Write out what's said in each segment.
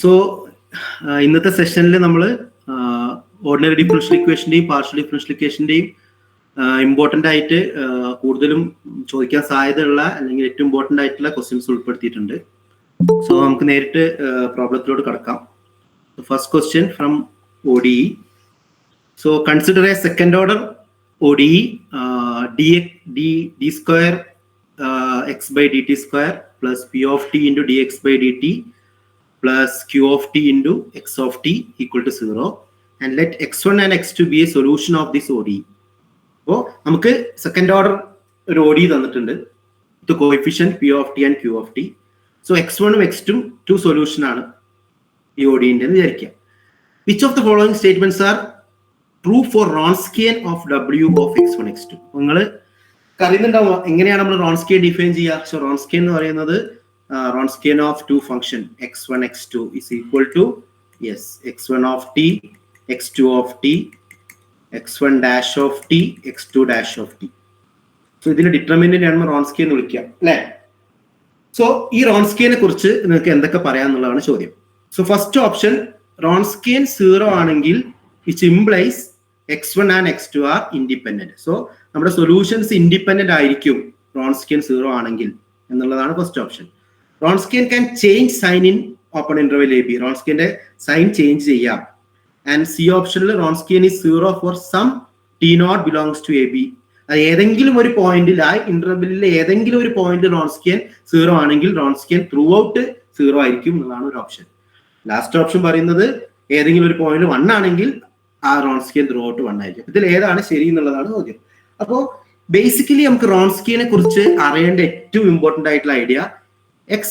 So ഇന്നത്തെ സെഷനിൽ നമ്മൾ ഓർഡിനറി ഡിഫറൻഷ്യൽ ഇക്വേഷന്റെയും പാർഷ്യൽ ഡിഫറൻഷ്യൽ ഇക്വേഷന്റെയും ഇമ്പോർട്ടന്റ് ആയിട്ട് കൂടുതലും ചോദിക്കാൻ സാധ്യതയുള്ള അല്ലെങ്കിൽ ഏറ്റവും ഇമ്പോർട്ടന്റ് ആയിട്ടുള്ള ക്വസ്റ്റ്യൻസ് ഉൾപ്പെടുത്തിയിട്ടുണ്ട്. സോ നമുക്ക് നേരിട്ട് പ്രോബ്ലത്തിലോട്ട് കടക്കാം. First question from ODE. So consider a second order ODE d square x by dt square plus p of t into dx by dt plus q of t into x of t equal to 0, and let x1 and x2 be a solution of this ODE. അപ്പോൾ നമുക്ക് second order ഒരു ODE തന്നിട്ടുണ്ട്. ഇത് coefficient p of t and q of t. So x1ഉം x2ഉം two solution ആണ് ഈ ODE-ന്റെ എന്ന് വിചാരിക്കുക. Which of the following statements are true for Wronskian of W of x1 x2? നിങ്ങൾ അറിയുന്നുണ്ടാവും എങ്ങനെയാണ് നമ്മൾ Wronskian ഡിഫൈൻ ചെയ്യുക. സോ Wronskian എന്ന് പറയുന്നത് Wronskian of two function x1 x2 is equal to x1 of t x2 of t x1 dash of t x2 dash of t. So ഇതിന്റെ determinant ആണ് Wronskian എന്ന് വിളിക്കുക അല്ലേ. സോ ഈ Wronskian കുറിച്ച് നിങ്ങൾക്ക് എന്തൊക്കെ പറയാന്നുള്ളതാണ് ചോദ്യം. സോ ഫസ്റ്റ് ഓപ്ഷൻ Wronskian 0 ആണെങ്കിൽ which implies x1 and x2 are independent. So നമ്മുടെ സൊല്യൂഷൻസ് ഇൻഡിപെൻഡന്റ് ആയിരിക്കും Wronskian 0 ആണെങ്കിൽ എന്നുള്ളതാണ് first option. Wronskian can change sign in open interval AB. Wronskiന്റെ സൈൻ ചേഞ്ച് ചെയ്യാം. ആൻഡ് സി ഓപ്ഷനിൽ Wronskian is 0 for some t0 belongs to AB. അത് ഏതെങ്കിലും ഒരു പോയിന്റിൽ ആ ഇന്റർവെല്ലിൽ ഏതെങ്കിലും ഒരു പോയിന്റ് Wronskian 0 ആണെങ്കിൽ Wronskian ത്രൂ ഔട്ട് 0 ആയിരിക്കും എന്നുള്ളതാണ് ഒരു ഓപ്ഷൻ. ലാസ്റ്റ് ഓപ്ഷൻ പറയുന്നത് ഏതെങ്കിലും ഒരു പോയിന്റ് 1 ആണെങ്കിൽ ആ Wronskian ത്രൂ ഔട്ട് 1 ആയിരിക്കും. ഇതിൽ ഏതാണ് ശരി എന്നുള്ളതാണ് ചോദ്യം. അപ്പോൾ ബേസിക്കലി നമുക്ക് Wronskian കുറിച്ച് അറിയേണ്ട ഏറ്റവും ഇമ്പോർട്ടന്റ് ആയിട്ടുള്ള idea x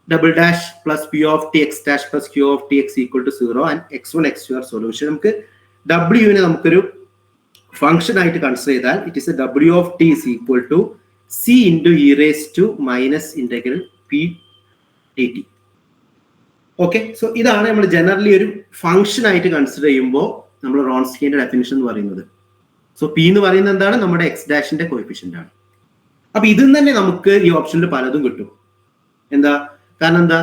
double dash plus p of t x dash plus q of t x equal to 0 and x1 x2 are solution. നമുക്ക് w-നെ നമുക്കൊരു ഫംഗ്ഷൻ ആയിട്ട് കൺസിഡർ ചെയ്താൽ it is w of t is equal to c into e raised to minus integral p dt. Okay, so ഇതാണ് നമ്മൾ generally ഒരു function ആയിട്ട് consider ചെയ്യുമ്പോൾ നമ്മൾ Wronskiന്റെ ഡെഫിനിഷൻ എന്ന് പറയുന്നത്. സോ പി എന്ന് പറയുന്നത് എന്താണ്? നമ്മുടെ എക്സ് ഡാഷിന്റെ കോഎഫിഷ്യന്റ് ആണ്. അപ്പൊ ഇതിൽ തന്നെ നമുക്ക് ഈ ഓപ്ഷനിൽ പലതും കിട്ടും. എന്താ കാരണം? എന്താ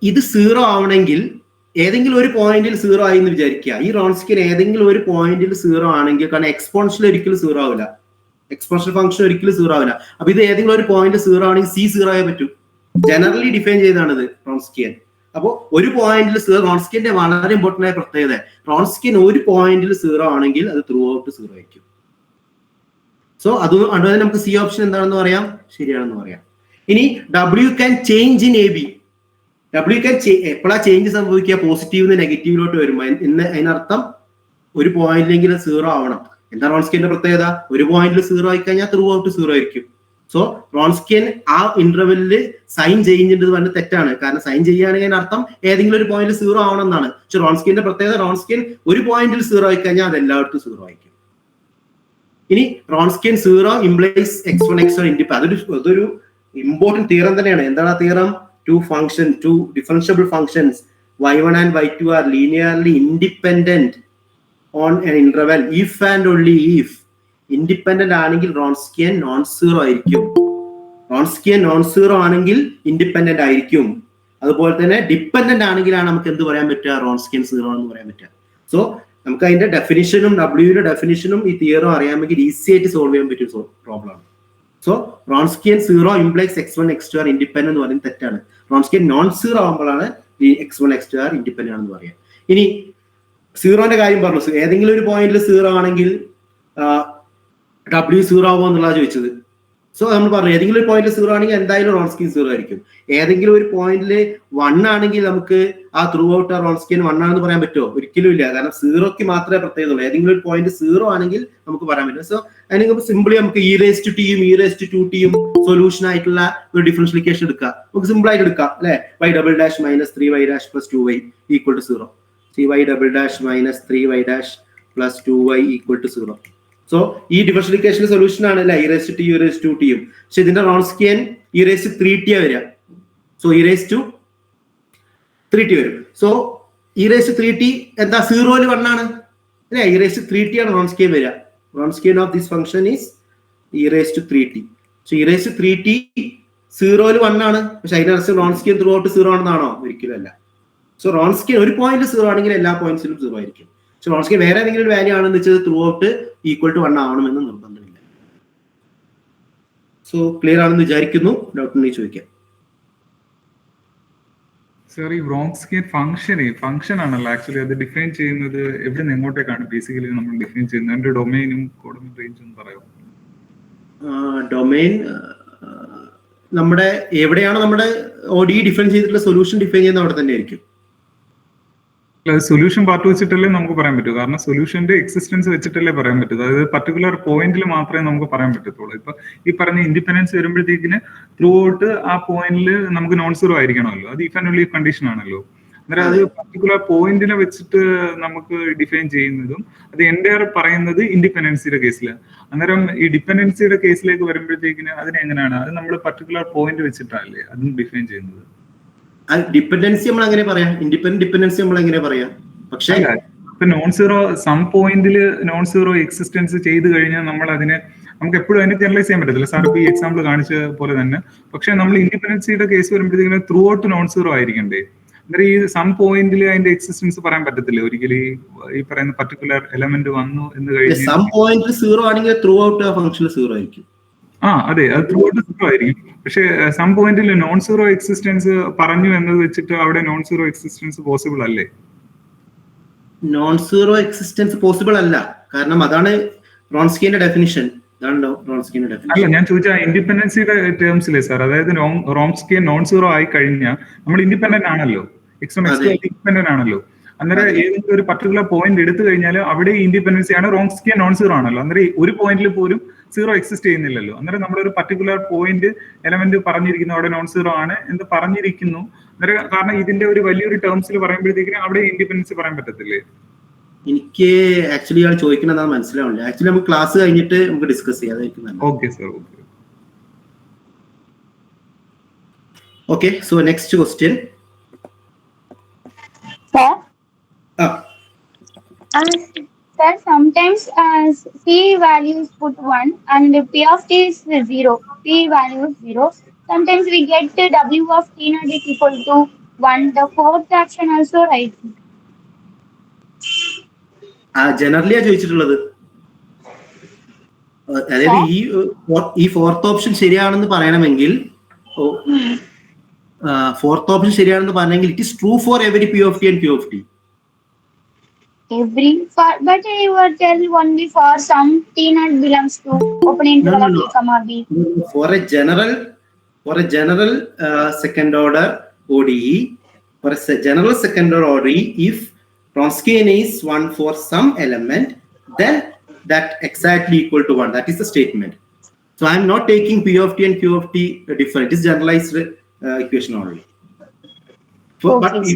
ഇത് 0 ആവണമെങ്കിൽ ഏതെങ്കിലും ഒരു പോയിന്റിൽ 0 ആയി എന്ന് വിചാരിക്കുക. ഈ Wronskian ഏതെങ്കിലും ഒരു പോയിന്റിൽ 0 ആണെങ്കിൽ, കാരണം എക്സ്പോണൻഷ്യൽ ഒരിക്കലും 0 ആവില്ല, എക്സ്പോണൻഷ്യൽ ഫംഗ്ഷൻ ഒരിക്കലും 0 ആവില്ല. അപ്പൊ ഇത് ഏതെങ്കിലും ഒരു പോയിന്റ് 0 ആണെങ്കിൽ c 0 ആയേ പറ്റൂ. ജനറലി ഡിഫൈൻ ചെയ്താണിത് Wronskian. അപ്പോൾ ഒരു പോയിന്റിൽ Wronskiന്റെ വളരെ ഇമ്പോർട്ടന്റ് ആയ പ്രത്യേകത, Wronskian ഒരു പോയിന്റിൽ 0 ആണെങ്കിൽ അത് ത്രൂ ഔട്ട് 0 ആയിരിക്കും. സോ അതുകൊണ്ട് നമുക്ക് സി ഓപ്ഷൻ എന്താണെന്ന് പറയാം, ശരിയാണെന്ന് പറയാം. ഇനി W can change in AB. W can എപ്പോഴാ ചേഞ്ച് സംഭവിക്കുക? പോസിറ്റീവ് നെഗറ്റീവിലോട്ട് വരുമ്പോൾ. അതിനർത്ഥം ഒരു പോയിന്റിലെങ്കിലും 0 ആവണം. എന്താ Wronskiന്റെ പ്രത്യേകത? ഒരു പോയിന്റിൽ 0 ആയി കഴിഞ്ഞാൽ ത്രൂ ഔട്ട് 0 ആയിരിക്കും. സോ Wronskian ആ ഇന്റർവെല്ലില് സൈൻ ചെയ്യുന്നത് പറഞ്ഞ് തെറ്റാണ്. കാരണം സൈൻ ചെയ്യുകയാണെങ്കിൽ അതിനർത്ഥം ഏതെങ്കിലും ഒരു പോയിന്റിൽ 0 ആവണം എന്നാണ്. പക്ഷെ Wronskiന്റെ പ്രത്യേകത, Wronskian ഒരു പോയിന്റിൽ 0 ആയി കഴിഞ്ഞാൽ അത് എല്ലായിടത്തും 0 ആയിരിക്കും. ഇനി Wronskian 0 implies x1 x2 independent. അതൊരു ഇമ്പോർട്ടന്റ് തിയറം തന്നെയാണ്. എന്താണ് ആ theorem? two differentiable functions y1 and y2 are linearly independent on an interval if and only if. Independent ആണെങ്കിൽ Wronskian നോൺ സീറോ ആയിരിക്കും. Wronskian നോൺ സീറോ ആണെങ്കിൽ independent ആയിരിക്കും. അതുപോലെ തന്നെ ഡിപ്പെൻഡന്റ് ആണെങ്കിലാണ് നമുക്ക് എന്ത് പറയാൻ പറ്റുക? Wronskian 0 എന്ന് പറയാൻ പറ്റുക. സോ നമുക്ക് അതിന്റെ ഡെഫിനിഷനും W-യുടെ ഡെഫിനിഷനും ഈ തിയറും അറിയാമെങ്കിൽ ഈസി ആയിട്ട് സോൾവ് ചെയ്യാൻ പറ്റിയ problem. So Wronskian 0 implies x1 x2 R independent എന്ന് പറയുന്നത് തെറ്റാണ്. Wronskian നോൺ സീറോ ആകുമ്പോഴാണ് ഈ x1 x2 ആർ ഇൻഡിപെൻഡന്റ് ആണെന്ന് പറയാം. ഇനി 0ന്റെ കാര്യം പറഞ്ഞു. ഏതെങ്കിലും ഒരു പോയിന്റിൽ 0 ആണെങ്കിൽ W 0 ആവുമോ എന്നുള്ളതാണ് ചോദിച്ചത്. സോ നമ്മൾ പറഞ്ഞു ഏതെങ്കിലും ഒരു പോയിന്റിൽ 0 ആണെങ്കിൽ എന്തായാലും Wronskian 0 ആയിരിക്കും. ഏതെങ്കിലും ഒരു പോയിന്റിൽ 1 ആണെങ്കിൽ നമുക്ക് ആ ത്രൂ ഔട്ട് Wronskian 1 ആണെന്ന് പറയാൻ പറ്റുമോ? ഒരിക്കലും ഇല്ല. കാരണം 0ക്ക് മാത്രമേ പ്രത്യേകത ഉള്ളൂ. ഏതെങ്കിലും ഒരു പോയിന്റ് 0 ആണെങ്കിൽ നമുക്ക് പറയാൻ പറ്റും. സോ അതിന് സിമ്പിളി നമുക്ക് e raised to t യും e raised to 2t യും സൊല്യൂഷൻ ആയിട്ടുള്ള ഒരു ഡിഫറൻഷ്യൽ ഇക്വേഷൻ എടുക്കാം. നമുക്ക് സിമ്പിൾ ആയിട്ട് എടുക്കാം അല്ലെ. y double dash minus 3y dash plus 2y equal to 0. y double dash minus 3y dash plus 2y equal to 0. So ഈ ഡിഫറൻഷ്യൽ ഇക്വേഷന്റെ സൊല്യൂഷൻ ആണ് അല്ലെ e raised to t e raised to 2t യും. പക്ഷെ ഇതിന്റെ Wronskian e raised to 3t ആ വരിക. So e raised to 3t വരും. So e raised to 3t എന്താ? 0ൽ 1 ആണ് അല്ലെ. e raised to 3t ആണ് Wronskian വരിക. Wronskian of this function is e raised to 3t. So e raised to 3t സീറോയിൽ 1 ആണ്, പക്ഷെ അതിനനുസരിച്ച് റോൺസ്കിയൻ ത്രൂ ഔട്ട് 0 ആണെന്നാണോ? ഒരിക്കലും അല്ല. സോ റോൺസ്കിയൻ ഒരു പോയിന്റ് 0 ആണെങ്കിൽ എല്ലാ പോയിന്റ്സിലും 0 ആയിരിക്കും. പക്ഷെ റോൺസ്കിയൻ വേറെ ഏതെങ്കിലും ഒരു വാല്യൂ ആണെന്ന് വെച്ചാൽ ത്രൂ ഔട്ട് ഈക്വൽ ടു 1 ആവണമെന്ന് നിർബന്ധമില്ല. സോ ക്ലിയർ ആണെന്ന് വിചാരിക്കുന്നു. ഡൗട്ട് ഉണ്ടെങ്കിൽ ചോദിക്കാം. സർ, ഈ വ്രോൺസ്കിയൻ ഫംഗ്ഷൻ ആണല്ലോ ആക്ച്വലി അത് ഡിഫൈൻ ചെയ്യുന്നത് എവിടെ നിന്ന് എങ്ങോട്ടേക്കാണ് ബേസിക്കലി നമ്മൾ ഡിഫൈൻ ചെയ്യുന്നത്? അതിന്റെ ഡൊമൈനും കോഡും റേഞ്ചും പറയാം. ഡൊമൈൻ നമ്മുടെ എവിടെയാണ് നമ്മുടെ ODE ഡിഫൈൻ ചെയ്തിട്ടുള്ള സൊല്യൂഷൻ ഡിഫൈൻ ചെയ്യുന്ന അവിടെ തന്നെ ആയിരിക്കും. സൊല്യൂഷൻ പാർട്ട് വെച്ചിട്ടല്ലേ നമുക്ക് പറയാൻ പറ്റൂ, കാരണം സൊല്യൂഷന്റെ എക്സിസ്റ്റൻസ് വെച്ചിട്ടല്ലേ പറയാൻ പറ്റൂ. അതായത് പർട്ടിക്കുലർ പോയിന്റിൽ മാത്രമേ നമുക്ക് പറയാൻ പറ്റത്തുള്ളൂ. ഇപ്പൊ ഈ പറഞ്ഞ ഇൻഡിപെൻഡൻസ് വരുമ്പോഴത്തേക്കിന് ത്രൂ ഔട്ട് ആ പോയിന്റിൽ നമുക്ക് നോൺ സീറോ ആയിരിക്കണമല്ലോ. അത് ഇഫ് ആൻഡ് ഓൺലി കണ്ടീഷൻ ആണല്ലോ. അന്നേരം അത് പർട്ടിക്കുലർ പോയിന്റിനെ വെച്ചിട്ട് നമുക്ക് ഡിഫൈൻ ചെയ്യുന്നതും അത് എൻ്റെയർ പറയുന്നത് ഇൻഡിപെൻഡൻസിയുടെ കേസിലാണ്. അന്നേരം ഈ ഡിപെൻഡൻസിയുടെ കേസിലേക്ക് വരുമ്പോഴത്തേക്കിന് അതിനെങ്ങനെയാണ് അത് നമ്മൾ പർട്ടിക്കുലർ പോയിന്റ് വെച്ചിട്ടല്ലേ അതും ഡിഫൈൻ ചെയ്യുന്നത്? ഡിപെൻഡൻസി നമ്മൾ അങ്ങനെ പറയാം, ഇൻഡിപെൻഡന്റ് ഡിപെൻഡൻസി നമ്മൾ എങ്ങനെ പറയാം? പക്ഷേ ഇപ്പൊ നോൺ സീറോ സം പോയിന്റിൽ നോൺ സീറോ എക്സിസ്റ്റൻസ് ചെയ്ത് കഴിഞ്ഞാൽ നമ്മൾ അതിനെ നമുക്ക് എപ്പോഴും അതിനെ ജനറലൈസ് ചെയ്യാൻ പറ്റത്തില്ല. സാർ ഇപ്പൊ ഈ എക്സാമ്പിൾ കാണിച്ച പോലെ തന്നെ. പക്ഷെ നമ്മൾ ഇൻഡിപെൻഡൻസിയുടെ കേസ് വരുമ്പോഴത്തേക്കും ത്രൂ ഔട്ട് നോൺ സീറോ ആയിരിക്കണ്ടേ? അന്നേരം ഈ സം പോയിന്റിൽ അതിന്റെ എക്സിസ്റ്റൻസ് പറയാൻ പറ്റത്തില്ല ഒരിക്കലും. ഈ പറയുന്ന പർട്ടിക്കുലർ എലമെന്റ് വന്നു എന്ന് കഴിഞ്ഞാൽ സം പോയിന്റിൽ 0 ആണെങ്കിൽ ത്രൂ ഔട്ട് ആ ഫംഗ്ഷൻ 0 ആയിരിക്കും. അതെ, അത് ത്രൂ ഔട്ട് 0 ആയിരിക്കും. പക്ഷെ സം പോയിന്റിൽ നോൺ സീറോ എക്സിസ്റ്റൻസ് പറഞ്ഞു എന്നത് വെച്ചിട്ട് അവിടെ നോൺ സീറോ എക്സിസ്റ്റൻസ് പോസിബിൾ അല്ലേ? നോൺ സീറോ എക്സിസ്റ്റൻസ് പോസിബിൾ അല്ല, കാരണം അതാണ് വ്രോൺസ്കിയുടെ ഡെഫിനിഷൻ. അല്ല, ഞാൻ ചോദിച്ച ഇൻഡിപെൻഡൻസിയുടെ ടേംസിലെ സാർ. അതായത് വ്രോൺസ്കിയൻ നോൺ സീറോ ആയി കഴിഞ്ഞാൽ നമ്മൾ ഇൻഡിപെൻഡന്റ് ആണല്ലോ, ഇൻഡിപെൻഡന്റ് ആണല്ലോ. അന്നേരം ഏതെങ്കിലും ഒരു പർട്ടിക്കുലർ പോയിന്റ് എടുത്തു കഴിഞ്ഞാൽ അവിടെ ഇൻഡിപെൻഡൻസി ആണ്, വ്രോൺസ്കിയൻ നോൺ സീറോ ആണല്ലോ. അന്നേരം ഒരു പോയിന്റിൽ പോലും സീറോ എക്സിസ്റ്റ് ചെയ്യുന്നില്ലല്ലോ. അന്നേരം നമ്മളൊരു പർട്ടിക്കുലർ പോയിന്റ് എലമെന്റ് പറഞ്ഞിരിക്കുന്നു അവിടെ നോൺ സീറോ ആണ് എന്ന് പറഞ്ഞിരിക്കുന്നു. അന്നേരം കാരണം ഇതിന്റെ ഒരു വലിയൊരു ടേംസിൽ പറയുമ്പോഴത്തേക്കിനും അവിടെ ഇൻഡിപെൻഡൻസി പറയാൻ പറ്റത്തില്ലേ? എനിക്ക് ആക്ച്വലി ഇയാൾ ചോദിക്കുന്നതാണ് മനസ്സിലാവില്ല. ആക്ച്വലി നമുക്ക് ക്ലാസ് കഴിഞ്ഞിട്ട് നമുക്ക് ഡിസ്കസ് ചെയ്യാം. Okay sir. Okay, so next question. Sir, sometimes C values put 1 and P of T is 0. P value is 0. Sometimes we get W of T naught is equal to 1. The fourth action also right. ജനറലിയാ ചോദിച്ചിട്ടുള്ളത്. അതായത് ഈ fourth option ശരിയാണെന്ന് പറയണമെങ്കിൽ it is true for every P of T and Q of T. But you were telling only for some T naught belongs to open interval of A comma B. For a general second order ODE, if Wronskian is 1 for some element, then that exactly equal to 1. That is the statement. So I am not taking P of T and Q of T different. It is generalized equation only. But we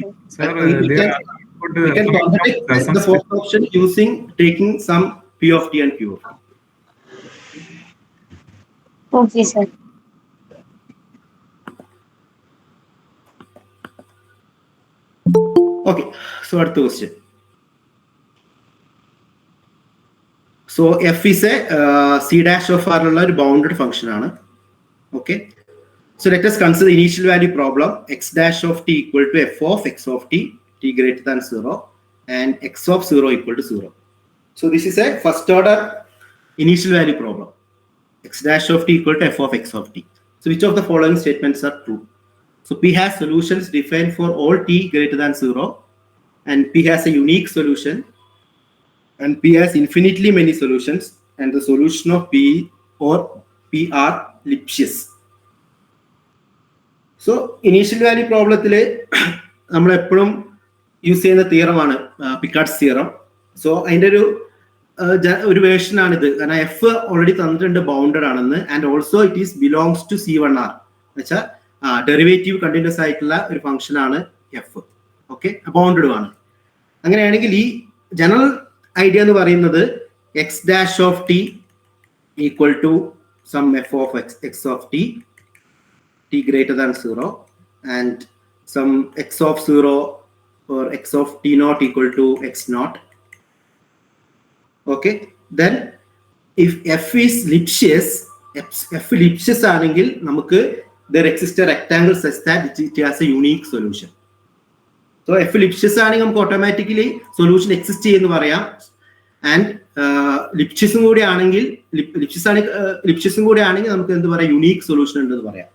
can contradict the fourth option using taking some P of T and Q of T. Okay, sir. Okay, so അടുത്ത question. So f is a c dash of r ഉള്ള ഒരു bounded function ആണ്. Okay, so let us consider initial value problem. X dash of t equal to f of x of t, t greater than 0, and x of 0 equal to 0. So this is a first order initial value problem. X dash of t equal to f of x of t. So which of the following statements are true? So P has solutions defined for all t greater than 0, and P has a unique solution, and P has infinitely many solutions, and the solution of P or P are Lipschitz. So initial value problem നമ്മൾ എപ്പോഴും use ചെയ്യുന്ന തിയറമാണ് പിക്കാർഡ്സ് theorem. So അതിൻ്റെ ഒരു version ആണിത്. കാരണം f already തന്നിട്ടുണ്ട് bounded ആണെന്ന്, and also it is belongs to C1R എന്ന് വെച്ചാൽ ഡെറിവേറ്റീവ് കണ്ടിന്യൂസ് ആയിട്ടുള്ള ഒരു ഫംഗ്ഷൻ ആണ് എഫ്. ഓക്കെ, ബൗണ്ടഡും ആണ്. അങ്ങനെയാണെങ്കിൽ ഈ ജനറൽ ഐഡിയ എന്ന് പറയുന്നത് x dash of t equal to some f of X of t, t greater than 0, and some x of 0 or x of t naught equal to x naught. Okay, then if f is Lipschitz, f Lipschitz ആണെങ്കിൽ നമുക്ക് there exists a rectangle such that it has a unique solution. So if Lipschitz ആണെങ്കിൽ നമുക്ക് automatically solution exist ചെയ്യുന്നു പറയാം. And ലിപ്ഷിസും കൂടി ആണെങ്കിൽ നമുക്ക് എന്ത് പറയാം, യുണീക്ക് സൊല്യൂഷൻ ഉണ്ടെന്ന് പറയാം.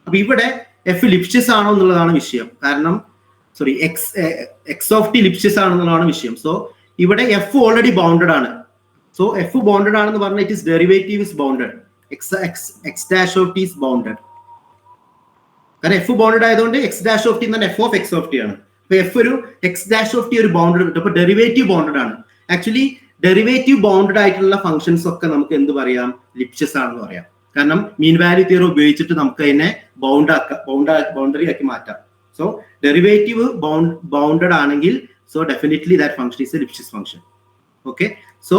അപ്പൊ ഇവിടെ എഫ് ലിപ്ഷിസ് ആണോ എന്നുള്ളതാണ് വിഷയം. കാരണം എക്സ് ഓഫ് ടി ലിപ്ഷിസ് ആണെന്നുള്ളതാണ് വിഷയം. സോ ഇവിടെ എഫ് ഓൾറെഡി ബൗണ്ടഡ് ആണ്. സോ എഫ് ബൗണ്ടഡ് ആണെന്ന് പറഞ്ഞാൽ it is derivative is bounded, X dash of t is bounded. കാരണം എഫ് ബൗണ്ടഡ് ആയതുകൊണ്ട് എക്സ് ഡാഷ് ഓഫ് ടി എന്ന് പറഞ്ഞാൽ F of X of T ആണ്. അപ്പൊ എഫ് ഒരു എക്സ് ഡാഷ് ഓഫ് ടി ഒരു ബൗണ്ടഡ് കിട്ടും. അപ്പൊ ഡെറിവേറ്റീവ് ബൗണ്ടഡ് ആണ്. ആക്ച്വലി ഡെറിവേറ്റീവ് ബൗണ്ടഡ് ആയിട്ടുള്ള ഫംഗ്ഷൻസ് ഒക്കെ നമുക്ക് എന്ത് പറയാം, ലിപ്ഷിസ് ആണെന്ന് പറയാം. കാരണം മീൻ വാല്യൂ തിയറി ഉപയോഗിച്ചിട്ട് നമുക്ക് അതിനെ ബൗണ്ടറി ആക്കി മാറ്റാം. സോ ഡെറിവേറ്റീവ് ബൗണ്ടഡ് ആണെങ്കിൽ so definitely that function is a Lipschitz function. Okay, so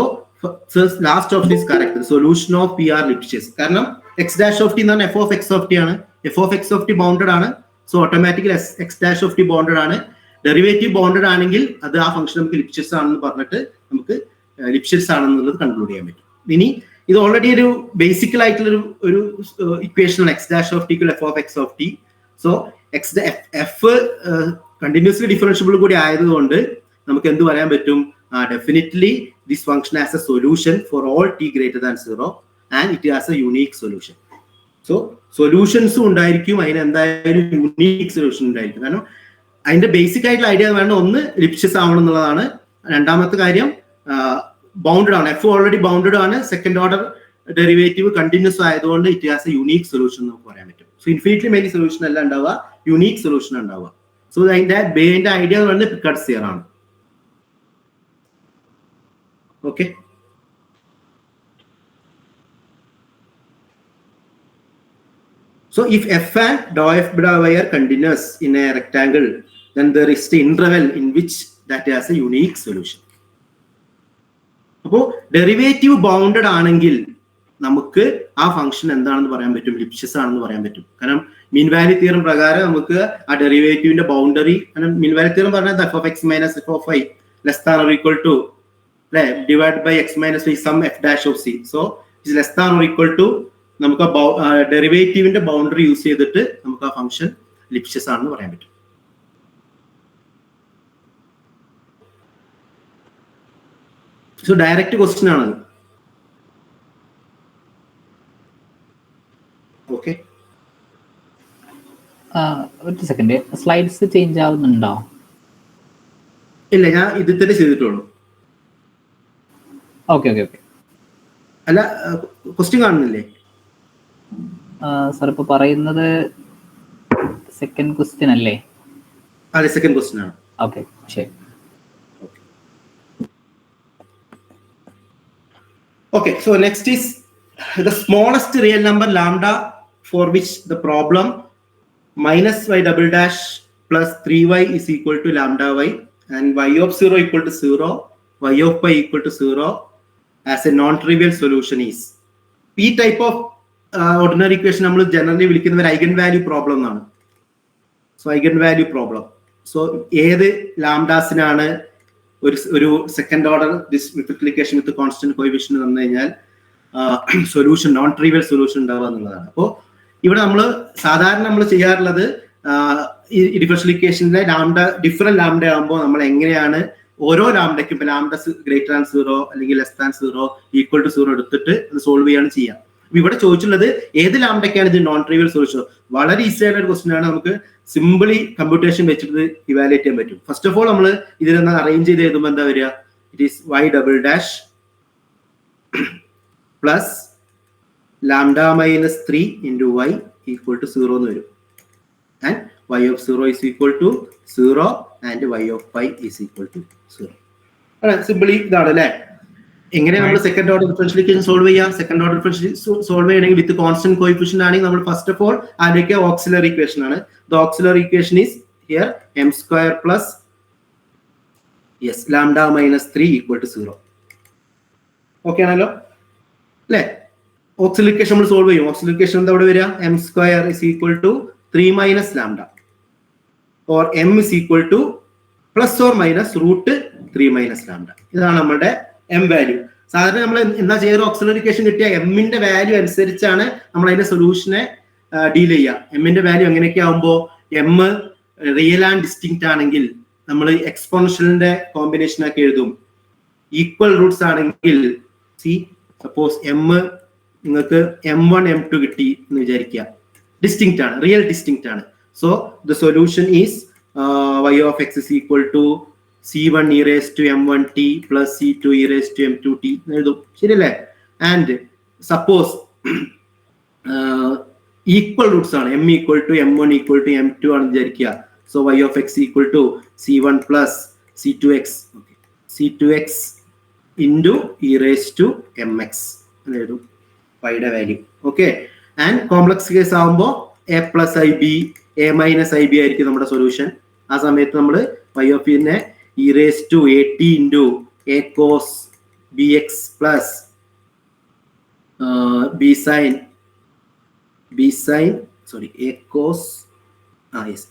last option is correct. Solution of P are Lipschitz. കാരണം എക്സ് ഡാഷ് ഓഫ് ടി എന്ന് പറഞ്ഞാൽ F of X of T ആണ്. F of X of T bounded ആണ്. So automatically X dash of T bounded ആണ്. Derivative bounded ആണെങ്കിൽ അത് ആ function നമുക്ക് ലിപ്ഷിസ് ആണെന്ന് പറഞ്ഞിട്ട് നമുക്ക് ലിപ്ഷിസ് ആണെന്നുള്ളത് കൺക്ലൂഡ് ചെയ്യാൻ പറ്റും. ഇനി ഇത് ഓൾറെഡി ഒരു ബേസിക്കൽ ആയിട്ടുള്ള ഒരു ഇക്വേഷൻ ആണ്, X dash of T F of X of T. So F continuously differentiable കൂടി ആയതുകൊണ്ട് നമുക്ക് എന്ത് പറയാൻ പറ്റും, definitely this function as a solution for all T greater than 0 and it has a unique solution. So സൊല്യൂഷൻസും ഉണ്ടായിരിക്കും, അതിന് എന്തായാലും യുണീക് സൊല്യൂഷൻ ഉണ്ടായിരിക്കും. കാരണം അതിന്റെ ബേസിക് ആയിട്ടുള്ള ഐഡിയ വേണം, ഒന്ന് ലിപ്ഷിസ് ആവണം എന്നുള്ളതാണ്. രണ്ടാമത്തെ കാര്യം ബൗണ്ടഡ് ആണ്, എഫ് ഓൾറെഡി ബൗണ്ടഡ് ആണ്. സെക്കൻഡ് ഓർഡർ ഡെറിവേറ്റീവ് കണ്ടിന്യൂസ് ആയതുകൊണ്ട് it has a unique solution നമുക്ക് പറയാൻ പറ്റും. സോ ഇൻഫിനിറ്റ്ലി മെനി സൊല്യൂഷൻ അല്ല ഉണ്ടാവുക, യുണീക് സൊല്യൂഷൻ ഉണ്ടാവുക. സോ അതിന്റെ ഐഡിയ എന്ന് പറയുന്നത് പിക്കാർഡ്സ് തിയറം ആണ്. Okay, so if f and dou f by y are continuous in a rectangle, then there is the interval in which that has a unique solution. അപ്പോൾ derivative bounded ആണെങ്കിൽ നമുക്ക് ആ function എന്താണെന്ന് പറയാൻ പറ്റും, ലിപ്ഷിസ് ആണെന്ന് പറയാൻ പറ്റും. കാരണം മീൻ വാല്യൂ തിയറം പ്രകാരം നമുക്ക് ആ ഡെറിവേറ്റീവിന്റെ ബൗണ്ടറി, കാരണം മീൻ വാല്യൂ തിയറം പറഞ്ഞാൽ F of x minus f of y less than or equal to divide by x minus y some f dash of c. So it less than or equal to നമുക്ക് ഡെറിവേറ്റീവിന്റെ boundary use ചെയ്തിട്ട് നമുക്ക് ആ function ലിപ്ഷിസ് ആണെന്ന് പറയാൻ പറ്റും. So direct question ആണത്. Okay, ഒരു സെക്കൻഡ്, സ്ലൈഡ്സ് ചേഞ്ച് ആവുന്നുണ്ടോ? ഇല്ല, ഞാൻ ഇത് തന്നെ ചെയ്തിട്ടുള്ളൂ. Okay okay okay. അല്ല, ക്വസ്റ്റ്യൻ കാണുന്നില്ലേ? സാർ ഇപ്പൊ പറയുന്നത് സെക്കൻഡ് ക്വസ്റ്റ്യൻ അല്ലേ? അതെ, സെക്കൻഡ് ക്വസ്റ്റ്യൻ ആണ്. ഓക്കെ, ശരി. Okay, so next is the smallest real number lambda for which the problem minus y double dash plus 3y is equal to lambda y and y of 0 equal to 0, y of pi equal to 0 as a non-trivial solution is. P type of ordinary equation നമ്മൾ generally വിളിക്കുന്നത് eigen value problem എന്നാണ്. So eigen value problem. So ഏത് ലാംഡാസിനാണ് ഒരു second order multiplication വിത്ത് constant coefficient തന്നു കഴിഞ്ഞാൽ solution non trivial solution ഉണ്ടാവുക എന്നുള്ളതാണ്. അപ്പോൾ ഇവിടെ നമ്മൾ സാധാരണ നമ്മൾ ചെയ്യാറുള്ളത് ഈ ഡിഫറൻഷ്യൽ ഇക്വേഷനിലെ ലാംഡ ഡിഫറെന്റ് ലാംഡ ആകുമ്പോൾ നമ്മൾ എങ്ങനെയാണ് ഓരോ ലാംഡയ്ക്കും ഇപ്പൊ ലാംഡ ഗ്രേറ്റർ ദാൻ 0 അല്ലെങ്കിൽ ലെസ് ദാൻ 0 ഈക്വൽ ടു 0 എടുത്തിട്ട് അത് സോൾവ് ചെയ്യാണ് ചെയ്യുക. ഇവിടെ ചോദിച്ചുള്ളത് ഏത് ലാംഡയ്ക്കാണ് ഇത് നോൺ ട്രിവിയൽ സൊല്യൂഷൻ. വളരെ ഈസി ആയിട്ടുള്ള ഒരു ക്വസ്റ്റ്യൻ ആണ്, നമുക്ക് സിമ്പിളി കമ്പ്യൂട്ടേഷൻ വെച്ചിട്ട് ഇവാലുവേറ്റ് ചെയ്യാൻ പറ്റും. ഫസ്റ്റ് ഓഫ് ഓൾ നമ്മൾ ഇതിനൊന്ന് അറേഞ്ച് ചെയ്ത് എഴുതുമ്പോൾ എന്താ വരിക, it is y double dash plus lambda minus 3 into y equal to 0 എന്ന് വരും. And y of 0 is equal to 0 and y of pi is equal to 0. Simply ഇതാണ് അല്ലേ. എങ്ങനെ നമ്മൾ second order differential equation solve ചെയ്യാം? Second order differential solve ചെയ്യണമെങ്കിൽ with constant coefficient ആണെങ്കിൽ നമ്മൾ ഫസ്റ്റ് ഓഫ് ഓൾ ആലോചിക്കുക ഓക്സിലറി ഇക്വേഷൻ ആണ്. The auxiliary equation is here m square plus lambda minus 3 equal to 0. Okay ആണല്ലോ അല്ലേ? ഓക്സിലറി ഇക്വേഷൻ നമ്മൾ solve ചെയ്യും. ഓക്സിലറി ഇക്വേഷൻ എന്താ ഇവിടെ വരിക, m square is equal to 3 minus lambda or m is equal to plus or minus root 3 minus lambda. ഇതാണ് നമ്മുടെ M value. സാധാരണ നമ്മൾ എന്താ ചെയ്യുക, ഓക്സിലറി ഇക്വേഷൻ കിട്ടിയ എമ്മിന്റെ വാല്യൂ അനുസരിച്ചാണ് നമ്മൾ അതിന്റെ സൊല്യൂഷനെ ഡീൽ ചെയ്യുക. എമ്മിന്റെ വാല്യൂ എങ്ങനെയൊക്കെ ആകുമ്പോൾ എം റിയൽ ആൻഡ് ഡിസ്റ്റിങ്ക്റ്റ് ആണെങ്കിൽ നമ്മൾ എക്സ്പോണൻഷ്യലിന്റെ കോമ്പിനേഷൻ ആക്കി എഴുതും. ഈക്വൽ റൂട്ട്സ് ആണെങ്കിൽ സപ്പോസ് എം നിങ്ങൾക്ക് M1 M2 കിട്ടി എന്ന് വിചാരിക്കുക, ഡിസ്റ്റിങ്ക്റ്റ് ആണ്, റിയൽ ഡിസ്റ്റിങ്ക്റ്റ് ആണ്. So the solution is y of x is equal to c1 e raised to m1t plus c2 e raised to m2t എഴുതും, ശരിയല്ലേ? ആൻഡ് സപ്പോസ് ഈക്വൽ റൂട്ട്സ് ആണ്, m equal to m1 equal to m2 ആണെന്ന് വിചാരിക്കുക. So y of x equal to c1 plus c2x into e raised to mx എന്ന് എഴുതും y-യുടെ value. Okay, and complex case ആകുമ്പോൾ a plus ib a minus ib ആയിരിക്കും നമ്മുടെ solution. ആ സമയത്ത് നമ്മൾ y of നെ e raised to at into a cos bx plus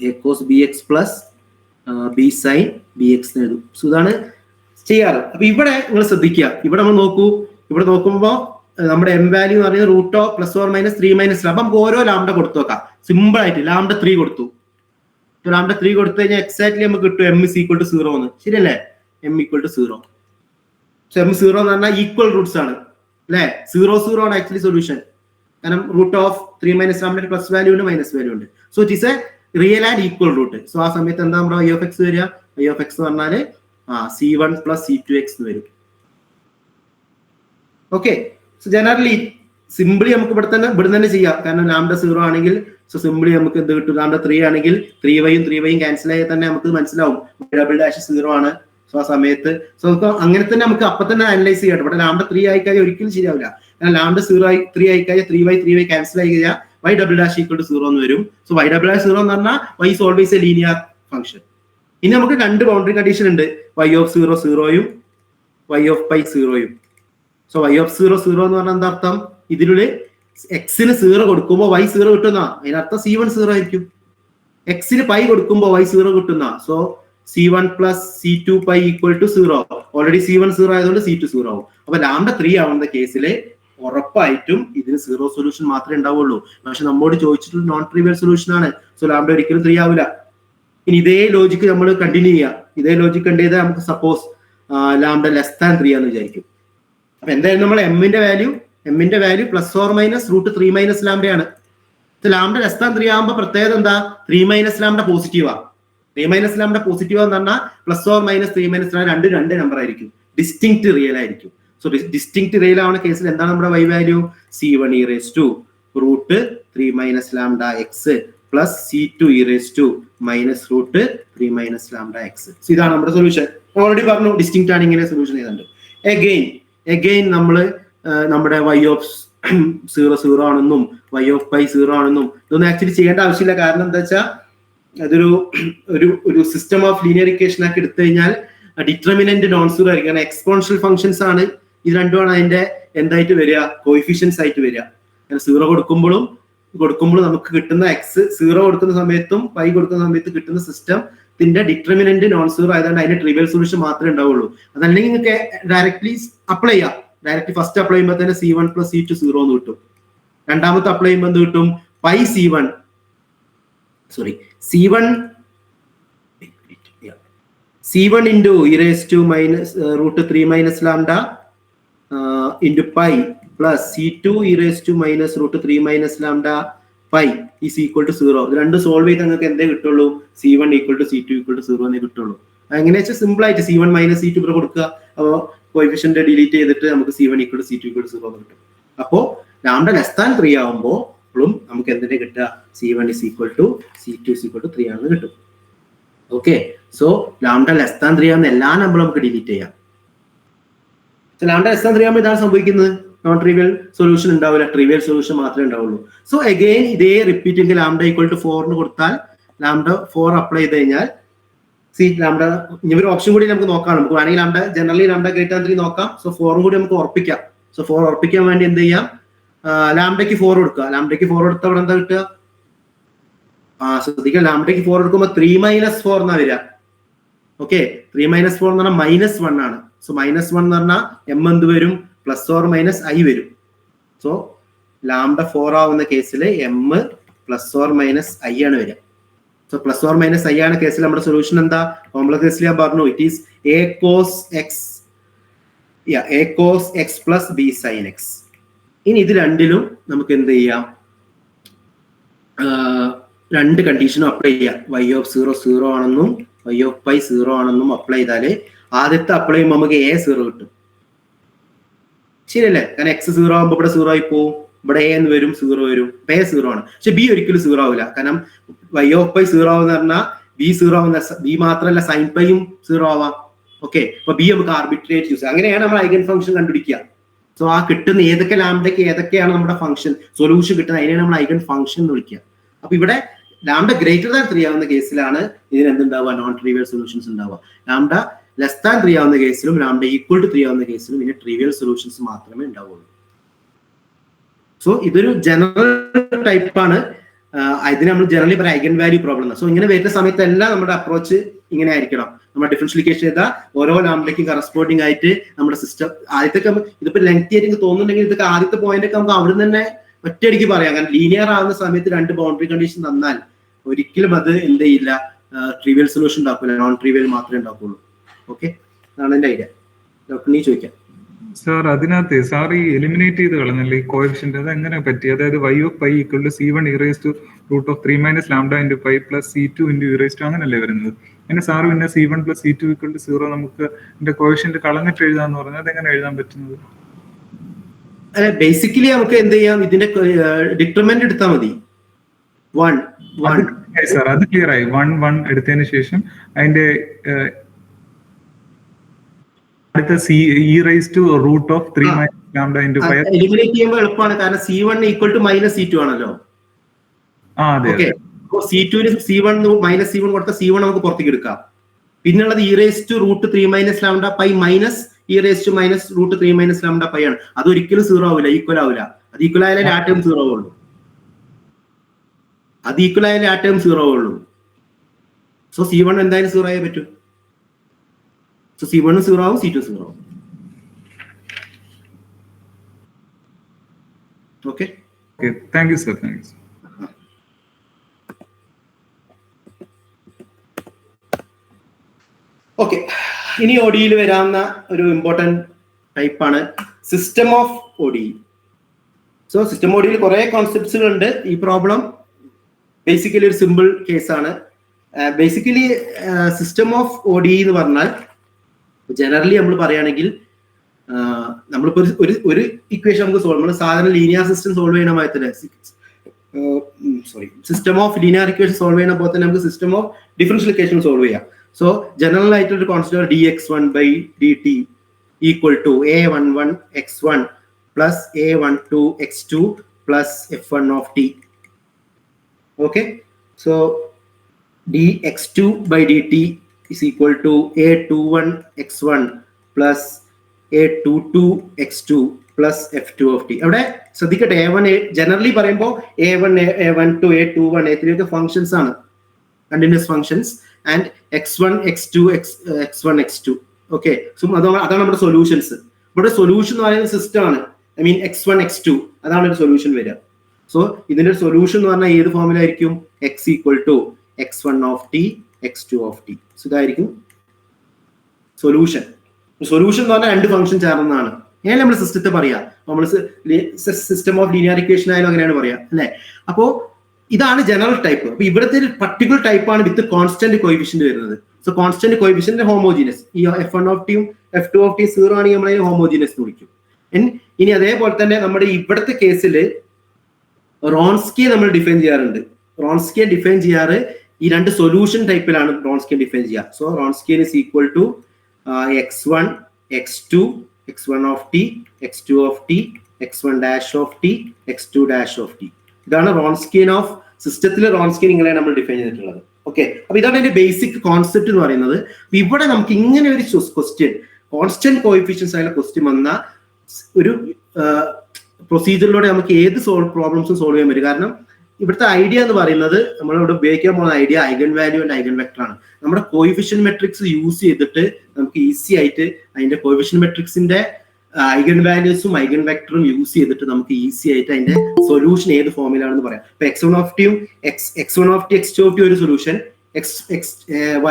a cos bx plus b sin bx എഴുതും. സോ ഇതാണ് ചെയ്യാറ്. അപ്പൊ ഇവിടെ നിങ്ങൾ ശ്രദ്ധിക്കുക, ഇവിടെ നമ്മൾ നോക്കൂ, ഇവിടെ നോക്കുമ്പോൾ നമ്മുടെ എം വാല്യൂ എന്ന് പറയുന്നത് Ruto plus or minus 3 minus. അപ്പൊ നമുക്ക് ഓരോ ലാംഡ കൊടുത്തു നോക്കാം. സിമ്പിൾ ആയിട്ട് ലാംഡ 3 കൊടുത്തു. ലാംഡ 3 കൊടുത്തു കഴിഞ്ഞാൽ എക്സാക്ട്ലി നമുക്ക് കിട്ടും m is equal to 0 എന്ന്, ശരിയല്ലേ? m equal to 0. So m 0 എന്ന് പറഞ്ഞാൽ ഈക്വൽ റൂട്ട്സ് ആണ് അല്ലെ? 0 ആണ് ആക്ച്വലി സൊല്യൂഷൻ. കാരണം root of 3 minus lambda plus value ഉണ്ട് മൈനസ് വാല്യൂ ഉണ്ട്. So it is a real and equal root. So ആ സമയത്ത് എന്താ നമ്മുടെ y of x വരിക? y of x എന്ന് പറഞ്ഞാൽ c1 plus c2x എന്ന് വരും. ഓക്കെ, സോ ജനറലി സിംപിളി നമുക്ക് ഇവിടെ തന്നെ ചെയ്യാം. കാരണം ലാംഡ 0 ആണെങ്കിൽ സോ സിംപിളി നമുക്ക് എന്ത് കിട്ടും? ലാംഡ 3 ആണെങ്കിൽ 3y ക്യാൻസൽ ആയി തന്നെ നമുക്ക് മനസ്സിലാവും ഡബിൾ ഡാഷ് 0 ആണ്. സോ ആ സമയത്ത് സോ നമുക്ക് അങ്ങനെ തന്നെ നമുക്ക് അപ്പൊ തന്നെ അനലൈസ് ചെയ്യാം. ഇവിടെ ലാംഡ 3 ആയി കഴിഞ്ഞാൽ ഒരിക്കലും ശരിയാവില്ല. കാരണം ലാംഡ 3 ആയി കഴിഞ്ഞാൽ 3y ക്യാൻസൽ ആയി കഴിഞ്ഞാൽ y double dash equal to 0 എന്ന് വരും. സോ y ഡബിൾ ഡാഷ് 0 എന്ന് പറഞ്ഞാൽ y is always a linear function. ഇനി നമുക്ക് രണ്ട് ബൗണ്ടറി കണ്ടീഷൻ ഉണ്ട്, y of 0 0യും y of pi 0യും. സോ y of 0 0 എന്ന് പറഞ്ഞാൽ എന്താ അർത്ഥം? ഇതിനുള്ളിൽ എക്സിന് 0 കൊടുക്കുമ്പോൾ y 0 കിട്ടുന്ന, അതിനർത്ഥം c1 0 ആയിരിക്കും. എക്സിന് പൈ കൊടുക്കുമ്പോൾ y 0 കിട്ടുന്ന. So c1 plus c2 pi equal to 0. Already c1 0 ആയതുകൊണ്ട് c2 0 ആവും. അപ്പൊ ലാംഡ 3 ആവുന്ന കേസില് ഉറപ്പായിട്ടും ഇതിന് 0 സൊല്യൂഷൻ മാത്രമേ ഉണ്ടാവുള്ളൂ. പക്ഷെ നമ്മോട് ചോദിച്ചിട്ടുള്ള നോൺ ട്രിവിയൽ സൊല്യൂഷൻ ആണ്. സോ ലാംഡ ഒരിക്കലും 3 ആവില്ല. ഇനി ഇതേ ലോജിക്ക് നമ്മൾ കണ്ടിന്യൂ ചെയ്യാം. ഇതേ ലോജിക്ക് കണ്ടു ചെയ്താൽ നമുക്ക് സപ്പോസ് ലാംഡ ലെസ് ദാൻ 3 ആണെന്ന് വിചാരിക്കും. അപ്പൊ എന്തായാലും നമ്മൾ എമ്മിന്റെ value plus or minus root 3 minus ലാംഡയാണ്. ലാംഡ ലെസ് ദാൻ 3 ആകുമ്പോൾ പ്രത്യേകത എന്താ? 3 മൈനസ് ലാംഡ പോസിറ്റീവാ. 3 മൈനസ് ലാംഡ പോസിറ്റീവ് എന്ന് പറഞ്ഞാൽ plus or minus 3 minus lambda രണ്ട് നമ്പർ ആയിരിക്കും, ഡിസ്റ്റിങ്ക്റ്റ് റിയൽ ആയിരിക്കും. സോ ഡിസ്റ്റിങ്ക്റ്റ് റിയൽ ആവുന്ന കേസിൽ എന്താണ് നമ്മുടെ y value? c1 e raised to root 3 minus lambda X plus c2 e raised to minus root 3 minus lambda X. So ഇതാണ് നമ്മുടെ solution. Already പറഞ്ഞു ഡിസ്റ്റിങ്ക്റ്റ് ആണ് ഇങ്ങനെ സൊല്യൂഷൻ ചെയ്തിട്ടുണ്ട്. എഗെയിൻ നമ്മള് നമ്മുടെ y of 0 0 ആണെന്നും y of pi 0 ആണെന്നും ഇതൊന്നും ആക്ച്വലി ചെയ്യേണ്ട ആവശ്യമില്ല. കാരണം എന്താ വെച്ചാൽ അതൊരു സിസ്റ്റം ഓഫ് ലീനിയർ ഇക്വേഷൻ ആക്കി എടുത്തു കഴിഞ്ഞാൽ ഡിറ്റർമിനന്റ് നോൺ സീറോ ആയിരിക്കും. കാരണം എക്സ്പോണൻഷ്യൽ ഫംഗ്ഷൻസ് ആണ് ഇത് രണ്ടുമാണ് അതിന്റെ എന്തായിട്ട് വരിക? കോഎഫിഷ്യൻസ് ആയിട്ട് വരിക. 0 കൊടുക്കുമ്പോഴും നമുക്ക് കിട്ടുന്ന എക്സ് 0 കൊടുക്കുന്ന സമയത്തും പൈ കൊടുക്കുന്ന സമയത്ത് കിട്ടുന്ന സിസ്റ്റത്തിന്റെ ഡിറ്റർമിനന്റ് നോൺ സീറോ ആയതുകൊണ്ട് അതിന്റെ ട്രിവിയൽ സൊല്യൂഷൻ മാത്രമേ ഉണ്ടാവുള്ളൂ. അതല്ലെങ്കിൽ നിങ്ങൾക്ക് ഡയറക്ട്ലി അപ്ലൈ ചെയ്യാം. ഡയറക്ട്ലി ഫസ്റ്റ് അപ്ലൈ ചെയ്യുമ്പോൾ തന്നെ c1 plus c2 0 എന്ന് കിട്ടും. രണ്ടാമത്തെ അപ്ലൈ ചെയ്യുമ്പോൾ എന്ത് കിട്ടും? Pi c1 into e raised to minus root 3 minus lambda into pi plus c2 e raised to minus root 3 minus lambda pi is equal to 0. ഇത് രണ്ട് സോൾവ് ചെയ്ത് നിങ്ങൾക്ക് എന്തേ കിട്ടുള്ളൂ? c1 equal to c2 equal to 0 എന്നേ കിട്ടുള്ളൂ. അങ്ങനെ വെച്ചാൽ സിമ്പിൾ ആയിട്ട് c1 മൈനസ് c2 ഇവിടെ കൊടുക്കുക. അപ്പോൾ കോഎഫിഷ്യന്റ് ഡിലീറ്റ് ചെയ്തിട്ട് നമുക്ക് c1 equal to c2 equal to 0 എന്ന് കിട്ടും. അപ്പോൾ ലാംഡ ലെസ് ദാൻ 3 ആവുമ്പോൾ നമുക്ക് എന്തിനെ കിട്ടുക? c1 is equal to c2 is equal to 3 ആണെന്ന് കിട്ടും. Okay, so lambda less than 3 ആവുന്ന എല്ലാ നമ്പറും നമുക്ക് ഡിലീറ്റ് ചെയ്യാം. ലാംഡ ലെസ് ദാൻ 3 ആകുമ്പോൾ ഇതാണ് സംഭവിക്കുന്നത്. നോൺ ട്രിവിയൽ സൊല്യൂഷൻ ഉണ്ടാവില്ല, ട്രിവിയൽ സൊല്യൂഷൻ മാത്രമേ ഉണ്ടാവുള്ളൂ. സോ അഗെയിൻ ഇതേ റിപ്പീറ്റ് ചെയ്ത് ലാംഡ ഈക്വൽ ടു 4 കൊടുത്താൽ ലാംഡ 4 അപ്ലൈ ചെയ്ത് കഴിഞ്ഞാൽ ലാംഡ ഇനി ഒരു ഓപ്ഷൻ കൂടി നമുക്ക് നോക്കാം. നമുക്ക് വേണമെങ്കിൽ lambda generally lambda greater than 3 നോക്കാം. സോ 4 കൂടി നമുക്ക് ഉറപ്പിക്കാം. സോ 4 ഉറപ്പിക്കാൻ വേണ്ടി എന്ത് ചെയ്യാം? ലാംഡയ്ക്ക് 4 കൊടുക്കുക. ലാംഡയ്ക്ക് 4 കൊടുത്താൽ അവിടെ എന്താ കിട്ടുക? ശ്രദ്ധിക്കുക, ലാംഡയ്ക്ക് 4 കൊടുക്കുമ്പോൾ 3 മൈനസ് 4 എന്നാ വരിക. ഓക്കെ, 3 മൈനസ് 4 എന്ന് പറഞ്ഞാൽ -1 ആണ്. സോ -1 എന്ന് പറഞ്ഞാൽ എം എന്ത് വരും? പ്ലസ് ഓർ മൈനസ് ഐ വരും. സോ ലാംഡ 4 ആവുന്ന കേസിൽ m plus or minus i ആണ് വരിക. So plus or minus i ആണ് കേസിൽ നമ്മുടെ സൊല്യൂഷൻ എന്താ? കോംപ്ലക്സ് കേസിൽ ഞാൻ പറഞ്ഞു, it is a cos x plus b sine x. ഇനി ഇത് രണ്ടിലും നമുക്ക് എന്ത് ചെയ്യാം? രണ്ട് കണ്ടീഷനും അപ്ലൈ ചെയ്യാം. y ഓഫ് 0 0 ആണെന്നും y ഓഫ് പൈ 0 ആണെന്നും അപ്ലൈ ചെയ്താല് ആദ്യത്തെ അപ്ലൈ ചെയ്യുമ്പോൾ നമുക്ക് a 0 കിട്ടും. ശരിയല്ലേ? കാരണം x 0 ആകുമ്പോൾ ഇവിടെ 0 ആയി പോവും, ഇവിടെ a എന്ന് വരും, 0 വരും, a 0 ആണ്. പക്ഷെ b ഒരിക്കലും 0 ആവില്ല. കാരണം y ഓഫ് പൈ 0 ആവുന്ന പറഞ്ഞാൽ b 0 ആവുന്ന, b മാത്രമല്ല സൈൻ പൈയും 0 ആവാം. ഓക്കെ, അപ്പൊ b നമുക്ക് ആർബിട്രേറ്റ് യൂസ് ചെയ്യാം. അങ്ങനെയാണ് നമ്മൾ ഐഗൻ ഫംഗ്ഷൻ കണ്ടുപിടിക്കുക. സോ ആ കിട്ടുന്ന ഏതൊക്കെ ലാംഡയ്ക്ക് ഏതൊക്കെയാണ് നമ്മുടെ ഫംഗ്ഷൻ സൊല്യൂഷൻ കിട്ടുന്നത്, അതിനെയാണ് നമ്മൾ ഐഗൻ ഫംഗ്ഷൻ എന്ന് വിളിക്കുക. അപ്പൊ ഇവിടെ ലാംഡ ഗ്രേറ്റർ ദാൻ 3 ആവുന്ന കേസിലാണ് ഇതിന് എന്തുണ്ടാവുക? നോൺ ട്രിവിയൽ സൊല്യൂഷൻസ് ഉണ്ടാവുക. ലാംഡ ലെസ് ദാൻ 3 ആവുന്ന കേസിലും ലാംഡ ഈക്വൽ ടു 3 ആവുന്ന കേസിലും ഇതിന് ട്രിവിയൽ സൊല്യൂഷൻസ് മാത്രമേ ഉണ്ടാവുള്ളൂ. സോ ഇതൊരു ജനറൽ ടൈപ്പാണ്. ഇതിന് നമ്മൾ ജനറലി പറയാം ഐഗൻ വാല്യൂ പ്രോബ്ലം. സോ ഇങ്ങനെ വരുന്ന സമയത്തെല്ലാം നമ്മുടെ അപ്രോച്ച് ഇങ്ങനെ ആയിരിക്കണം. നമ്മൾ ഡിഫറൻഷ്യലിക്കേഷൻ ചെയ്താൽ ഓരോ ലാംഡയ്ക്കും കറസ്പോണ്ടിങ് ആയിട്ട് നമ്മുടെ സിസ്റ്റം ആദ്യത്തെ ഇതിപ്പോ ലെങ്തി ആയിട്ട് തോന്നുന്നുണ്ടെങ്കിൽ ഇതൊക്കെ ആദ്യത്തെ പോയിന്റ് ഒക്കെ നമുക്ക് അവിടെ തന്നെ ഒറ്റയടിക്ക് പറയാം. കാരണം ലീനിയർ ആവുന്ന സമയത്ത് രണ്ട് ബൗണ്ടറി കണ്ടീഷൻ തന്നാൽ ഒരിക്കലും അത് എന്ത് ചെയ്യില്ല, ട്രിവിയൽ സൊല്യൂഷൻ ഉണ്ടാക്കില്ല, നോൺ ട്രിവിയൽ മാത്രമേ ഉണ്ടാക്കുള്ളൂ. ഓക്കെ, അതാണ് എന്റെ ഐഡിയ. ഡോക്ടർ നീ ചോദിക്കാം. സാർ അതിനകത്ത് സാർ ഈ എലിമിനേറ്റ് ചെയ്ത് കളഞ്ഞല്ലേ ഈ കോഎഫിഷ്യന്റ്, അത് എങ്ങനെ പറ്റി? അതായത് y of pi equal to c1 e raised to root of 3 minus lambda into pi plus c2 into e raised to അങ്ങനല്ലേ വരുന്നത്? പിന്നെ സാർ പിന്നെ c1 plus c2 equal to 0 നമുക്ക് ഇതിന്റെ കോഎഫിഷ്യന്റ് കളഞ്ഞിട്ട് എഴുതാന്ന് പറഞ്ഞാൽ അതെങ്ങനെ എഴുതാൻ പറ്റുന്നത്? ബേസിക്കലി നമുക്ക് എന്ത് ചെയ്യാം, ഇതിന്റെ ഡിറ്റർമിനന്റ് എടുത്താൽ മതി. 1 സാർ അത് ക്ലിയർ ആയി. 1 1 എടുത്തതിന് ശേഷം അതിന്റെ അടുത്ത e raised to root of 3 minus lambda into pi eliminate ചെയ്യുമ്പോൾ എളുപ്പമാണ്. കാരണം c1 equal to minus c2 ആണല്ലോ. Okay, c2 c1 minus c1 കൊടുത്ത c1 നമുക്ക് പുറത്തേക്ക് എടുക്കാം. പിന്നുള്ളത് e raised to root 3 minus lambda pi minus e raised to minus root 3 minus lambda pi ആണ്. അത് ഒരിക്കലും 0 ആവില്ല, ഈക്വൽ ആവില്ല. അത് ഈക്വൽ ആയാലേ ആ ടേം 0 ആവുള്ളൂ. അത് ഈക്വൽ ആയാലേ ആ ടേം 0 ആവുള്ളൂ. സോ c1 എന്തായാലും 0 ആയേ പറ്റൂ. സോ c1 0 ആവും, c2 0 ആവും. Okay, thank you sir. Thank you. Okay, ഇനി ഒഡിയിൽ വരാവുന്ന ഒരു ഇമ്പോർട്ടൻറ്റ് ടൈപ്പാണ് system of OD. So system ഒഡിയിൽ കുറെ കോൺസെപ്റ്റ്സുകൾ ഉണ്ട്. ഈ പ്രോബ്ലം ബേസിക്കലി ഒരു സിമ്പിൾ കേസാണ്. ബേസിക്കലി സിസ്റ്റം ഓഫ് ഒഡി എന്ന് പറഞ്ഞാൽ ജനറലി നമ്മൾ പറയുകയാണെങ്കിൽ നമ്മളിപ്പോൾ ഒരു ഇക്വേഷൻ നമുക്ക് സോൾവ്, നമ്മൾ സാധാരണ ലീനിയർ സിസ്റ്റം സോൾവ് ചെയ്യണ പോലെ തന്നെ system of linear equation solve ചെയ്യണ പോലെ തന്നെ നമുക്ക് system of differential equation solve ചെയ്യാം. സോ ജനറൽ ആയിട്ടൊരു constant dx1 by dt equal to a11 x1 plus a12 x2 plus f1 of t. Okay, so dx2 by dt is equal to a21 x1 plus a22 x2 plus f2 of t. അവിടെ ശ്രദ്ധിക്കട്ടെ, a1 generally പറയുമ്പോൾ a1 a12 a21 a3 ഒക്കെ functions ആണ്, continuous functions. And x1 x2 x1 x2. Okay, so അതാണ് നമ്മുടെ solutions. ഇവിടെ solution എന്ന് പറയുന്നത് system ആണ്. ഐ മീൻ x1 x2 അതാണ് ഒരു സൊല്യൂഷൻ വരിക. സോ ഇതിന്റെ സൊല്യൂഷൻ എന്ന് പറഞ്ഞാൽ ഏത് ഫോമിലായിരിക്കും? x equal to x1 of t x2 of t. So ഇതായിരിക്കും സൊല്യൂഷൻ. സൊല്യൂഷൻ എന്ന് പറഞ്ഞാൽ രണ്ട് ഫംഗ്ഷൻ ചേർന്നതാണ്. ഞാൻ നമ്മൾ സിസ്റ്റത്തെ പറയാ, നമ്മൾ സിസ്റ്റം ഓഫ് ലീനിയർ ഇക്വേഷൻ ആയാലും അങ്ങനെയാണ് പറയാ അല്ലെ. അപ്പോ ഇതാണ് ജനറൽ ടൈപ്പ്. അപ്പൊ ഇവിടുത്തെ ഒരു പർട്ടിക്കുലർ ടൈപ്പാണ് വിത്ത് കോൺസ്റ്റന്റ് കോഎഫിഷ്യന്റ് വരുന്നത്. So constant coefficient homogeneous. ഈ f1 of t f2 of t 0 ആണെങ്കിൽ നമ്മൾ അതിനെ ഹോമോജീനസ് എന്ന് വിളിക്കും. ഇനി അതേപോലെ തന്നെ നമ്മുടെ ഇവിടുത്തെ കേസിൽ റോൺസ്കിയെ നമ്മൾ ഡിഫൈൻ ചെയ്യാറുണ്ട്. റോൺസ്കിയെ ഡിഫൈൻ ചെയ്യാറ് ഈ രണ്ട് സൊല്യൂഷൻ ടൈപ്പിലാണ് റോൺസ്കിയെ ഡിഫൈൻ ചെയ്യുക. So Wronskian is equal to x1 x2 x1 of t x2 of t x1 dash of t x2 dash of t. ഇതാണ് റോൺസ്കിയൻ ഓഫ് സിസ്റ്റത്തിൽ റോൺസ്കിയൻ ഇങ്ങനെയാണ് നമ്മൾ ഡിഫൈൻ ചെയ്തിട്ടുള്ളത്. ഓക്കെ, അപ്പൊ ഇതാണ് അതിന്റെ ബേസിക് കോൺസെപ്റ്റ് എന്ന് പറയുന്നത്. ഇവിടെ നമുക്ക് ഇങ്ങനെ ഒരു ക്വസ്റ്റ്യൻ, കോൺസ്റ്റന്റ് കോഎഫിഷ്യൻസ് ആയുള്ള ക്വസ്റ്റ്യൻ വന്ന ഒരു പ്രൊസീജിയറിലൂടെ നമുക്ക് ഏത് പ്രോബ്ലംസും സോൾവ് ചെയ്യാൻ പറ്റും. കാരണം ഇവിടുത്തെ ഐഡിയ എന്ന് പറയുന്നത് നമ്മളിവിടെ ഉപയോഗിക്കാൻ പോകുന്ന idea eigen value and eigen vector ആണ്. നമ്മുടെ കോഎഫിഷ്യന്റ് മെട്രിക്സ് യൂസ് ചെയ്തിട്ട് നമുക്ക് ഈസി ആയിട്ട് അതിന്റെ കോഎഫിഷ്യന്റ് മെട്രിക്സിന്റെ ഐഗൺ വാല്യൂസും ഐഗൺ വെക്ടറും യൂസ് ചെയ്തിട്ട് നമുക്ക് ഈസി ആയിട്ട് അതിന്റെ സൊല്യൂഷൻ ഏത് ഫോമിലാണെന്ന് പറയാം. ഇപ്പൊ x1 of t, x1 of t, x2 of t ഒരു solution,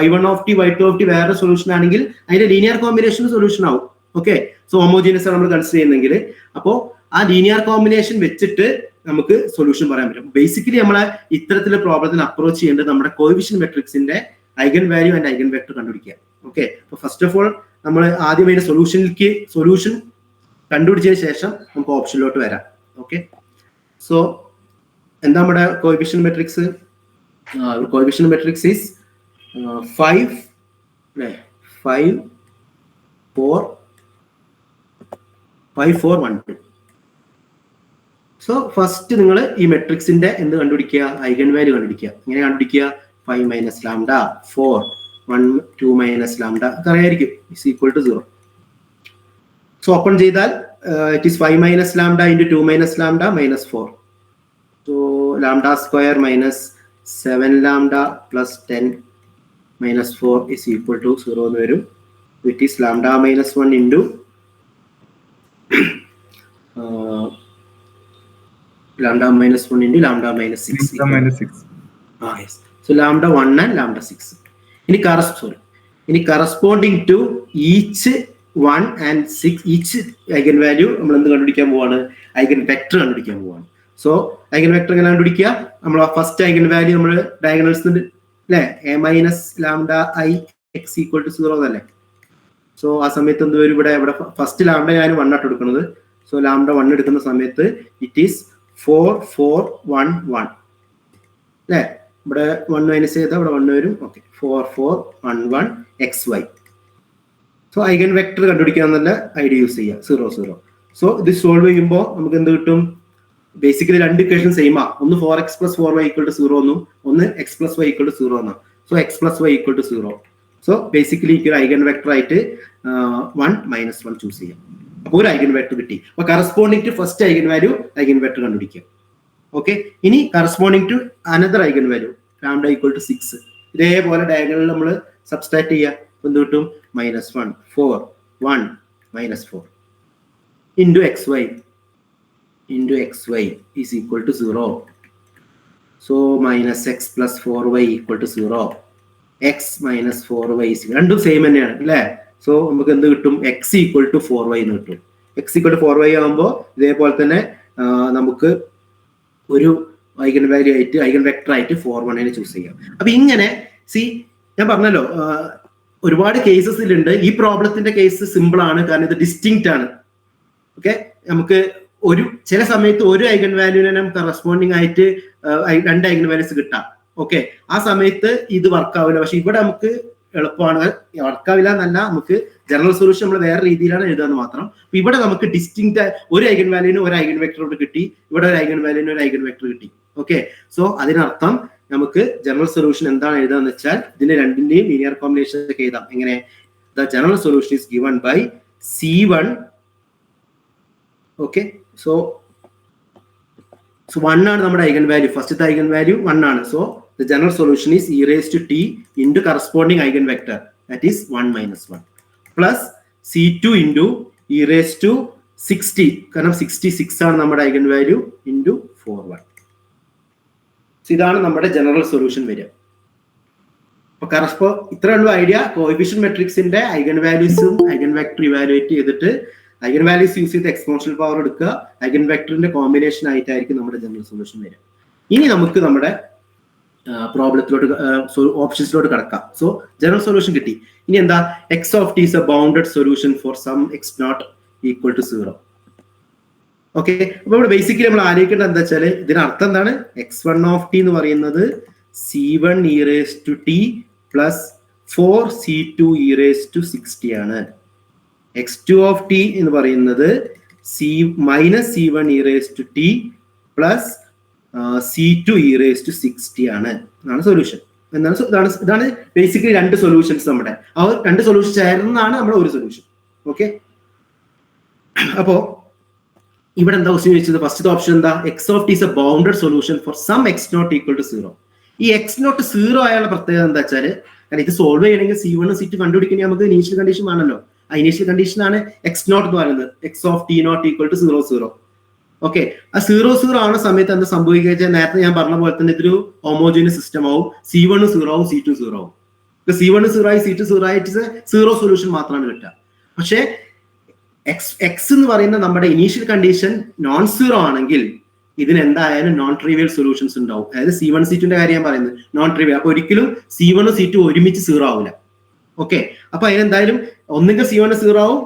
y1 of t, y2 of t വേറെ സൊല്യൂഷൻ ആണെങ്കിൽ അതിന്റെ ലീനിയർ കോമ്പിനേഷൻ സൊല്യൂഷൻ ആവും. ഓക്കെ, സോ ഹോമോജീനിയസ് ആണ് നമ്മൾ കൺസിഡർ ചെയ്യുന്നെങ്കിൽ, അപ്പോൾ ആ ലീനിയർ കോമ്പിനേഷൻ വെച്ചിട്ട് നമുക്ക് സൊല്യൂഷൻ പറയാൻ പറ്റും. ബേസിക്കലി നമ്മളെ ഇത്തരത്തിലുള്ള പ്രോബ്ലത്തിന് അപ്രോച്ച് ചെയ്യേണ്ടത് നമ്മുടെ കോഎഫിഷ്യന്റ് മെട്രിക്സിന്റെ eigen value and eigen vector കണ്ടുപിടിക്കുക. ഓക്കെ, അപ്പൊ ഫസ്റ്റ് ഓഫ് ഓൾ നമ്മൾ ആദ്യം അതിന്റെ സൊല്യൂഷൻ കണ്ടുപിടിച്ചതിന് ശേഷം നമുക്ക് ഓപ്ഷനിലോട്ട് വരാം. ഓക്കെ, സോ എന്താ നമ്മുടെ coefficient matrix? Coefficient matrix is 5 5 4 5 4 1 2. So first നിങ്ങൾ ഈ മെട്രിക്സിന്റെ എന്ത് കണ്ടുപിടിക്കുക? ഐഗൺ വാല്യൂ കണ്ടുപിടിക്കുക. എങ്ങനെ കണ്ടുപിടിക്കുക? 5 മൈനസ് ലാംഡ 4 1 2 മൈനസ് ലാംഡ അറിയായിരിക്കും is equal to 0. So open ചെയ്താൽ it is 5 minus lambda into 2 minus lambda minus 4. So lambda square minus 7 lambda plus 10 minus 4 is equal to 0 എന്ന് വരും. It is lambda minus 1 into lambda minus 1 into lambda minus 6. Lambda minus 6. Yes. So lambda 1 and lambda 6. Ini corresponding to each 1 and 6, each eigenvalue നമ്മൾ എന്ത് കണ്ടുപിടിക്കാൻ പോവാണ്? Eigen vector കണ്ടുപിടിക്കാൻ പോവാണ്. So eigen vector എങ്ങനെ കണ്ടുപിടിക്കുക? നമ്മൾ ഫസ്റ്റ് ഐഗൻ വാല്യൂ നമ്മൾ ഡയഗണൽസ് അല്ലേ, a minus lambda i x equal to 0 എന്നല്ലേ. സോ ആ സമയത്ത് എന്ത് വരും? ഇവിടെ ഫസ്റ്റ് ലാംഡ ഞാൻ 1 ആയിട്ട് എടുക്കുന്നത്. സോ ലാംഡ 1 എടുക്കുന്ന സമയത്ത് ഇറ്റ് ഈസ് 4 4 1 1 അല്ലേ. ഇവിടെ 1 മൈനസ് ചെയ്താൽ ഇവിടെ 1 വരും. Okay, 4 4 1 1 xy. So eigen vector കണ്ടുപിടിക്കാൻ നല്ല ഐഡിയ യൂസ് ചെയ്യുക 0 0. സോ ഇത് സോൾവ് ചെയ്യുമ്പോൾ നമുക്ക് എന്ത് കിട്ടും? ബേസിക്കലി രണ്ട് ഇക്വേഷൻ സെയിം ആ. ഒന്ന് 4x plus 4y equal to 0 എന്നും ഒന്ന് x plus y equal to 0 എന്നാണ്. So x plus y equal to 0. So basically ഈ ഐഗൻ വെക്ടർ ആയിട്ട് 1 മൈനസ് 1 ചൂസ് ചെയ്യാം. അപ്പോൾ ഒരു ഐഗൻ വെക്ടർ കിട്ടി. അപ്പൊ corresponding to first eigen value eigen vector കണ്ടുപിടിക്കുക. ഓക്കെ, ഇനി corresponding to another eigen value lambda equal to 6. ഇതേപോലെ ഡയഗണൽ നമ്മൾ സബ്സ്ട്രാക്ട് ചെയ്യുക. എന്ത് കിട്ടും? Minus 1 4 1 minus 4 into x y is equal to 0. So minus x plus 4y equal to 0. X minus 4y രണ്ടും same തന്നെയാണ് അല്ലേ. സോ നമുക്ക് എന്ത് കിട്ടും? എക്സ് ഈക്വൽ ടു 4y എന്ന് കിട്ടും. എക്സ് ഈക്വൽ ടു 4y ആകുമ്പോൾ ഇതേപോലെ തന്നെ നമുക്ക് ഒരു ഐഗൻ വാല്യൂ ആയിട്ട് ഐഗൻ വെക്ടർ ആയിട്ട് 4 1 ചൂസ് ചെയ്യാം. അപ്പൊ ഇങ്ങനെ ഞാൻ പറഞ്ഞല്ലോ ഒരുപാട് കേസസിലുണ്ട്. ഈ പ്രോബ്ലത്തിന്റെ കേസ് സിമ്പിൾ ആണ്, കാരണം ഇത് ഡിസ്റ്റിങ്ക്റ്റ് ആണ്. ഓക്കെ, നമുക്ക് ചില സമയത്ത് ഒരു ഐഗൻ വാല്യൂവിനെ നമുക്ക് കറസ്പോണ്ടിങ് ആയിട്ട് രണ്ട് ഐഗൻ വാല്യൂസ് കിട്ടാം. ഓക്കെ, ആ സമയത്ത് ഇത് വർക്ക് ആവില്ല. പക്ഷെ ഇവിടെ നമുക്ക് എളുപ്പമാണ്. വർക്കാവില്ല എന്നല്ല, നമുക്ക് ജനറൽ സൊല്യൂഷൻ നമ്മൾ വേറെ രീതിയിലാണ് എഴുതാന്ന് മാത്രം. അപ്പൊ ഇവിടെ നമുക്ക് ഡിസ്റ്റിങ്ക്റ്റ് ഒരു ഐഗൻ വാല്യൂവിന് ഒരു ഐഗൻ വെക്ടറോട് കിട്ടി, ഇവിടെ ഒരു ഐഗൻ വാല്യൂവിന് ഒരു ഐഗൻ വെക്ടർ കിട്ടി. ഓക്കെ, സോ അതിനർത്ഥം നമുക്ക് ജനറൽ സൊല്യൂഷൻ എന്താണ് എഴുതാന്ന് വെച്ചാൽ ഇതിന്റെ രണ്ടിന്റെയും ലീനിയർ കോമ്പിനേഷൻ ഒക്കെ എഴുതാം. എങ്ങനെ? The general solution is given by C1. Okay, so 1 ആണ് നമ്മുടെ ഐഗൻ വാല്യൂ. ഫസ്റ്റത്തെ ഐഗൻ വാല്യൂ 1 ആണ്. So the general solution is e raised to t into corresponding eigenvector, that is 1 minus 1 plus c2 into e raised to 60, കാരണം 66 ആണ് നമ്മുടെ eigen value, into 4 1. ഇതാണ് നമ്മുടെ general solution വരിക. അപ്പൊ ഇത്രയുള്ള ഐഡിയ. കോഎഫിഷ്യന്റ് മെട്രിക്സിന്റെ ഐഗൻ വാല്യൂസും ഐഗൻ വെക്ടർ ഇവാലുവേറ്റ് ചെയ്തിട്ട് ഐഗൻ വാല്യൂസ് യൂസ് ചെയ്ത് എക്സ്പോണൻഷ്യൽ പവർ എടുക്കുക. ഐഗൻ വെക്ടറിന്റെ കോമ്പിനേഷൻ ആയിട്ടായിരിക്കും നമ്മുടെ ജനറൽ സൊല്യൂഷൻ വരിക. ഇനി നമുക്ക് നമ്മുടെ പ്രോബ്ലത്തിലോട്ട് ഓപ്ഷൻസിലോട്ട് കടക്കാം. സോ ജനറൽ സൊല്യൂഷൻ കിട്ടി. ഇനി എന്താ? X of t is a bounded solution for some x not equal to 0. Okay, അപ്പൊ ഇവിടെ ബേസിക്കലി നമ്മൾ ആലോചിക്കേണ്ടത് എന്താ വെച്ചാൽ ഇതിനർത്ഥം എന്താണ്? x1 ഓഫ് ടി എന്ന് പറയുന്നത് c1 e raised to t plus 4c2 e raised to 60 ആണ്. x2 ഓഫ് ടി എന്ന് പറയുന്നത് minus c1 e raised to t plus c2 e raised to 60 ആണ്. ഇതാണ് സൊല്യൂഷൻ. ഇതാണ് ബേസിക്കലി രണ്ട് സൊല്യൂഷൻസ് നമ്മുടെ. ആ രണ്ട് സൊല്യൂഷൻ ചേർന്നാണ് നമ്മുടെ ഒരു സൊല്യൂഷൻ. ഓക്കെ, അപ്പോ ഇവിടെ എന്താ ക്വസ്റ്റ്യൻ ചോദിച്ചത്? ഫസ്റ്റ് ഓപ്ഷൻ എന്താ? X of t is a bounded solution for some x not equal to 0. ഈ എക്സ് നോട്ട് 0 ആയുള്ള പ്രത്യേകത എന്താ വെച്ചാൽ, കാരണം ഇത് സോൾവ് ചെയ്യണമെങ്കിൽ C1 C2 കണ്ടുപിടിക്കണമെങ്കിൽ നമുക്ക് ഇനീഷ്യൽ കണ്ടീഷൻ ആണല്ലോ. ആ ഇനീഷ്യൽ കണ്ടീഷൻ ആണ് x0 എന്ന് പറയുന്നത്, x of t0 equal to 0 0. Okay, ആ 0 0 ആവുന്ന സമയത്ത് എന്താ സംഭവിക്കുക വെച്ചാൽ നേരത്തെ ഞാൻ പറഞ്ഞ പോലെ തന്നെ ഇതൊരു ഹോമോജീനിയസ് സിസ്റ്റം ആവും. C1 0 ആവും, C2 0 ആവും. C1 0 ആയി C2 0 ആയിട്ട് 0 സൊല്യൂഷൻ മാത്രമാണ് കിട്ടുക. പക്ഷേ എക്സ് എന്ന് പറയുന്ന നമ്മുടെ ഇനീഷ്യൽ കണ്ടീഷൻ നോൺ സീറോ ആണെങ്കിൽ ഇതിന് എന്തായാലും നോൺ ട്രിവിയൽ സൊല്യൂഷൻസ് ഉണ്ടാവും. അതായത് C1 C2ന്റെ കാര്യം ഞാൻ പറയുന്നത് നോൺ ട്രിവിയൽ. അപ്പൊ ഒരിക്കലും C1 C2 ഒരുമിച്ച് 0 ആവില്ല. ഓക്കെ, അപ്പൊ അതിനെന്തായാലും ഒന്നുകിൽ C1 0 ആവും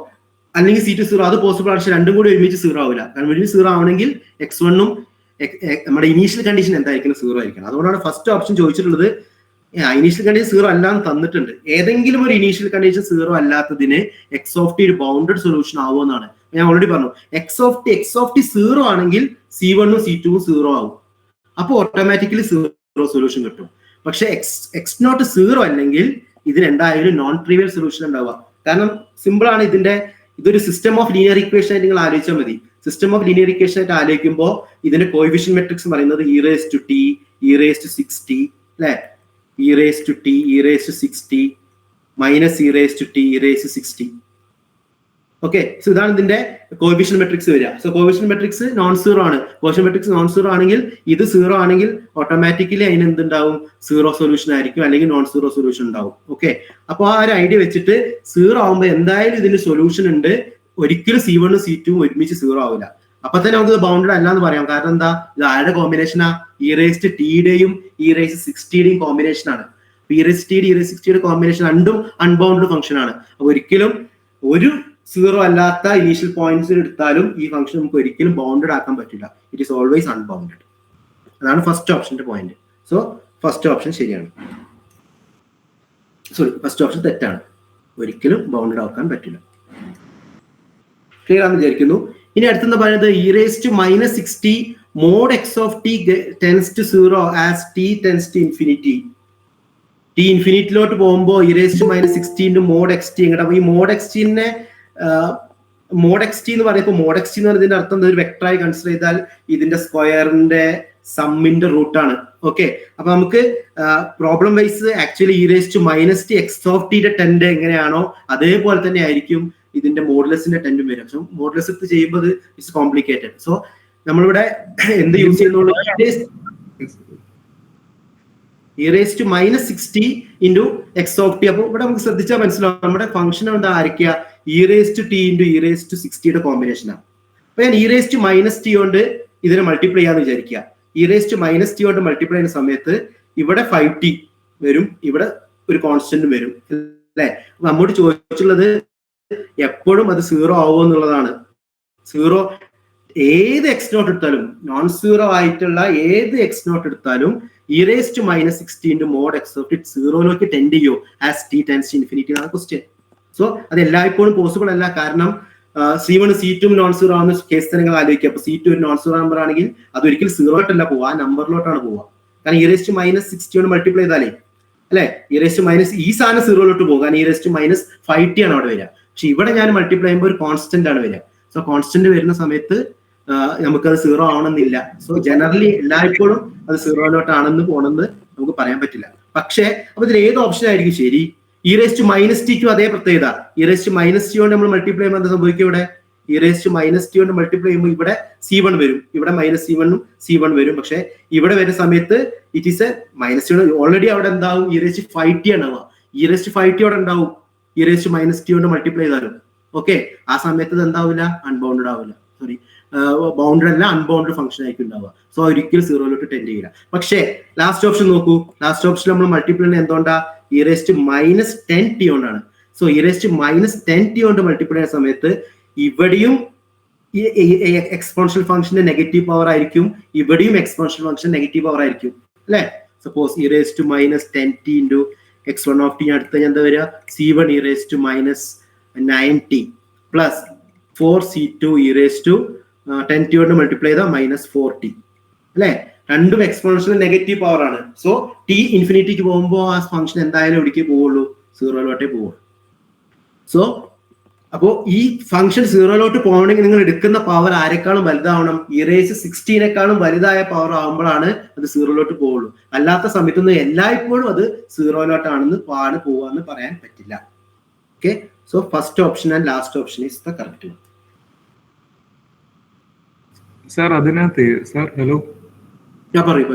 അല്ലെങ്കിൽ C2 0. അത് പോസിബിൾ ആണ്, പക്ഷെ രണ്ടും കൂടി ഒരുമിച്ച് 0 ആവില്ല. കാരണം ഒരുമിച്ച് 0 ആവണമെങ്കിൽ x1 നമ്മുടെ ഇനീഷ്യൽ കണ്ടീഷൻ എന്തായിരിക്കണം 0 ആയിരിക്കണം. അതുകൊണ്ടാണ് ഫസ്റ്റ് ഓപ്ഷൻ ചോദിച്ചിട്ടുള്ളത്. ഇനീഷ്യൽ കണ്ടീഷൻ 0 അല്ലാന്ന് തന്നിട്ടുണ്ട്. ഏതെങ്കിലും ഒരു initial condition 0 അല്ലാത്തതിന് x of t ഒരു ബൗണ്ടഡ് സൊല്യൂഷൻ ആവുമെന്നാണ് ഞാൻ ഓൾറെഡി പറഞ്ഞു. x of t 0 ആണെങ്കിൽ C1 C2 0 ആവും. അപ്പൊ ഓട്ടോമാറ്റിക്കലി 0 സൊല്യൂഷൻ കിട്ടും. പക്ഷെ x0 0 അല്ലെങ്കിൽ ഇതിന് എന്തായാലും നോൺ ട്രിവിയൽ സൊല്യൂഷൻ ഉണ്ടാവുക. കാരണം സിമ്പിൾ ആണ്. ഇതൊരു സിസ്റ്റം ഓഫ് ലീനിയർ ഇക്വേഷൻ ആയിട്ട് നിങ്ങൾ ആലോചിച്ചാൽ മതി. സിസ്റ്റം ഓഫ് ലീനിയർ ഇക്വേഷൻ ആയിട്ട് ആലോചിക്കുമ്പോൾ ഇതിന്റെ കോഎഫിഷ്യൻ മെട്രിക്സ് പറയുന്നത് e raised to t, e raised to 6t, അല്ലെ? e raised to t, e raised to 6t, minus e raised to t, e raised to 6t. Okay, so ഇതാണ് ഇതിന്റെ coefficient matrix വരിക. So coefficient matrix non zero ആണ്. Coefficient matrix non zero ആണെങ്കിൽ ഇത് 0 ആണെങ്കിൽ automatically അതിന് എന്തുണ്ടാവും? 0 solution ആയിരിക്കും, അല്ലെങ്കിൽ നോൺ സീറോ സൊല്യൂഷൻ ഉണ്ടാവും. ഓക്കെ, അപ്പൊ ആ ഒരു ഐഡിയ വെച്ചിട്ട് 0 ആവുമ്പോൾ എന്തായാലും ഇതിന് സൊല്യൂഷൻ ഉണ്ട്. ഒരിക്കലും C1 C2 ഒരുമിച്ച് 0 ആവില്ല. അപ്പൊ തന്നെ നമുക്ക് ബൗണ്ടഡ് അല്ല എന്ന് പറയാം. കാരണം എന്താ? ഇത് ആരുടെ കോമ്പിനേഷനാ? e raised t യുടെയും e raised 6t കോമ്പിനേഷൻ ആണ്. e raised t e raised 6t combination രണ്ടും അൺബൗണ്ടഡ് ഫംഗ്ഷൻ ആണ്. അപ്പൊ ഒരിക്കലും ഒരു 0 അല്ലാത്ത ഇനീഷ്യൽ പോയിന്റ്സ് എടുത്താലും ഈ ഫംഗ്ഷൻ നമുക്ക് ഒരിക്കലും ബൗണ്ടഡ് ആക്കാൻ പറ്റില്ല. It is always unbounded. അതാണ് ഫസ്റ്റ് ഓപ്ഷന്റെ പോയിന്റ്. സോ ഫസ്റ്റ് ഓപ്ഷൻ ശരിയാണ്. സോറി, ഫസ്റ്റ് ഓപ്ഷൻ തെറ്റാണ്. ഒരിക്കലും ബൗണ്ടഡ് ആക്കാൻ പറ്റില്ല. ക്ലിയർ ആണെന്ന് വിചാരിക്കുന്നു. ഇനി അടുത്തെന്ന് പറയുന്നത് e raised to minus 6t mod x of t tends to 0 as t tends to infinity. t ഇൻഫിനിറ്റിലോട്ട് പോകുമ്പോൾ e raised to minus 16 mod xt ഇങ്ങോട്ട്. അപ്പൊ ഈ mod xt എന്ന് പറയുമ്പോൾ mod xt എന്ന് പറയുന്നതിന്റെ അർത്ഥം ഒരു വെക്ടറായി കൺസിഡർ ചെയ്താൽ ഇതിന്റെ സ്ക്വയറിന്റെ സമ്മിന്റെ റൂട്ടാണ്. ഓക്കെ, അപ്പൊ നമുക്ക് problem wise actually e raised to minus t x of t യുടെ ടെൻഡ് എങ്ങനെയാണോ അതേപോലെ തന്നെ ആയിരിക്കും ഇതിന്റെ മോഡുലസിന്റെ ടെൻഡും വരും. സോ മോഡുലസ് എടുത്ത് ചെയ്യുമ്പോൾ ഇറ്റ്സ് കോംപ്ലിക്കേറ്റഡ്. സോ നമ്മളിവിടെ എന്ത് യൂസ് ചെയ്യുന്നുള്ളൂ? e raised to minus 60 into x of t. അപ്പൊ ഇവിടെ നമുക്ക് ശ്രദ്ധിച്ചാൽ മനസ്സിലാവും നമ്മുടെ ഫംഗ്ഷൻ എന്താ ആയിരിക്കുക? e raised to t into e raised to 60 യുടെ കോമ്പിനേഷനാണ്. അപ്പൊ ഞാൻ e raised to minus t കൊണ്ട് ഇതിനെ മൾട്ടിപ്ലൈ ചെയ്യാന്ന് വിചാരിക്കുക. e raised to minus t കൊണ്ട് മൾട്ടിപ്ലൈ ചെയ്യുന്ന സമയത്ത് ഇവിടെ 5t വരും, ഇവിടെ ഒരു കോൺസ്റ്റന്റ് വരും, അല്ലെ? നമ്മോട് ചോദിച്ചുള്ളത് എപ്പോഴും അത് 0 ആവുമോ എന്നുള്ളതാണ്. 0 ഏത് x0 എടുത്താലും, നോൺ സീറോ ആയിട്ടുള്ള ഏത് x0 എടുത്താലും e raised to minus 60 into mod x of t 0 tend ചെയ്യോ as t tends to infinity ആണ് ക്വസ്റ്റ്യൻ. സോ അത് എല്ലായ്പ്പോഴും പോസിബിൾ അല്ല. കാരണം C1 C2 നോൺ സീറോ ആവുന്ന കേസ് തന്നെ നിങ്ങൾ ആലോചിക്കുക. അപ്പൊ C2 ഒരു നോൺ സീറോ നമ്പർ ആണെങ്കിൽ അത് ഒരിക്കലും 0 അല്ല പോവുക, ആ നമ്പറിലോട്ടാണ് പോവുക. കാരണം e raised to minus 60 കൊണ്ട് മൾട്ടിപ്ലൈ ചെയ്താലേ, അല്ലെ? e raised to minus ഈ സാധനം 0 പോകുക. കാരണം e raised to minus 5t ആണ് അവിടെ വരിക. പക്ഷെ ഇവിടെ ഞാൻ മൾട്ടിപ്ലൈ ചെയ്യുമ്പോൾ ഒരു കോൺസ്റ്റന്റ് ആണ് വരിക. സോ കോൺസ്റ്റന്റ് വരുന്ന സമയത്ത് നമുക്കത് 0 ആവണമെന്നില്ല. സോ ജനറലി എല്ലായ്പ്പോഴും അത് 0 പോകണമെന്ന് നമുക്ക് പറയാൻ പറ്റില്ല. പക്ഷേ അപ്പൊ ഇതിൽ ഏത് ഓപ്ഷൻ ആയിരിക്കും ശരി? e raised to minus t ക്കും അതേ പ്രത്യേകത. e raised to minus t കൊണ്ട് നമ്മൾ മൾട്ടിപ്ലൈ ചെയ്യുമ്പോൾ എന്താ സംഭവിക്കുക? ഇവിടെ e raised to minus t കൊണ്ട് മൾട്ടിപ്ലൈ ചെയ്യുമ്പോൾ ഇവിടെ C1 വരും, ഇവിടെ minus C1 വരും. പക്ഷെ ഇവിടെ വരുന്ന സമയത്ത് it is A minus t already അവിടെ എന്താവും? e raised to 5t ആണ്. e raised to 5t അവിടെ ഉണ്ടാവും e raised to minus t കൊണ്ട് മൾട്ടിപ്ലൈ ചെയ്താലും. ഓക്കെ, ആ സമയത്ത് ഇത് എന്താവില്ല? അൺബൗണ്ടഡ് ആവില്ല. സോറി, ബൗണ്ടഡ് അല്ല, അൺബൗണ്ടഡ് ഫംഗ്ഷൻ ആയിരിക്കും ഉണ്ടാവുക. സോ ഒരിക്കലും 0 ടെൻഡ് ചെയ്യില്ല. പക്ഷേ ലാസ്റ്റ് ഓപ്ഷൻ നോക്കൂ. ലാസ്റ്റ് ഓപ്ഷൻ നമ്മൾ മൾട്ടിപ്ലൈ എന്തുകൊണ്ടാ? e raised to minus 10t കൊണ്ടാണ്. So e raised to minus 10t കൊണ്ട് മൾട്ടിപ്ലൈ ചെയ്യുന്ന സമയത്ത് ഇവിടെയും എക്സ്പോണൻഷ്യൽ ഫംഗ്ഷന്റെ നെഗറ്റീവ് പവർ ആയിരിക്കും, ഇവിടെയും എക്സ്പോണൻഷ്യൽ ഫംഗ്ഷൻ നെഗറ്റീവ് പവർ ആയിരിക്കും, അല്ലെ? Suppose e raised to minus 10t into x1 of t അടുത്ത എന്താ വരിക? C1 e raised to minus 9t plus 4C2 e raised to 10t കൊണ്ട് മൾട്ടിപ്ലൈ ചെയ്താൽ minus 4t, അല്ലെ? രണ്ടും എക്സ്പോണൻഷ്യൽ നെഗറ്റീവ് പവർ ആണ്. സോ t ഇൻഫിനിറ്റിക്ക് പോകുമ്പോൾ ആ ഫംഗ്ഷൻ എന്തായാലും എവിടേക്ക് പോവുള്ളൂ? 0 പോവുള്ളൂ. സോ അപ്പോ ഈ ഫംഗ്ഷൻ 0 പോകണമെങ്കിൽ നിങ്ങൾ എടുക്കുന്ന പവർ ആരെക്കാളും വലുതാവണം? e raised 16 വലുതായ പവർ ആവുമ്പോഴാണ് അത് 0 പോവുള്ളൂ. അല്ലാത്ത സമയത്തൊന്നും എല്ലായ്പ്പോഴും അത് 0 പോവാന്ന് പറയാൻ പറ്റില്ല. Okay, So first option and last option is the correct one. Sir അതിനകത്ത് സാർ ഹലോ പറയൂ.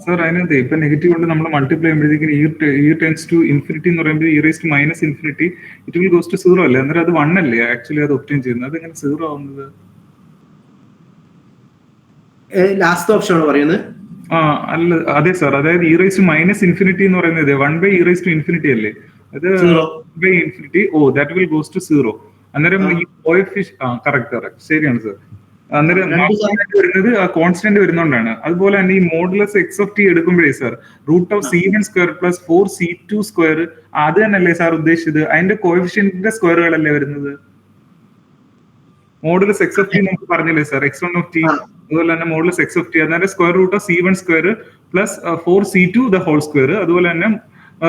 സാർ അതിനകത്ത് ഇപ്പൊ നെഗറ്റീവ് കൊണ്ട് നമ്മൾ മൾട്ടിപ്ലൈ ചെയ്യുമ്പോഴത്തേക്കും e ടെൻസ് ടു ഇൻഫിനിറ്റി എന്ന് പറയുമ്പോൾ e raise to minus infinity it will goes to 0 അല്ലേ? അന്നേരം അത് 1 അല്ലേ ആക്ച്വലി അത് ഒപ്റ്റൈൻ ചെയ്യുന്നത്? അത് എങ്ങനെ 0 ആവുന്നത്? ലാസ്റ്റ് ഓപ്ഷൻ ആണ് പറയുന്നത്. അല്ല അതെ സാർ, അതായത് e raise to minus infinity എന്ന് പറയുന്നത് 1 e റൈസ് ടു ഇൻഫിനിറ്റി അല്ലേ? അത് infinity that will goes to 0. അന്നേരം ഈ കോഎഫിഷ്യന്റ് കറക്റ്റ് ശരിയാണ് സാർ. അന്നേരം വരുന്നത് കോൺസ്റ്റന്റ് വരുന്നോണ്ടാണ്. അതുപോലെ തന്നെ ഈ മോഡുലസ് എക്സ് ഓഫ് ടി എടുക്കുമ്പോഴേ സാർ √(c1² + 4c2²) അത് തന്നെയല്ലേ സാർ ഉദ്ദേശിച്ചത്? അതിന്റെ കോഎഫിഷ്യന്റിന്റെ സ്ക്വയറുകളല്ലേ വരുന്നത്? മോഡുലസ് എക്സ് ഓഫ് ടി നമുക്ക് പറഞ്ഞില്ലേ സാർ, x1 ഓഫ് ടി, അതുപോലെ തന്നെ മോഡുലസ് എക്സ് ഓഫ് ടി അന്നേരം √(c1² + 4c2²), അതുപോലെ തന്നെ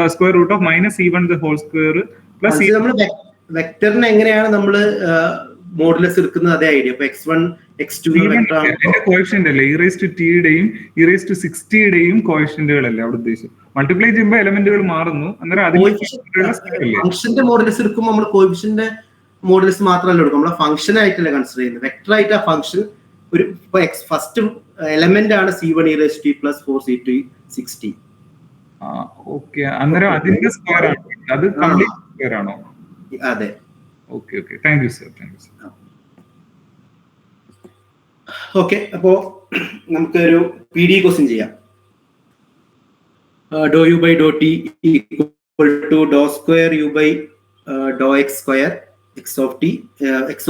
√(-c1² + വെക്ടറിനെ എങ്ങനെയാണ് നമ്മൾ മോഡുലസ് എടുക്കുന്നത് അതേ ഐഡിയ. ഇപ്പൊ x1 x2 കോഎഫിഷ്യന്റ് അല്ലേ? e റൈസ് ടു ടിയുടെയും e റൈസ് ടു 60യുടെയും കോഎഫിഷ്യന്റുകളല്ലേ അവിടെ ഉദ്ദേശിച്ചത്? മൾട്ടിപ്ലൈ ചെയ്യുമ്പോൾ എലമെന്റുകൾ മാറുന്നു. അന്നേരം ഫംഗ്ഷന്റെ മോഡുലസ് എടുക്കുമ്പോൾ നമ്മൾ കോഎഫിഷ്യന്റ് മോഡുലസ് മാത്രമല്ല എടുക്കും, നമ്മളെ ഫംഗ്ഷൻ ആയിട്ടല്ലേ കൺസിഡർ ചെയ്യുന്നത്. വെക്ടർ ആയിട്ട് ആ ഫംഗ്ഷൻ ഒരു ഫസ്റ്റ് എലമെന്റ് ആണ് c1 e raise to t + 4c2 60. Okay, അന്നേരം അതിന്റെ സ്ക്വയർ ആണ് അത്, കംപ്ലീറ്റ് സ്ക്വയർ ആണോ? അതെ. Okay okay, thank you sir. Okay, അപ്പോ നമുക്കൊരു PD ക്വസ്റ്റ്യൻ ചെയ്യാം. ∂u/∂t = ∂2u/∂x² x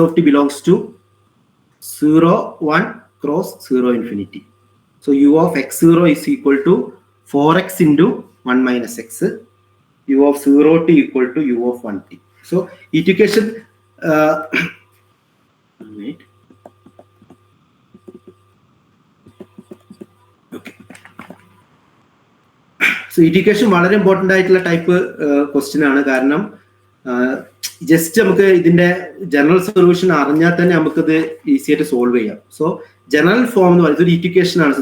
of t belongs to 0, 1 cross 0, infinity. So u of x0 is equal to 4x into 1 minus x. u of 0t equal to u of 1t. So equation wait. Okay. So equation വളരെ important ആയിട്ടുള്ള type question ആണ്. കാരണം just നമുക്ക് ഇതിന്റെ general solution അറിഞ്ഞാൽ തന്നെ നമുക്കിത് easy ആയിട്ട് സോൾവ് ചെയ്യാം. സോ ജനറൽ ഫോം എന്ന് പറയുന്നത് ഒരു ഇക്വേഷൻ ആണ്.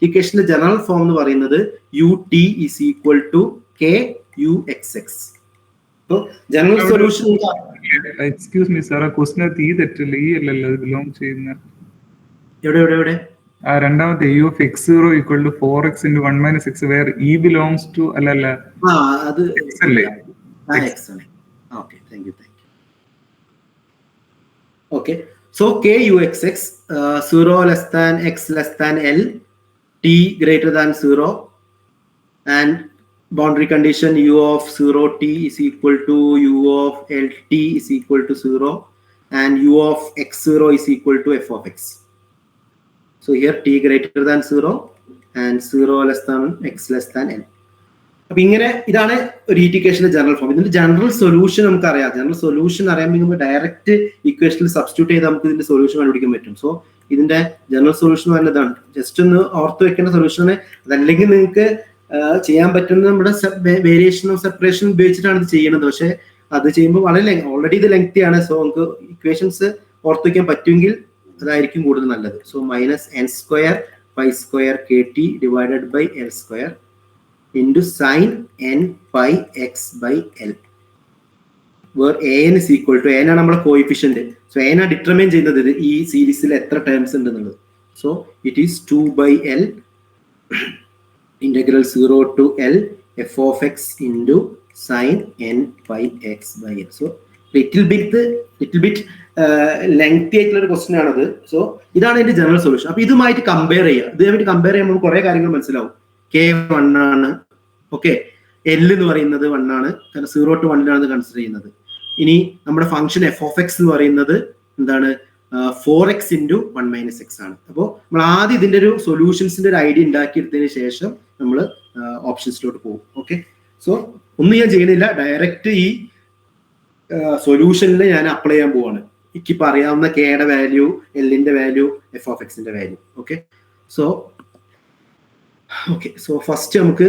ഇക്വേഷന്റെ ജനറൽ ഫോം എന്ന് പറയുന്നത് ut is equal to k(u(x)(x). General solution excuse me sir, question ഈ തെറ്റല്ലേ? ഈ അല്ലല്ലോ ബിലോങ് ചെയ്യുന്ന എവിടെ രണ്ടാമത്തെ u of x0 equal to 4x into 1 minus x where e belongs to അല്ലല്ല അത് x അല്ലേ? x ആണ്. Okay, thank you. Okay, so k(u(x)(x) 0 less than x less than l, t greater than 0, and boundary condition u of 0t is equal to u of lt is equal to 0, and u of x0 is equal to f of x. So here t greater than 0 and 0 less than x less than l. അപ്പൊ ഇങ്ങനെ ഇതാണ് ഒരു ഇക്വേഷന്റെ general form. ഇതിന്റെ general solution നമുക്ക് അറിയാം. General solution അറിയാമെങ്കിൽ direct ഇക്വേഷനിൽ സബ്സ്റ്റിറ്റ്യൂട്ട് ചെയ്ത് നമുക്ക് ഇതിന്റെ സൊല്യൂഷൻ കണ്ടുപിടിക്കാൻ പറ്റും. സോ ഇതിന്റെ ജനറൽ സൊല്യൂഷൻ നല്ലതാണ്. ജസ്റ്റ് ഒന്ന് ഓർത്ത് വെക്കേണ്ട സൊല്യൂഷനാണ്. അതല്ലെങ്കിൽ നിങ്ങൾക്ക് ചെയ്യാൻ പറ്റുന്നത് നമ്മുടെ വേരിയേഷനും സെപ്പറേഷൻ ഉപയോഗിച്ചിട്ടാണ് ഇത് ചെയ്യുന്നത്. പക്ഷെ അത് ചെയ്യുമ്പോൾ വളരെ ഓൾറെഡി ഇത് ലെങ്തി ആണ്. സോ നമുക്ക് ഇക്വേഷൻസ് ഓർത്ത് വയ്ക്കാൻ പറ്റുമെങ്കിൽ അതായിരിക്കും കൂടുതൽ നല്ലത്. So -n² π² kt divided by l² into sin n pi x by l, where an is equal to, an ആണ് നമ്മുടെ കോഎഫിഷ്യന്റ്. സോ an ആണ് ഡിറ്റർമൈൻ ചെയ്യുന്നത് ഈ സീരീസിൽ എത്ര ടേംസ് ഉണ്ട് എന്നുള്ളത്. So it is 2/l integral 0 to l f of x into sin n pi x by l. So little bit lengthy ആയിട്ടുള്ള ഒരു ക്വസ്റ്റ്യൻ ആണത്. സോ ഇതാണ് ഇതിന്റെ ജനറൽ സൊല്യൂഷൻ. അപ്പൊ ഇതുമായിട്ട് കമ്പയർ ചെയ്യുക. ഇതുമായിട്ട് കമ്പയർ ചെയ്യുമ്പോൾ കുറെ കാര്യങ്ങൾ മനസ്സിലാവും. k 1 ആണ്, ഓക്കെ, l എന്ന് പറയുന്നത് 1 ആണ്, കാരണം 0 to 1 ആണ് കൺസിഡർ ചെയ്യുന്നത്. ഇനി നമ്മുടെ ഫംഗ്ഷൻ f of x എന്ന് പറയുന്നത് എന്താണ്? 4x into 1 minus x ആണ്. അപ്പോൾ നമ്മൾ ആദ്യം ഇതിന്റെ ഒരു സൊല്യൂഷൻസിന്റെ ഒരു ഐഡിയ ഉണ്ടാക്കിയെടുത്തതിന് ശേഷം നമ്മൾ ഓപ്ഷൻസിലോട്ട് പോകും. ഓക്കെ, സോ ഒന്നും ഞാൻ ചെയ്യുന്നില്ല, ഡയറക്റ്റ് ഈ സൊല്യൂഷനിൽ ഞാൻ അപ്ലൈ ചെയ്യാൻ പോവാണ്. എനിക്കിപ്പോൾ അറിയാവുന്ന കെയുടെ വാല്യൂ, എല്ലിന്റെ വാല്യൂ, എഫ് ഓഫ് എക്സിന്റെ വാല്യൂ. ഓക്കെ, സോ ഫസ്റ്റ് നമുക്ക്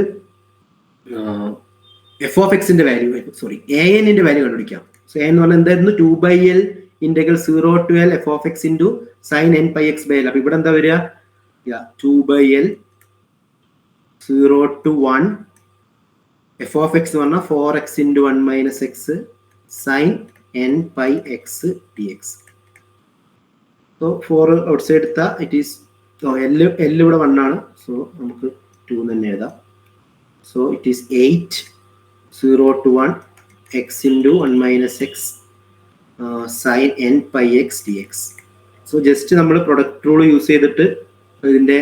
എഫ് ഓഫ് എക്സിന്റെ വാല്യൂ, സോറി an-ന്റെ വാല്യൂ കണ്ടുപിടിക്കാം. സോ a എന്ന് പറഞ്ഞാൽ എന്തായിരുന്നു? 2/l integral 0 to l f of x into sin n pi x by l. അപ്പൊ ഇവിടെ എന്താ വരിക? 2/l 0 to 1 f of x എന്ന് പറഞ്ഞാൽ 4x into 1 minus x sin n pi x dx. So 4 outside എടുത്ത it is L ഇവിടെ 1 ആണ്. So നമുക്ക് 2 തന്നെ എഴുതാം. So it is 8 0 to 1 x into 1 minus x sin n pi x dx. So just നമ്മൾ product rule use ചെയ്തിട്ട് ഇതിൻ്റെ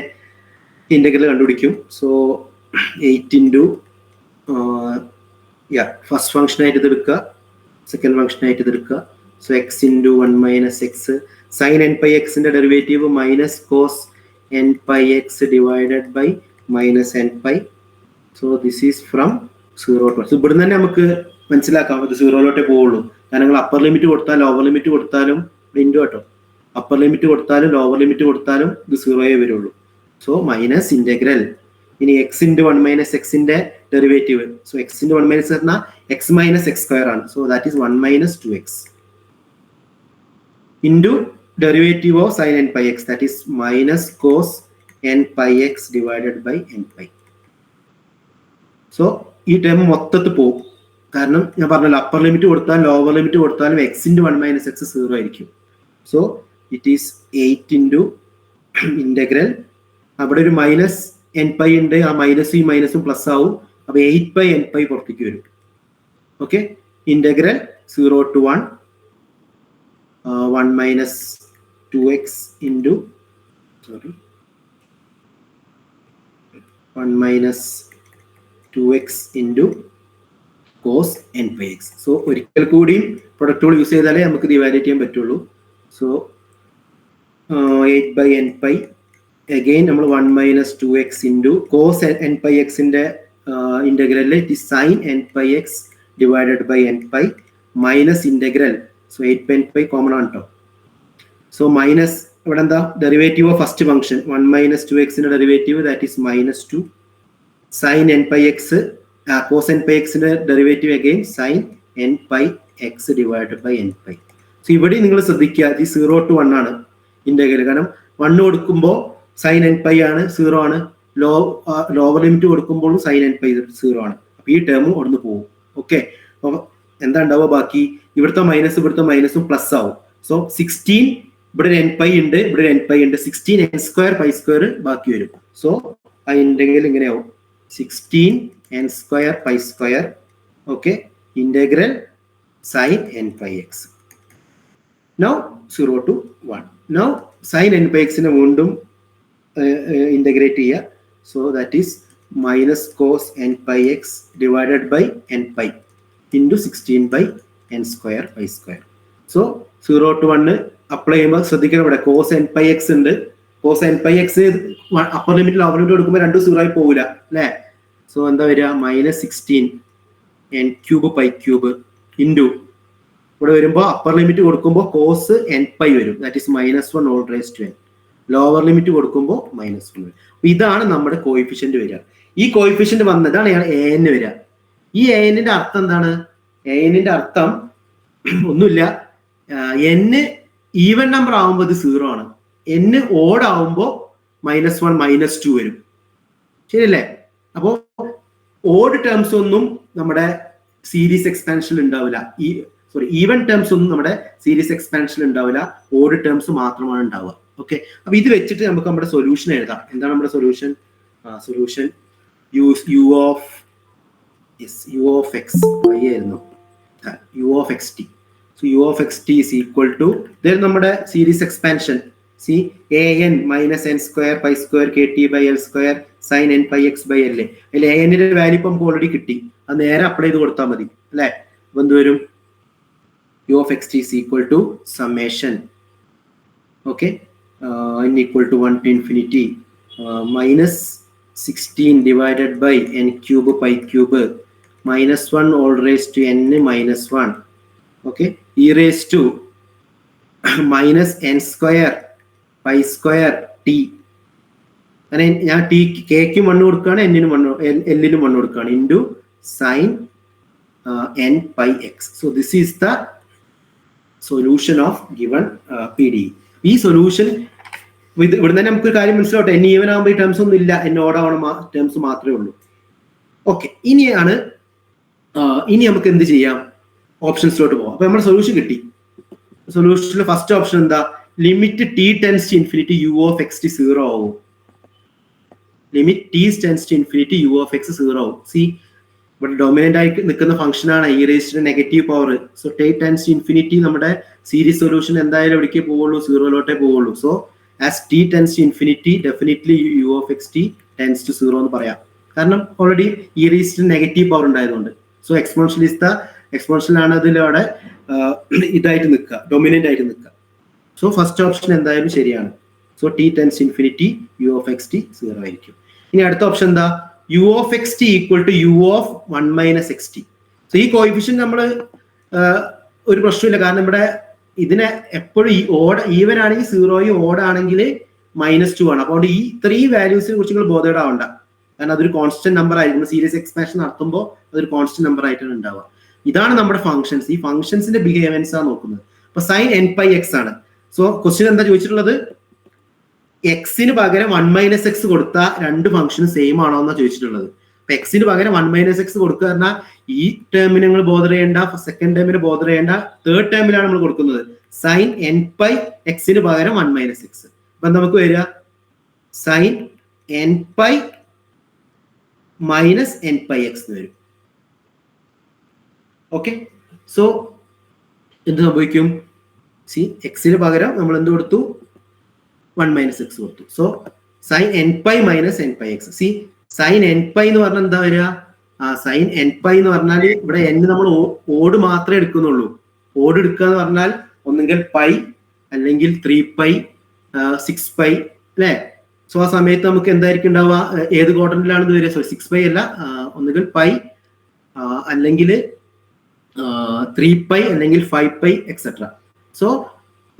integral കണ്ടുപിടിക്കും. സോ 8 into ഫസ്റ്റ് ഫംഗ്ഷൻ ആയിട്ട് ഇതെടുക്കുക, സെക്കൻഡ് ഫംഗ്ഷൻ ആയിട്ട് ഇതെടുക്കുക. So x into 1 minus x sine n pi എക്സിൻ്റെ derivative minus cos n pi x divided by minus n pi. So this is from 0 to 1. So ഇവിടുന്ന് തന്നെ നമുക്ക് മനസ്സിലാക്കാം ഇത് 0 പോവുള്ളൂ. കാരണം നിങ്ങൾ അപ്പർ ലിമിറ്റ് കൊടുത്താലും ലോവർ ലിമിറ്റ് കൊടുത്താലും ഇൻറ്റു കേട്ടോ, അപ്പർ ലിമിറ്റ് കൊടുത്താലും ലോവർ ലിമിറ്റ് കൊടുത്താലും ഇത് 0 വരുള്ളൂ. സോ മൈനസ് ഇൻ്റഗ്രൽ ഇനി എക്സ് ഇൻറ്റു 1 മൈനസ് എക്സിൻ്റെ derivative. So x into 1 minus പറഞ്ഞാൽ എക്സ് മൈനസ് എക്സ് സ്ക്വയർ ആണ്. So that is 1 minus 2x into derivative of sine n pi x that is minus cos n pi x divided by n pi. So ഈ term മൊത്തത്തിൽ പോകും. കാരണം ഞാൻ പറഞ്ഞല്ലോ upper limit കൊടുത്താലും lower limit കൊടുത്താലും x into 1 minus x 0 ആയിരിക്കും. So it is 8 into integral അവിടെ ഒരു മൈനസ് എൻ പൈ ഉണ്ട്, ആ മൈനസും ഈ മൈനസും പ്ലസ് ആവും. അപ്പൊ 8 ബൈ എൻ പൈ പുറത്തേക്ക് വരും. Okay, integral 0 to 1 1 minus 2x into 1 minus 2x into cos n pi x. So ഒരിക്കൽ കൂടിയും പ്രൊഡക്റ്റുകൾ യൂസ് ചെയ്താലേ നമുക്ക് ഇത് ഇവാലുവേറ്റ് ചെയ്യാൻ പറ്റുള്ളൂ. So 8 by n pi again നമ്മൾ 1 minus 2x into cos n pi x ന്റെ integral it is sin n pi x divided by n pi minus integral. so 8 by n pi common ആണ് കേട്ടോ. So minus ഇവിടെ എന്താ derivative of first function 1 minus 2x ന്റെ derivative that is minus 2 sin n pi x cos n pi x ന്റെ derivative again sin n pi x divided by n pi. So ഇവിടെ നിങ്ങൾ ശ്രദ്ധിക്കുക ഇത് 0 to 1 ആണ് integral. കാരണം 1 കൊടുക്കുമ്പോൾ sign n pi ആണ് 0 ആണ്, ലോവർ ലിമിറ്റ് കൊടുക്കുമ്പോഴും സൈൻ എൻ പൈ 0 ആണ്. അപ്പൊ ഈ ടേമും അവിടുന്ന് പോകും. ഓക്കെ, അപ്പൊ എന്താ ഉണ്ടാവുക ബാക്കി ഇവിടുത്തെ മൈനസ് ഇവിടുത്തെ മൈനസും പ്ലസ് ആവും. സോ 16 ഇവിടെ ഒരു എൻ പൈ ഉണ്ട്, ഇവിടെ ഒരു എൻ പൈ ഉണ്ട്, 16 n സ്ക്വയർ പൈ സ്ക്വയർ ബാക്കി വരും. സോ ആ ഇന്റഗ്രൽ ഇങ്ങനെയാവും 16 n square pi square. Okay, integral sine n pi x. Now 0 to 1. Now sine n pi എക്സിനെ വീണ്ടും integrate here. So that is minus cos n pi x divided by n pi into 16 by n square pi square. So 0 to 1 apply ചെയ്യുമ്പോൾ ശ്രദ്ധിക്കണം ഇവിടെ cos n pi x ഉണ്ട്. cos n pi x upper limit lower limit കൊടുക്കുമ്പോൾ രണ്ടും 0 ആയി പോകില്ല അല്ലേ. So എന്താ വരിക minus 16 n cube pi cube into ഇവിടെ വരുമ്പോൾ അപ്പർ ലിമിറ്റ് കൊടുക്കുമ്പോൾ cos n pi വരും that is minus 1 all raised to n. Lower limit കൊടുക്കുമ്പോൾ മൈനസ് 1 വരും. അപ്പൊ ഇതാണ് നമ്മുടെ കോയിഫിഷ്യന്റ് വരിക. ഈ കോയിഫിഷ്യന്റ് വന്നതാണ് an വരിക. ഈ an-ന്റെ അർത്ഥം എന്താണ്? an-ന്റെ അർത്ഥം ഒന്നുമില്ല, n ഈവൻ നമ്പർ ആവുമ്പോൾ ഇത് 0 ആണ്, n ഓഡ് ആവുമ്പോൾ -1 -2 വരും. ശരിയല്ലേ? അപ്പോൾ ഓഡ് ടേംസ് ഒന്നും നമ്മുടെ സീരീസ് എക്സ്പാൻഷൻ ഉണ്ടാവില്ല. ഈവൻ ടേംസ് ഒന്നും നമ്മുടെ സീരീസ് എക്സ്പാൻഷൻ ഉണ്ടാവില്ല, ഓഡ് ടേംസ് മാത്രമാണ് ഉണ്ടാവുക. ഓക്കെ, അപ്പൊ ഇത് വെച്ചിട്ട് നമുക്ക് നമ്മുടെ സൊല്യൂഷൻ എഴുതാം. എന്താണ് നമ്മുടെ solution? Solution u of x y ആയിരുന്നു, u of xt. So u of xt is equal to then നമ്മുടെ series expansion C an minus n square pi square kt by l square sin n pi x by l. അതിൽ an-ന്റെ value ഇപ്പം നമുക്ക് already കിട്ടി, അത് നേരെ apply ചെയ്ത് കൊടുത്താൽ മതി അല്ലേ. അപ്പൊ എന്ത് വരും? u of xt is equal to summation okay n equal to 1 to infinity minus 16 divided by n cube pi cube minus 1 all raised to n minus 1 okay e raised to minus n square pi square t. അങ്ങനെ ഞാൻ t kക്ക് 1 കൊടുക്കുകയാണ്, n-നും 1 l-നും 1 കൊടുക്കുകയാണ് into sin n pi x. So this is the solution of given PDE. ഈ solution ഇവിടെ തന്നെ നമുക്ക് കാര്യം മനസ്സിലാവട്ടെ, n even ആകുമ്പോൾ ഈ ടേംസ് ഒന്നും ഇല്ല, n ഓഡ് ആവണ ടേംസ് മാത്രമേ ഉള്ളൂ. ഓക്കെ, ഇനി നമുക്ക് എന്ത് ചെയ്യാം? ഓപ്ഷൻസിലോട്ട് പോവാം. അപ്പൊ നമ്മുടെ സൊല്യൂഷൻ കിട്ടി. സൊല്യൂഷനിലെ ഫസ്റ്റ് ഓപ്ഷൻ എന്താ? Limit t tends to infinity u of x t 0 ആവും. Limit t tends to infinity u of x 0 ആവും. സി ഇവിടെ ഡൊമിനന്റ് ആയിട്ട് നിൽക്കുന്ന ഫംഗ്ഷൻ ആണ് e raise to negative power. So t tends to infinity നമ്മുടെ series solution എന്തായാലും എവിടേക്കേ പോവുള്ളൂ? 0 പോവുള്ളൂ. So as t tends to infinity definitely u of x t tends to 0 എന്ന് പറയാം. കാരണം already e raise to negative power ഉണ്ടായതുകൊണ്ട്. So exponential is the exponential ആണ് അതിലവിടെ ഇതായിട്ട് നിൽക്കുക, ഡൊമിനന്റ് ആയിട്ട് നിൽക്കുക. സോ ഫസ്റ്റ് ഓപ്ഷൻ എന്തായാലും ശരിയാണ്. So t tends infinity u of x t 0 ആയിരിക്കും. ഇനി അടുത്ത ഓപ്ഷൻ എന്താ? U of x t equal to u of 1 minus x t. So ഈ കോയിഫിഷ്യന്റ് നമ്മൾ ഒരു പ്രശ്നമില്ല, കാരണം ഇവിടെ ഇതിനെ എപ്പോഴും ഈ ഓഡ് ഈവൻ ആണെങ്കിൽ 0, ഓഡ് ആണെങ്കിൽ -2 ആണ്. അപ്പോൾ ഈ 3 വാല്യൂസിനെ കുറിച്ച് നിങ്ങൾ ബോധേഡ് ആവണ്ട, കാരണം അതൊരു കോൺസ്റ്റന്റ് നമ്പർ ആയിരിക്കും. സീരീസ് എക്സ്പാൻഷൻ നടത്തുമ്പോൾ അതൊരു കോൺസ്റ്റന്റ് നമ്പർ ആയിട്ടാണ് ഉണ്ടാവുക. ഇതാണ് നമ്മുടെ ഫംഗ്ഷൻസ്. ഈ ഫംഗ്ഷൻസിന്റെ ബിഹേവിയൻസ് ആണ് നോക്കുന്നത്. അപ്പൊ സൈൻ n pi x ആണ്. സോ ക്വസ്റ്റ്യൻ എന്താ ചോദിച്ചിട്ടുള്ളത്? എക്സിന് പകരം 1 മൈനസ് എക്സ് കൊടുത്താൽ രണ്ട് ഫംഗ്ഷനും സെയിം ആണോ എന്നാണ് ചോദിച്ചിട്ടുള്ളത്. അപ്പൊ എക്സിന് പകരം 1 മൈനസ് എക്സ് കൊടുക്കുക പറഞ്ഞാൽ ഈ ടേമിന് നിങ്ങൾ ബോധർ ചെയ്യേണ്ട, സെക്കൻഡ് ടേമിന് ബോധർ ചെയ്യേണ്ട, തേർഡ് ടേമിലാണ് നമ്മൾ കൊടുക്കുന്നത്. സൈൻ n pi എക്സിന് പകരം 1 മൈനസ് എക്സ്. അപ്പൊ നമുക്ക് വരിക sine n pi minus n pi x എന്ന് വരും. ഓക്കെ, സോ എന്ത് സംഭവിക്കും? സി എക്സിന് പകരം നമ്മൾ എന്ത് കൊടുത്തു? 1 മൈനസ് എക്സ് കൊടുത്തു. So sine n pi minus n pi x. See sine n pi എന്ന് പറഞ്ഞാൽ എന്താ വരിക? സൈൻ n pi എന്ന് പറഞ്ഞാൽ ഇവിടെ n നമ്മൾ ഓഡ് മാത്രമേ എടുക്കുന്നുള്ളൂ. ഓഡ് എടുക്കുക എന്ന് പറഞ്ഞാൽ ഒന്നുകിൽ പൈ അല്ലെങ്കിൽ 3 pi 6 pi അല്ലേ? സോ ആ സമയത്ത് നമുക്ക് എന്തായിരിക്കും ഉണ്ടാവുക? ഏത് ക്വാഡ്രന്റിലാണ് ഇത് വരിക? സോറി 6 pi അല്ല, ഒന്നുകിൽ പൈ അല്ലെങ്കിൽ 3 pi അല്ലെങ്കിൽ 5 pi എക്സെട്ര. സോ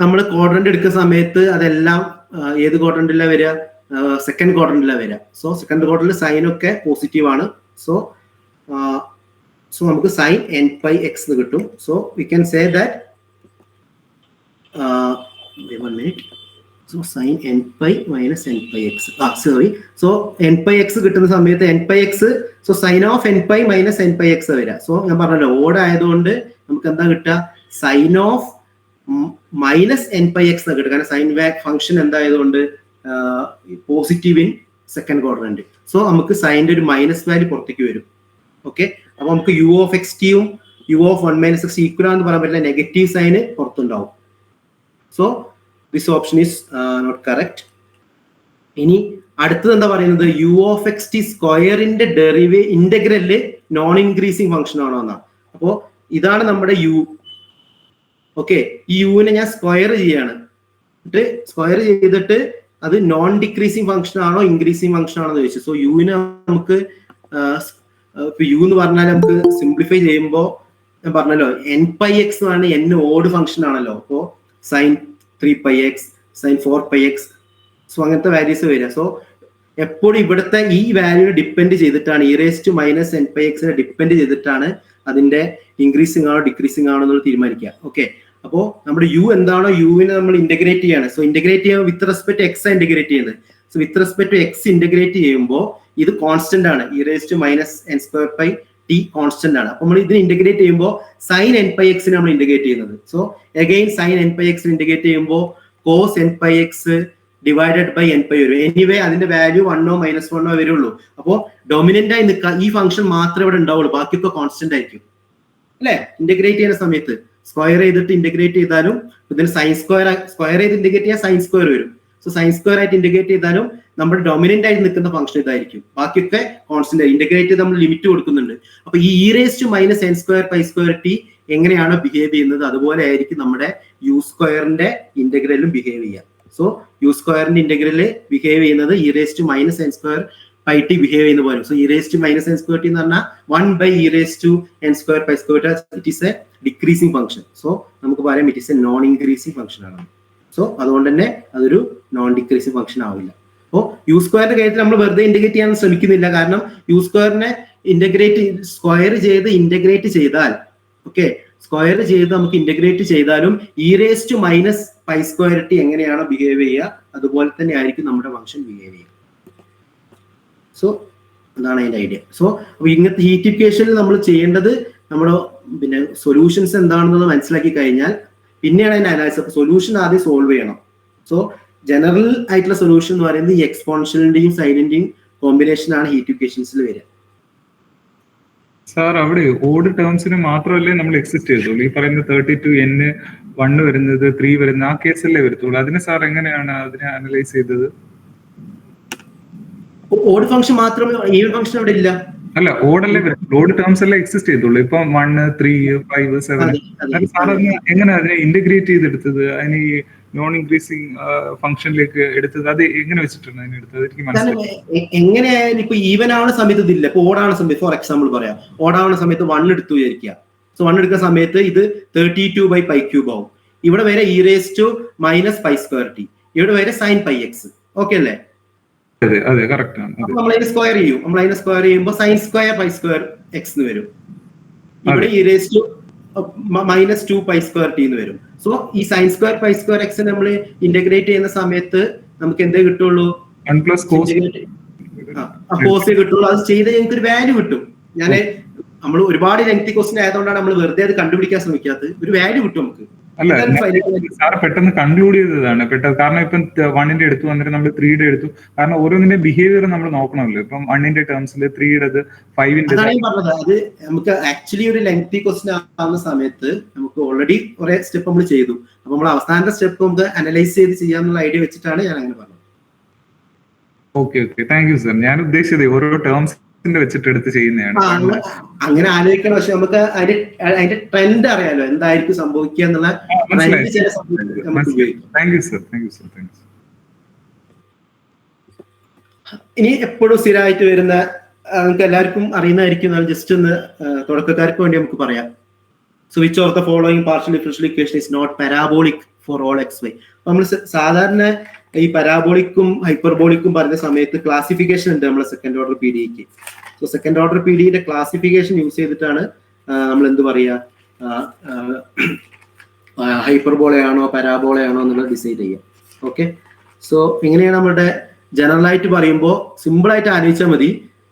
നമ്മൾ ക്വാഡ്രന്റ് എടുക്കുന്ന സമയത്ത് അതെല്ലാം ഏത് ക്വാഡ്രന്റിലാണ് വരിക? സെക്കൻഡ് ക്വാഡ്രന്റിലാണ് വരിക. സോ സെക്കൻഡ് ക്വാഡ്രന്റിൽ സൈൻ ഒക്കെ പോസിറ്റീവ് ആണ്. സോ നമുക്ക് സൈൻ n pi x എന്ന് കിട്ടും. So we can say that 1 minute. So sine n pi minus n pi x. Sorry, so n pi x കിട്ടുന്ന സമയത്ത് n pi x, so sine of n pi minus n pi x വരിക. So ഞാൻ പറഞ്ഞല്ലോ odd ആയതുകൊണ്ട് നമുക്ക് എന്താ കിട്ടുക? Sine of minus n pi x കിട്ടും. കാരണം സൈൻ വാക് ഫംഗ്ഷൻ എന്തായതുകൊണ്ട് positive in second quadrant. So നമുക്ക് സൈൻ്റെ ഒരു മൈനസ് വാല്യൂ പുറത്തേക്ക് വരും. ഓക്കെ, അപ്പൊ നമുക്ക് യു ഓഫ് എക്സ് ടിയും u of 1 minus x equal ആണെന്ന് പറയാൻ പറ്റില്ല, നെഗറ്റീവ് സൈന് പുറത്തുണ്ടാവും. So this option is not correct. ഇനി അടുത്തത് എന്താ പറയുന്നത്? യു ഓഫ് എക്സ് ടി സ്ക്വയറിന്റെ ഇന്റഗ്രല് നോൺ ഇൻക്രീസിങ് ഫംഗ്ഷൻ ആണോ എന്നാ. അപ്പോ ഇതാണ് നമ്മുടെ യു. ഓക്കെ, ഈ യുവിനെ ഞാൻ സ്ക്വയർ ചെയ്യാണ്. എന്നിട്ട് സ്ക്വയർ ചെയ്തിട്ട് അത് നോൺ ഡിക്രീസിങ് ഫംഗ്ഷൻ ആണോ ഇൻക്രീസിങ് ഫംഗ്ഷൻ ആണോ എന്ന് ചോദിച്ചു. സോ യുവിനെ നമുക്ക് ഇപ്പൊ യു എന്ന് പറഞ്ഞാൽ നമുക്ക് സിംപ്ലിഫൈ ചെയ്യുമ്പോൾ ഞാൻ പറഞ്ഞല്ലോ n pi x എന്ന് പറഞ്ഞാൽ n ഓഡ് ഫംഗ്ഷൻ ആണല്ലോ. അപ്പോ sine 3 pi x, sine 4 pi x, so അങ്ങനത്തെ വാല്യൂസ് വരിക. സോ എപ്പോഴും ഇവിടുത്തെ ഈ വാല്യൂ ഡിപ്പെൻഡ് ചെയ്തിട്ടാണ്, e raise to minus n pi x depend ചെയ്തിട്ടാണ് അതിന്റെ ഇൻക്രീസിങ് ആണോ ഡിക്രീസിങ് ആണോ എന്നുള്ളത് തീരുമാനിക്കുക. ഓക്കെ, അപ്പോൾ നമ്മുടെ യു എന്താണോ യുവിനെ നമ്മൾ ഇന്റഗ്രേറ്റ് ചെയ്യാണ്. സോ ഇന്റഗ്രേറ്റ് ചെയ്യുമ്പോൾ with respect to x integrate ചെയ്യുന്നത്. So with respect to x integrate ചെയ്യുമ്പോൾ ഇത് കോൺസ്റ്റന്റ് ആണ്. E raise to minus n square pi t constant ആണ്. അപ്പൊ നമ്മൾ ഇതിന് ഇന്റഗ്രേറ്റ് ചെയ്യുമ്പോൾ സൈൻ n pi x നമ്മൾ ഇന്റഗ്രേറ്റ് ചെയ്യുന്നത്. So again sine n pi x integrate ചെയ്യുമ്പോൾ cos n pi x divided by n pi വരും. എനിവേ അതിന്റെ വാല്യൂ 1 -1 വരുള്ളൂ. അപ്പോൾ ഡൊമിനന്റ് ആയി നിൽക്കുക ഈ ഫംഗ്ഷൻ മാത്രമേ ഇവിടെ ഉണ്ടാവുള്ളൂ, ബാക്കിയൊക്കെ കോൺസ്റ്റന്റ് ആയിരിക്കും അല്ലെ? ഇന്റഗ്രേറ്റ് ചെയ്യുന്ന സമയത്ത് സ്ക്വയർ ചെയ്തിട്ട് ഇന്റഗ്രേറ്റ് ചെയ്താലും ഇതിന് സൈൻ സ്ക്വയർ ചെയ്ത് ഇന്റഗ്രേറ്റ് ചെയ്യാൻ സൈൻ സ്ക്വയർ വരും. സോ സൈൻ സ്ക്വയർ ആയിട്ട് ഇന്റഗ്രേറ്റ് ചെയ്താലും നമ്മുടെ ഡൊമിനന്റ് ആയിട്ട് നിൽക്കുന്ന ഫംഗ്ഷൻ ഇതായിരിക്കും, ബാക്കിയൊക്കെ കോൺസ്റ്റന്റ്. ഇന്റഗ്രേറ്റ് ചെയ്ത് നമ്മൾ ലിമിറ്റ് കൊടുക്കുന്നുണ്ട്. അപ്പൊ ഈ e raise to minus n square pi square t എങ്ങനെയാണോ ബിഹേവ് ചെയ്യുന്നത് അതുപോലെ ആയിരിക്കും നമ്മുടെ യു സ്ക്വയറിന്റെ ഇന്റഗ്രലും ബിഹേവ് ചെയ്യുക. സോ യു സ്ക്വയറിന്റെ ഇന്റഗ്രല് ബിഹേവ് ചെയ്യുന്നത് e raise to minus n square pi t behave ചെയ്യുന്ന പോലെ. So e raise to minus n square t എന്ന് പറഞ്ഞാൽ 1 by e raise to n square pi square t, it is a decreasing function. So നമുക്ക് പറയാം it is A non increasing function ആണ്. So അതുകൊണ്ട് തന്നെ അതൊരു നോൺ ഡിക്രീസിങ് ഫംഗ്ഷൻ ആവില്ല. അപ്പോൾ യു സ്ക്വയറിന്റെ കാര്യത്തിൽ നമ്മൾ വെറുതെ ഇന്റഗ്രേറ്റ് ചെയ്യാൻ ശ്രമിക്കുന്നില്ല, കാരണം യു സ്ക്വയറിനെ സ്ക്വയർ ചെയ്ത് ഇന്റഗ്രേറ്റ് ചെയ്താൽ, ഓക്കെ, സ്ക്വയർ ചെയ്ത് നമുക്ക് ഇന്റഗ്രേറ്റ് ചെയ്താലും e raise to minus pi square t എങ്ങനെയാണോ ബിഹേവ് ചെയ്യുക അതുപോലെ തന്നെ ആയിരിക്കും നമ്മുടെ ഫംഗ്ഷൻ ബിഹേവ് ചെയ്യുക. സോ അതാണ് അതിന്റെ ഐഡിയ. സോ അപ്പൊ ഇങ്ങനത്തെ ഹീറ്റ് ഇക്വേഷനിൽ നമ്മൾ ചെയ്യേണ്ടത് നമ്മുടെ പിന്നെ സൊല്യൂഷൻസ് എന്താണെന്ന് മനസ്സിലാക്കി കഴിഞ്ഞാൽ പിന്നെയാണ് അതിന്റെ അനാലിസിസ്. അപ്പൊ സൊല്യൂഷൻ ആദ്യം സോൾവ് ചെയ്യണം. സോ ജനറൽ ആയിട്ടുള്ള സൊല്യൂഷൻ എന്ന് പറയുന്നത് ഈ എക്സ്പോണൻഷ്യലിന്റെയും സൈനിന്റെയും കോമ്പിനേഷൻ ആണ് ഹീറ്റ് ഇക്വേഷൻസിൽ വരിക. സാർ അവിടെ ഓഡ് ടേംസിന് മാത്രമല്ലേ നമ്മൾ എക്സിസ്റ്റ് ചെയ്തോളൂ? ഈ പറയുന്ന 32 n 1 വരുന്നത് 3 വരുന്ന ആ കേസല്ലേ വരത്തുള്ളൂ. അതിന് സാർ എങ്ങനെയാണ് അതിനെ അനലൈസ് ചെയ്തത്? ഓഡ് ഫംഗ്ഷൻ മാത്രമേ, ഈവൻ ഫംഗ്ഷൻ അവിടെ ഇല്ല. അല്ല, ഓഡല്ലേ ഓഡ് ടേംസ് അല്ലേ എക്സിസ്റ്റ് ചെയ്തോളൂ. ഇപ്പൊ 1 3 5 7 സാർ എങ്ങനെ അതിനെ ഇന്റഗ്രേറ്റ് ചെയ്തെടുത്തത്? അതിന് ഈ നോൺ ഇൻക്രീസിങ് ഫംഗ്ഷനിലേക്ക് എടുത്തത് അത് എങ്ങനെ വെച്ചിട്ടാണ് അതിനെ എടുത്തത്? എനിക്ക് മനസ്സിലായി. എങ്ങനെയായാലും ഇപ്പൊ ഈവൻ ആവുന്ന സമയത്ത് ഇതില്ല. ഇപ്പൊ ഓടാവുന്ന സമയത്ത് ഫോർ എക്സാമ്പിൾ പറയാം, ഓടാവുന്ന സമയത്ത് 1 എടുത്തു വിചാരിക്കുക. സോ 1 എടുക്കുന്ന സമയത്ത് ഇത് 32/π³ ആവും. ഇവിടെ വരെ e⁻⁻² ഇവിടെ വരെ sin πx. ഓക്കെ അല്ലേ? അതെ കറക്റ്റ് ആണ്. നമ്മൾ അതിനെ സ്ക്വയർ ചെയ്യും. നമ്മൾ അതിനെ സ്ക്വയർ ചെയ്യുമ്പോൾ sin²π² എന്ന് വരും. ഇവിടെ e⁻²π² എന്ന് വരും. സോ ഈ sin²π² നമ്മൾ ഇന്റഗ്രേറ്റ് ചെയ്യുന്ന സമയത്ത് നമുക്ക് എന്തേ കിട്ടുള്ളൂ? 1 + cos കിട്ടുള്ളൂ. അത് ചെയ്ത് ഞങ്ങൾക്ക് ഒരു വാല്യൂ കിട്ടും. നമ്മൾ ഒരുപാട് ലെങ്തി ക്വസ്റ്റ്യൻ ആയതുകൊണ്ടാണ് നമ്മൾ വെറുതെ അത് കണ്ടുപിടിക്കാൻ ശ്രമിക്കാത്തത്. ഒരു വാല്യൂ കിട്ടും നമുക്ക്. അല്ല, സാർ പെട്ടെന്ന് കൺക്ലൂഡ് ചെയ്തതാണ് പെട്ടെന്ന്. കാരണം ഇപ്പം 1 എടുത്തു, വന്നിട്ട് നമ്മൾ 3 എടുത്തു. കാരണം ഓരോന്നിന്റെ ബിഹേവിയർ നമ്മൾ നോക്കണമല്ലോ. ഇപ്പം 1 ടേംസിൽ 3 5 അതാണ് പറഞ്ഞത്. അത് നമുക്ക് ആക്ച്വലി ഒരു ലെങ്തി ക്വസ്റ്റ്യൻ ആവുന്ന സമയത്ത് നമുക്ക് ഓൾറെഡി കുറെ സ്റ്റെപ്പ് നമ്മൾ ചെയ്തു. അപ്പൊ നമ്മൾ അവസാനത്തെ സ്റ്റെപ്പ് നമുക്ക് അനലൈസ് ചെയ്ത് ചെയ്യാന്നുള്ള ഐഡിയ വെച്ചിട്ടാണ് ഞാൻ അങ്ങനെ പറഞ്ഞത്. Okay thank you sir. ഞാൻ ഉദ്ദേശിച്ചത് ഓരോ ടേംസ് വെച്ചിട്ട് എടുത്ത് ചെയ്യുന്നതാണ്. അങ്ങനെ ആലോചിക്കണം. പക്ഷെ നമുക്ക് അതിന്റെ ട്രെൻഡ് അറിയാലോ, എന്തായിരിക്കും സംഭവിക്കുക എന്നുള്ള. ഇനി എപ്പോഴും സ്ഥിരമായിട്ട് വരുന്ന, നമുക്ക് എല്ലാവർക്കും അറിയുന്നതായിരിക്കും, ജസ്റ്റ് ഒന്ന് തുടക്കക്കാർക്ക് വേണ്ടി നമുക്ക് പറയാം. So which of the following partial differential equation is not parabolic for all xy. നമ്മൾ സാധാരണ ഈ പരാബോളിക്കും ഹൈപ്പർബോളിക്കും പറഞ്ഞ സമയത്ത് ക്ലാസിഫിക്കേഷൻ ഉണ്ട് നമ്മളെ സെക്കൻഡ് ഓർഡർ PDEക്ക്. സോ സെക്കൻഡ് ഓർഡർ PDEന്റെ ക്ലാസിഫിക്കേഷൻ യൂസ് ചെയ്തിട്ടാണ് നമ്മൾ എന്ത് പറയുക, ഹൈപ്പർബോളയാണോ പരാബോളയാണോ എന്നുള്ളത് ഡിസൈഡ് ചെയ്യുക. ഓക്കെ, സോ ഇങ്ങനെയാണ് നമ്മുടെ ജനറൽ ആയിട്ട് പറയുമ്പോൾ സിമ്പിൾ ആയിട്ട് ആലോചിച്ചാൽ മതി.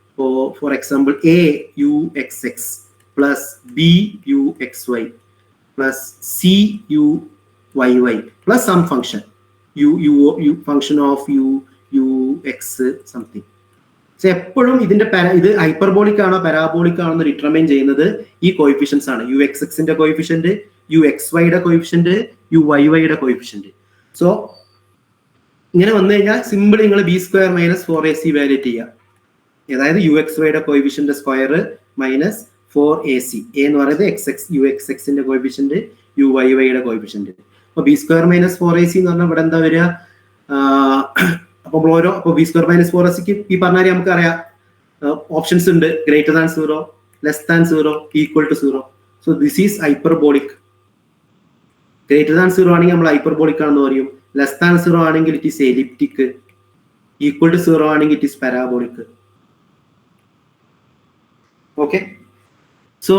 ഇപ്പോ for example AUXX plus BUXY plus CUYY plus some function function of UX something. So എപ്പോഴും ഇതിന്റെ ഇത് ഹൈപ്പർബോളിക് ആണോ പാരാബോളിക് ആണോ എന്ന് ഡിറ്റർമൈൻ ചെയ്യുന്നത് ഈ കോയിഫിഷ്യൻസ് ആണ്. UXXന്റെ കോയിഫിഷ്യന്റ്, UXYയുടെ കോയിഫിഷ്യന്റ്, UYYയുടെ കോയിഫിഷ്യന്റ്. സോ ഇങ്ങനെ വന്നു കഴിഞ്ഞാൽ സിമ്പിൾ നിങ്ങൾ B² - 4AC വാല്യൂറ്റ് ചെയ്യുക. അതായത് UXYയുടെ coefficient square minus 4AC. A എന്ന് പറയുന്നത് UXXന്റെ കോയിഫിഷ്യന്റ്, UYYയുടെ കോയിഫിഷ്യന്റ്. അപ്പൊ B² - 4AC എന്ന് പറഞ്ഞാൽ ഇവിടെ എന്താ വരിക? അപ്പൊ B² - 4AC ഈ പറഞ്ഞാൽ നമുക്കറിയാം ഓപ്ഷൻസ് ഉണ്ട്. Greater than 0, less than 0, equal to 0. So this is hyperbolic. Greater than 0 ആണെങ്കിൽ നമ്മൾ ഹൈപ്പർബോളിക് ആണെന്ന് പറയും. ലെസ് ദാൻ 0 ആണെങ്കിൽ it is elliptic. Equal to 0 ആണെങ്കിൽ it is parabolic. Okay, so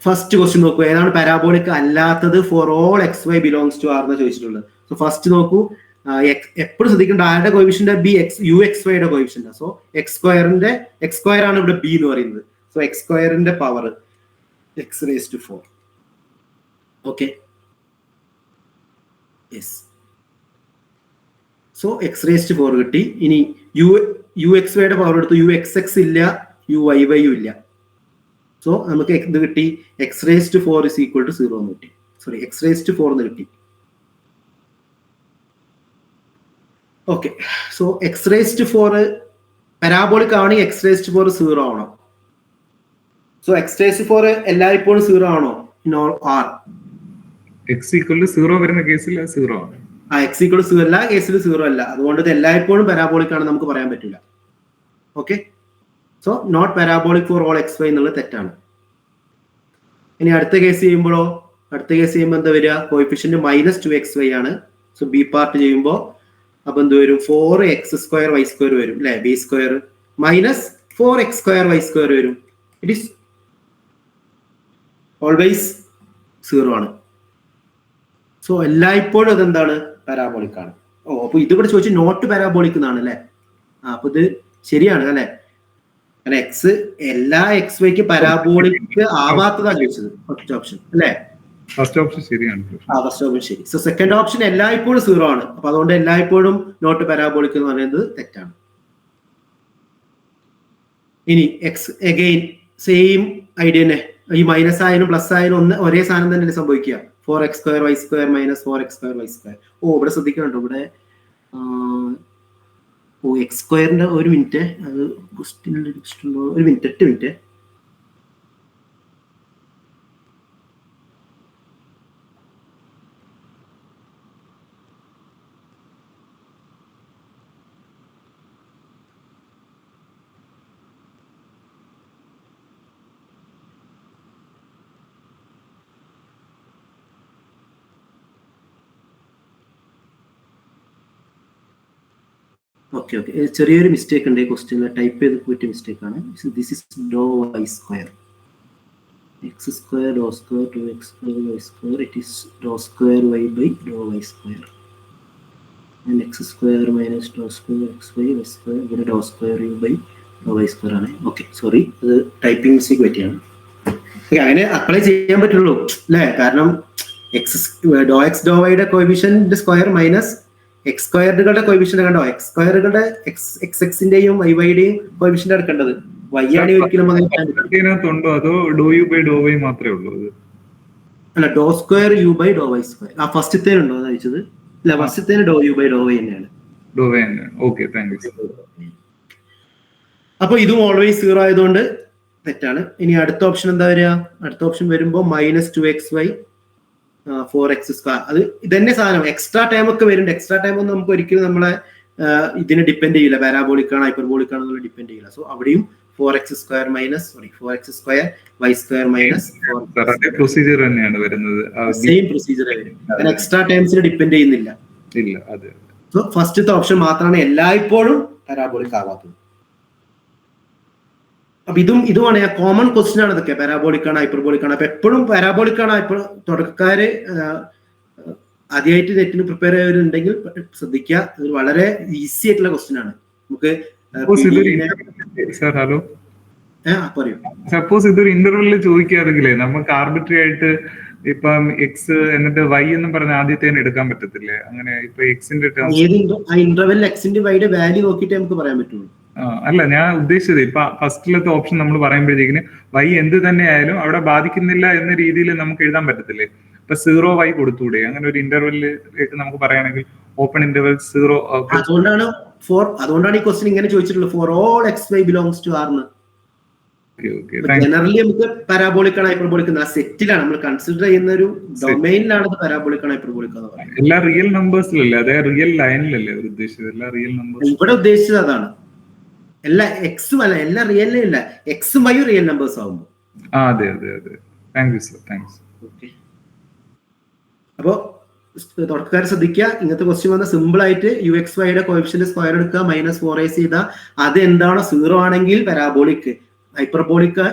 first question നോക്കൂ. ഏതാണ് പാരാബോളിക് അല്ലാത്തത് for all xy belongs to R എന്ന് ചോദിച്ചിട്ടുള്ളത്. സോ ഫസ്റ്റ് നോക്കൂ, എപ്പോഴും ശ്രദ്ധിക്കേണ്ട ആരുടെ കോയിഫിഷ്യന്റ്? UXYയുടെ കോയിഫിഷ്യന്റ്. സോ x² ആണ് ഇവിടെ B എന്ന് പറയുന്നത്. So x² power x⁻⁴. Okay, yes. So x⁻⁴ കിട്ടി. ഇനി UXYയുടെ പവർ എടുത്തു. UXX ഇല്ല, UYY ഇല്ല. സോ നമുക്ക് ഇത് കിട്ടി x⁻⁴ is equal to 0 എന്ന് കിട്ടി. സോറി, x⁻⁴ എന്ന് കിട്ടി. ഓക്കെ, സോ x⁻⁴ പാരാബോളിക് ആണെങ്കിൽ x⁻⁴ 0 ആവണം. സോ x⁻⁴ എല്ലായ്പ്പോഴും 0 ആണോ? R x = 0 വരുന്ന കേസിൽ 0 ആണ്. x = 0 എല്ലാ കേസിലും 0 അല്ല. അതുകൊണ്ട് ഇത് എല്ലായ്പ്പോഴും പാരാബോളിക് ആണെന്ന് നമുക്ക് പറയാൻ പറ്റില്ല. Okay, so not parabolic for all xy എന്നുള്ളത് തെറ്റാണ്. ഇനി അടുത്ത കേസ് ചെയ്യുമ്പോൾ എന്താ വരിക? കോയിഫിഷ്യന്റ് -2xy ആണ്. സോ B പാർട്ട് ചെയ്യുമ്പോൾ അപ്പൊ എന്ത് വരും? 4x²y² വരും അല്ലെ? B² -4x²y² വരും. ഇറ്റ് ഈസ് ഓൾവേസ് 0 ആണ്. സോ എല്ലായ്പ്പോഴും അതെന്താണ്? പാരാബോളിക് ആണ്. അപ്പൊ ഇതിവിടെ ചോദിച്ചു നോട്ട് പാരാബോളിക് എന്നാണ് അല്ലെ? അപ്പൊ ഇത് ശരിയാണ് അല്ലെ? കാരണം എക്സ് എല്ലാ എക്സ് വൈക്ക് പരാബോളിക് ആവാത്തതാണ് ചോദിച്ചത് ഫസ്റ്റ് ഓപ്ഷൻ അല്ലേ? ഫസ്റ്റ് ഓപ്ഷൻ ശരിയാണ്. ഫസ്റ്റ് ഓപ്ഷൻ ശരി. സോ സെക്കൻഡ് ഓപ്ഷൻ എല്ലായ്പ്പോഴും 0 ആണ്. അപ്പൊ അതുകൊണ്ട് എല്ലായ്പ്പോഴും നോട്ട് പരാബോളിക് എന്ന് പറയുന്നത് തെറ്റാണ്. ഇനി എക്സ് അഗെയിൻ സെയിം ഐഡിയ തന്നെ. ഈ മൈനസ് ആയാലും പ്ലസ് ആയാലും ഒരേ സാധനം തന്നെ സംഭവിക്കുക. 4x² y² minus 4x² y². ഇവിടെ ശ്രദ്ധിക്കണുണ്ടോ? ഇവിടെ x²ന്റെ ഒരു മിനിറ്റ്, അത് ഒരു മിനിറ്റ് 8 മിനിറ്റ്. ഓക്കെ ചെറിയൊരു മിസ്റ്റേക്ക് ഉണ്ട് ഈ ക്വസ്റ്റ്യനിൽ, ടൈപ്പ് ചെയ്ത് പറ്റിയ മിസ്റ്റേക്ക് ആണ്. This is do y². x² do square 2x² y². It is do square y by do y². x² minus do square xy y². ഇവിടെ do square u by do y² ആണ്. Okay sorry, അത് typing mistake പറ്റിയാണ്. അങ്ങനെ apply ചെയ്യാൻ പറ്റുള്ളൂ അല്ലേ? കാരണം ഡോ X ഡോ വൈയുടെ കോഎഫിഷ്യന്റ് സ്ക്വയർ മൈനസ് x²കളുടെ കോഎഫിഷ്യന്റ് കണ്ടോ? x²കളുടെ എക്സിന്റെയും y/യുടെയും കോഎഫിഷ്യന്റ് എടുക്കേണ്ടത്. y ആണ് ഒരിക്കലും അതിനകത്തുണ്ടോ അതോ do u by do y മാത്രമേ ഉള്ളൂ? അല്ല, do square u by do y². ആ ഫസ്റ്റത്തേനുണ്ടോ എന്ന് ചോദിച്ചത്? ഇല്ല, ഫസ്റ്റത്തേന് do u by do y തന്നെയാണ്. ഡോ വൈ തന്നെയാണ്. Okay, thank you. അപ്പൊ ഇതും ഓൾവേസ് 0 ആയതുകൊണ്ട് തെറ്റാണ്. ഇനി അടുത്ത ഓപ്ഷൻ എന്താ വരിക? അടുത്ത ഓപ്ഷൻ വരുമ്പോൾ -2xy 4x². അത് ഇതന്നെ സാധനം. എക്സ്ട്രാ ടൈം ഒക്കെ വരുന്നുണ്ട്. എക്സ്ട്രാ ടൈം ഒന്നും നമുക്ക് ഒരിക്കലും നമ്മളെ ഇതിന് ഡിപ്പെൻഡ് ചെയ്യില്ല. പാരാബോളിക് ആണ് ഹൈപ്പർബോളിക് ആണെന്നുള്ള ഡിപ്പെൻഡ് ചെയ്യില്ല. സോ അവിടെയും 4x² y² മൈനസ് പ്രൊസീജിയർ തന്നെയാണ് വരുന്നത്. സെയിം പ്രൊസീജിയർ വരും. എക്സ്ട്രാ ടൈംസിന് ഡിപ്പെൻഡ് ചെയ്യുന്നില്ല. ഇല്ല, അതെ. സോ ഫസ്റ്റത്തെ ഓപ്ഷൻ മാത്രമാണ് എല്ലായ്പ്പോഴും പാരാബോളിക് ആവാത്തത്. അപ്പൊ ഇതുമാണ് കോമൺ ക്വസ്റ്റ്യൻ ആണ് ഇതൊക്കെ. പാരാബോളിക് ആണ് ഹൈപ്പർബോളിക് ആണ്. അപ്പൊ എപ്പോഴും പാരാബോളിക് ആണ്. തുടക്കക്കാര് ആദ്യമായിട്ട് നെറ്റിന് പ്രിപ്പയർ ചെയ്തിട്ടുണ്ടെങ്കിൽ ശ്രദ്ധിക്കുക, ഇത് വളരെ ഈസി ആയിട്ടുള്ള ക്വസ്റ്റ്യൻ ആണ്. നമുക്ക് ഹലോ പറയൂ. സപ്പോസ് ഇതൊരു ഇന്റർവെല്ലിൽ ചോദിക്കാറില്ലേ, നമുക്ക് ആർബിട്രറി ആയിട്ട് ഇപ്പം എക്സ് എന്നിട്ട് വൈ എന്ന് പറഞ്ഞ ആദ്യത്തെ എടുക്കാൻ പറ്റത്തില്ലേ? അങ്ങനെ ഇപ്പൊ എക്സിന്റെ ഇന്റർവെൽ എക്സിന്റെ വൈയുടെ വാല്യൂ നോക്കിയിട്ട് നമുക്ക് പറയാൻ പറ്റുള്ളൂ. അല്ല, ഞാൻ ഉദ്ദേശിച്ചത് ഇപ്പൊ ഫസ്റ്റിലത്തെ ഓപ്ഷൻ നമ്മൾ പറയുമ്പോഴത്തേക്കിന് വൈ എന്ത് തന്നെ ആയാലും അവിടെ ബാധിക്കുന്നില്ല എന്ന രീതിയിൽ നമുക്ക് എഴുതാൻ പറ്റത്തില്ലേ? ഇപ്പൊ 0y കൊടുത്തൂടെ? അങ്ങനെ ഒരു ഇന്റർവെല്ലിലേക്ക് നമുക്ക് പറയുകയാണെങ്കിൽ ഓപ്പൺ ഇന്റർവെൽ 0. അതുകൊണ്ടാണ് ഈ ക്വസ്റ്റ്യൻ ഇങ്ങനെ ചോദിച്ചിട്ടുള്ളത്. For all xy belongs to r എന്ന്. ജനറലി നമുക്ക് പാരാബോളിക് ആണ് ഹൈപ്പർബോളിക് ആ സെറ്റിലാണ് നമ്മൾ കൺസിഡർ ചെയ്യുന്ന ഒരു ഡൊമൈനിലാണ് ഇത് പാരാബോളിക് ആണ് ഹൈപ്പർബോളിക് എന്ന് പറയുന്നത്. എല്ലാ റിയൽ നമ്പേഴ്സിലല്ലേ, അതേ റിയൽ ലൈനിലല്ലേ ഉദ്ദേശിച്ചത്? എല്ലാ റിയൽ നമ്പേഴ്സ് ഇവിടെ ഉദ്ദേശിച്ചത് അതാണ്. എല്ലാ എക്സും അല്ല, എല്ലാ റിയലും ഇല്ല, എക്സും വൈയും റിയൽ നമ്പേഴ്സ് ആവുമ്പോൾ. അതെ അതെ അതെ. Thank you sir, thanks. അപ്പോ തുടക്കക്കാർ ശ്രദ്ധിക്കുക, ഇങ്ങനത്തെ ക്വസ്റ്റ്യൻ വന്ന സിമ്പിൾ ആയിട്ട് uxyയുടെ കോഎഫിഷ്യന്റ് സ്ക്വയർ എടുക്കുക, -4ac ചെയ്താൽ അത് എന്താണോ 0 ആണെങ്കിൽ പാരാബോളിക്, ഹൈപ്പർബോളിക്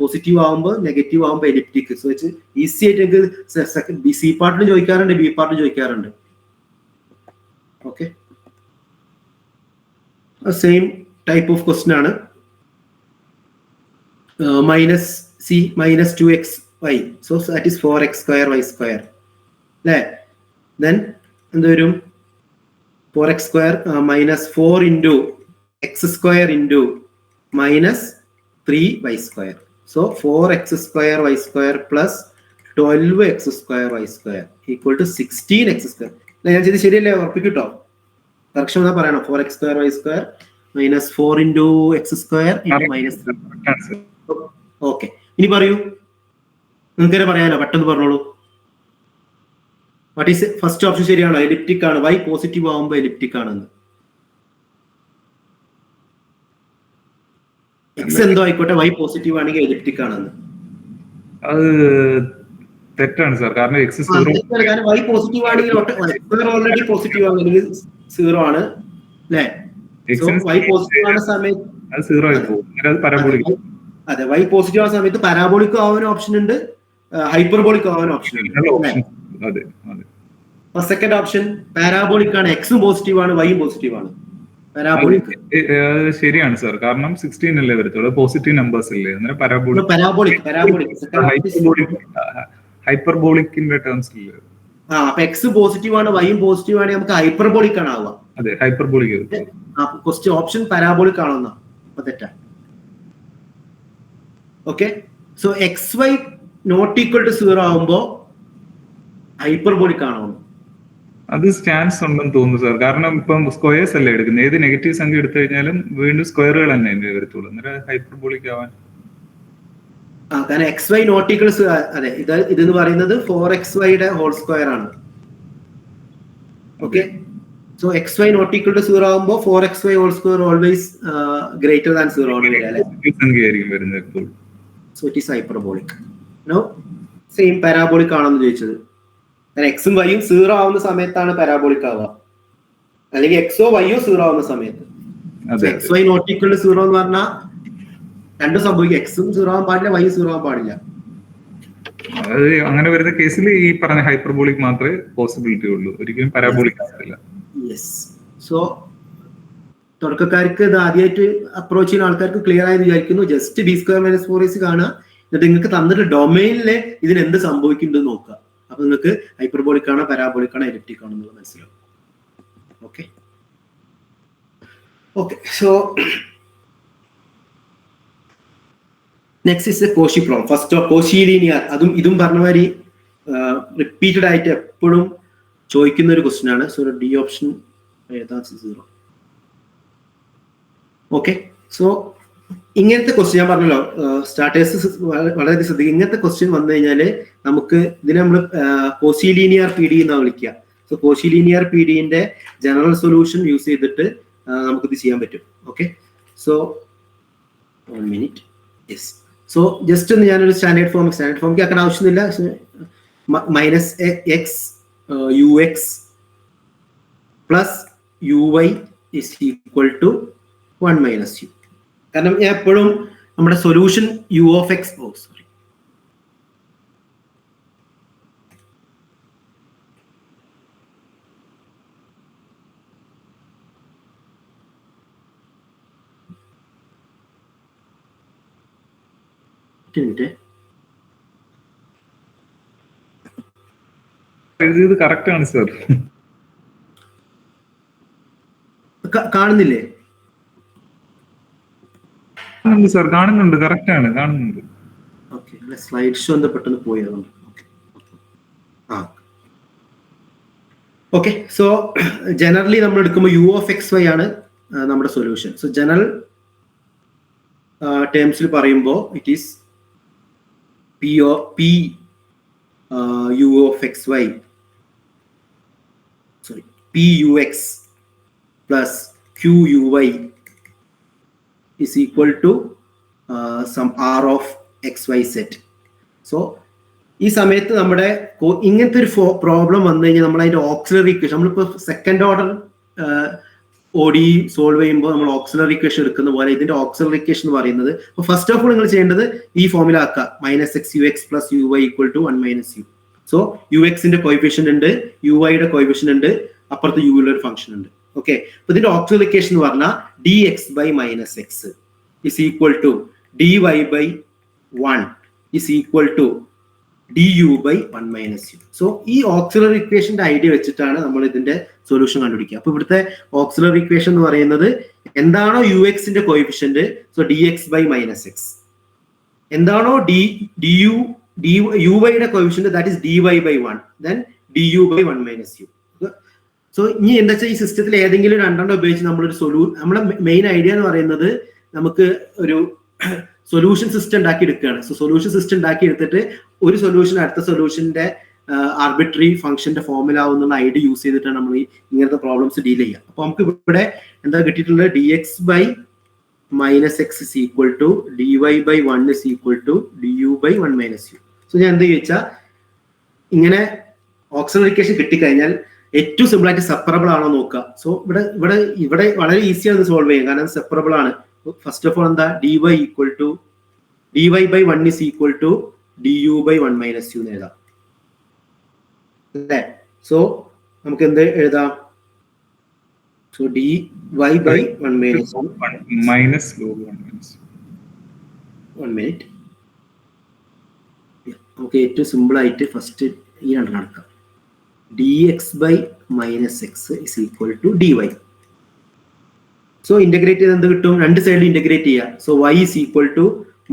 പോസിറ്റീവ് ആവുമ്പോൾ നെഗറ്റീവ് ആവുമ്പോൾ എലിപ്റ്റിക്. സോ വെച്ച് ഈസി ആയിട്ട് എനിക്ക് സി പാർട്ടിലും ചോദിക്കാറുണ്ട്, ബി പാർട്ടിലും ചോദിക്കാറുണ്ട്. Okay, same type of question ആണ്. -2xy, so that is 4x² y² അല്ലേ? ദെൻ എന്ത് വരും? 4x² -4 into x² into -3y². So 4x² y² plus 12x² y² equal to 16x². ഞാൻ ചെയ്ത് ശരിയല്ലേ? ഉറപ്പിക്കട്ടോ, കറക്ഷൻ എന്നാ പറയണം. 4x² y² -4 into x² -3. Okay, ഇനി പറയൂ, നിങ്ങൾക്ക് പറയാലോ, പെട്ടെന്ന് പറഞ്ഞോളൂ. What is first option? ശരിയാണോ? എലിപ്റ്റിക് ആണ്. y പോസിറ്റീവ് ആവുമ്പോൾ എലിപ്റ്റിക് ആണെന്ന്. എക്സ് എന്തോ ആയിക്കോട്ടെ, y പോസിറ്റീവ് ആണെങ്കിൽ എലിപ്റ്റിക് ആണെന്ന്. അത് തെറ്റാണ് സാർ. കാരണം y പോസിറ്റീവ് ആണെങ്കിൽ ഓൾറെഡി പോസിറ്റീവ് ആണെങ്കിൽ 0 ആണ് അല്ലേ? y പോസിറ്റീവ് ആവുന്ന സമയത്ത് അത് 0 ആയി പോകും. അതെ, y പോസിറ്റീവ് ആവുന്ന സമയത്ത് പാരാബോളിക് ആവാൻ ഓപ്ഷൻ ഉണ്ട്, ഹൈപ്പർബോളിക് ആവാൻ ഓപ്ഷൻ ഉണ്ട്. അതെ. സെക്കൻഡ് ഓപ്ഷൻ പാരാബോളിക് ആണ്, എക്സും പോസിറ്റീവ് ആണ്, വൈയും പോസിറ്റീവ് ആണ്. പാരാബോളിക്. ശരിയാണ് സാർ, കാരണം 16 അല്ലേ വരത്തുള്ളൂ, പോസിറ്റീവ് നമ്പേഴ്സ് അല്ലേ, അന്നേരം പാരാബോളിക് ഹൈപ്പർബോളിക്കിന്റെ ടേംസ് ഇല്ലേ. അപ്പൊ എക്സ് പോസിറ്റീവ് ആണ്, വൈയും പോസിറ്റീവ് ആണ്, നമുക്ക് ഹൈപ്പർബോളിക് ആണ് ആവുക. അതെ, ഹൈപ്പർബോളിക്. ക്വസ്റ്റ്യൻ ഓപ്ഷൻ പാരാബോളിക് ആണെന്നാ, അപ്പൊ തെറ്റാ. Okay, so x y not equal to 0 ആവുമ്പോ ഹൈപ്പർബോളിക് ആണോ? അത് ചാൻസ് ഉണ്ടെന്ന് തോന്നുന്നു സാർ, കാരണം ഇപ്പം സ്ക്വയേഴ്സ് അല്ലേ എടുക്കുന്നത്, ഏത് നെഗറ്റീവ് സംഖ്യ എടുത്തു കഴിഞ്ഞാലും വീണ്ടും സ്ക്വയറുകൾ തന്നെ വരത്തുള്ളൂ, അന്നേരം ഹൈപ്പർബോളിക് ആവാൻ. കാരണം എക്സ് വൈ നോട്ട് ഈക്വൽ, അതെ, ഇതെന്ന് പറയുന്നത് 4xy ഹോൾ സ്ക്വയർ ആണ്. Okay, so x y not equal to 0 ആകുമ്പോൾ 4xy whole square always greater than 0 ആണ് വരിക, അല്ലെ? സംഖ്യയായിരിക്കും വരുന്നത് എപ്പോഴും. So it is hyperbolic. No, same parabolic ആണെന്ന് ചോദിച്ചത്. എക്സും വൈയും 0 ആവുന്ന സമയത്താണ് പാരാബോളിക് ആവുക, അല്ലെങ്കിൽ എക്സോ വൈയോ 0 ആവുന്ന സമയത്ത്. X y not equal to 0 എന്ന് പറഞ്ഞാൽ രണ്ടും സംഭവിക്കും, എക്സും 0 ആവാൻ പാടില്ല, വൈയും 0 ആവാൻ പാടില്ല. അത് അങ്ങനെ വരുന്ന കേസിൽ ഈ പറഞ്ഞ ഹൈപ്പർബോളിക് മാത്രമേ പോസിബിലിറ്റി ഉള്ളൂ, ഒരിക്കലും പാരാബോളിക് ആവില്ല. യെസ്, സോ തുടക്കക്കാർക്ക് ഇത് ആദ്യമായിട്ട് അപ്രോച്ച് ചെയ്യുന്ന ആൾക്കാർക്ക് ക്ലിയർ ആയെന്ന് വിചാരിക്കുന്നു. ജസ്റ്റ് b² - 4ac കാണുക, എന്നിട്ട് നിങ്ങൾക്ക് തന്നിട്ട് ഡൊമൈനില് ഇതിന് എന്ത് സംഭവിക്കുന്നുണ്ടെന്ന് നോക്കുക. അപ്പൊ നിങ്ങൾക്ക് ഹൈപ്പർബോളിക് ആണോ പാരാബോളിക് ആണോ എലിപ്റ്റിക് ആണോ എന്നുള്ളത് മനസ്സിലാവും. Okay okay, so next is A Cauchy problem. First of Cauchy linear, ഇതും പറഞ്ഞ മാതിരി റിപ്പീറ്റഡ് ആയിട്ട് എപ്പോഴും ചോദിക്കുന്ന ഒരു ക്വസ്റ്റ്യൻ ആണ്. So D option 0. Okay, so ഇങ്ങനത്തെ ക്വസ്റ്റ്യൻ ഞാൻ പറഞ്ഞല്ലോ, സ്റ്റാർട്ടേഴ്സ് വളരെ ശ്രദ്ധിക്കുക. ഇങ്ങനത്തെ ക്വസ്റ്റ്യൻ വന്നു കഴിഞ്ഞാല് നമുക്ക് ഇതിനെ നമ്മൾ കോഷി ലീനിയർ പി ഡി എന്നാണ് വിളിക്കുക. സോ കോഷി ലീനിയർ പി ഡിന്റെ ജനറൽ സൊല്യൂഷൻ യൂസ് ചെയ്തിട്ട് നമുക്കിത് ചെയ്യാൻ പറ്റും. Okay, so 1 minute. Yes, so just ഒന്ന് ഞാനൊരു സ്റ്റാൻഡേർഡ് ഫോമിക്ക് ആക്കാൻ ആവശ്യമില്ല. -x ux പ്ലസ് uy is equal to 1 - u. കാരണം ഞാൻ എപ്പോഴും നമ്മുടെ സൊല്യൂഷൻ u of x, എഴുതിയത് കറക്റ്റ് ആണ് സാർ. കാണുന്നില്ലേ? സാർ കാണുന്നുണ്ട്, കറക്റ്റ് ആണ്, കാണുന്നുണ്ട്. ഓക്കെ, സ്ലൈഡ് ഷോ എന്താ പെട്ടെന്ന് പോയതുകൊണ്ട്. ഓക്കെ, സോ ജനറലി നമ്മൾ എടുക്കുമ്പോൾ u of xy ആണ് നമ്മുടെ സൊല്യൂഷൻ. സോ ജനറൽ ടേംസിൽ പറയുമ്പോൾ it is u of xy, sorry, pux plus quy is equal to some r of xyz. So ഈ സമയത്ത് നമ്മുടെ ഇങ്ങനത്തെ ഒരു പ്രോബ്ലം വന്നു കഴിഞ്ഞാൽ നമ്മൾ അതിന്റെ ഓക്സിലറി ഇക്വേഷൻ, നമ്മളിപ്പോൾ സെക്കൻഡ് ഓർഡർ ODE സോൾവ് ചെയ്യുമ്പോൾ നമ്മൾ ഓക്സിലറി ഇക്വേഷൻ എടുക്കുന്ന പോലെ ഇതിന്റെ ഓക്സിലറി ഇക്വേഷൻ എന്ന് പറയുന്നത്, ഫസ്റ്റ് ഓഫ് ഓൾ നിങ്ങൾ ചെയ്യേണ്ടത് ഈ ഫോമിൽ ആക്കുക, -xux plus uy equal to 1 - u. So ux-ന്റെ coefficient ഉണ്ട്, uy യുടെ കോഎഫിഷ്യന്റ് ഉണ്ട്, അപ്പുറത്ത് u യുടെ ഒരു ഫംഗ്ഷൻ ഉണ്ട്. ഓക്കെ, അപ്പൊ ഇതിന്റെ ഓക്സിലറി ഇക്വേഷൻ എന്ന് പറഞ്ഞാൽ dx by -x is equal to dy by 1 is equal to du by 1 - u. So ഈ ഓക്സിലറി ഇക്വേഷന്റെ ഐഡിയ വെച്ചിട്ടാണ് നമ്മൾ ഇതിന്റെ സൊല്യൂഷൻ കണ്ടുപിടിക്കുക. അപ്പൊ ഇവിടുത്തെ ഓക്സിലറി ഇക്വേഷൻ എന്ന് പറയുന്നത് എന്താണോ ux-ന്റെ coefficient, so dx by -x, എന്താണോ uy-യുടെ coefficient, that is dy by 1, then du by 1 - u. സോ ഇനി എന്താ വെച്ചാൽ ഈ സിസ്റ്റത്തിൽ ഏതെങ്കിലും രണ്ടെണ്ണം ഉപയോഗിച്ച് നമ്മളൊരു നമ്മുടെ മെയിൻ ഐഡിയ എന്ന് പറയുന്നത് നമുക്ക് ഒരു സൊല്യൂഷൻ സിസ്റ്റം ഉണ്ടാക്കി എടുക്കുകയാണ്. സോ സൊല്യൂഷൻ സിസ്റ്റം ഉണ്ടാക്കി എടുത്തിട്ട് ഒരു സൊല്യൂഷൻ അടുത്ത സൊല്യൂഷന്റെ ആർബിട്രറി ഫംഗ്ഷന്റെ ഫോമിലാവുന്നുള്ള ഐഡിയ യൂസ് ചെയ്തിട്ടാണ് നമ്മൾ ഇങ്ങനത്തെ പ്രോബ്ലംസ് ഡീൽ ചെയ്യുക. അപ്പൊ നമുക്ക് ഇവിടെ എന്താ കിട്ടിയിട്ടുള്ളത്, dx by -x is equal to dy by 1 is equal to du by 1 - u. So ഞാൻ എന്താ ചോദിച്ചാൽ, ഇങ്ങനെ ഓക്സിലറി ഇക്വേഷൻ കിട്ടിക്കഴിഞ്ഞാൽ ഏറ്റവും സിമ്പിൾ ആയിട്ട് സെപ്പറബിൾ ആണോ നോക്കുക. സോ ഇവിടെ വളരെ ഈസിയാണ് സോൾവ് ചെയ്യാൻ, കാരണം സെപ്പറബിൾ ആണ്. ഫസ്റ്റ് ഓഫ് ഓൾ എന്താ, dy by 1 is equal to du by 1 - u എന്ന് എഴുതാം അല്ലേ. സോ നമുക്ക് എന്ത് എഴുതാം, so dy by 1 minus 1 minus log 1 minus 1 minute. നമുക്ക് ഏറ്റവും സിമ്പിൾ ആയിട്ട് ഫസ്റ്റ് ഈ രണ്ടെണ്ണം എടുക്കാം. dx by minus x is equal to dy. So integrate ചെയ്ത് എന്ത് കിട്ടും? രണ്ട് സൈഡിൽ ഇന്റഗ്രേറ്റ് ചെയ്യാം. So y is equal to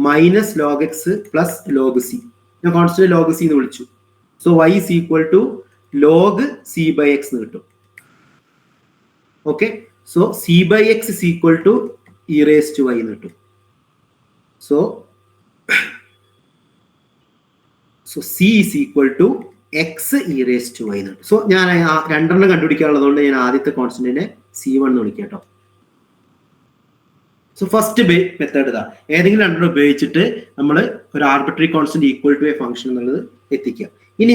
minus log x plus log c. ഞാൻ കോൺസ്റ്റന്റ് ലോഗ് സി എന്ന് വിളിച്ചു. So y is equal to log c by x എന്ന് കിട്ടും. Okay, so c by x is equal to e raise to y എന്ന് കിട്ടും. So c is equal to x e raise to y എന്ന് കിട്ടും. So ഞാൻ രണ്ടെണ്ണം കണ്ടുപിടിക്കാനുള്ളതുകൊണ്ട് ഞാൻ ആദ്യത്തെ കോൺസ്റ്റന്റിനെ C1 എന്ന് വിളിക്കാം കേട്ടോ. സോ ഫസ്റ്റ് മെത്തേഡ് ഇതാ, ഏതെങ്കിലും രണ്ടെണ്ണം ഉപയോഗിച്ചിട്ട് നമ്മൾ ഒരു arbitrary constant equal to a function എന്നുള്ളത് എത്തിക്കുക. ഇനി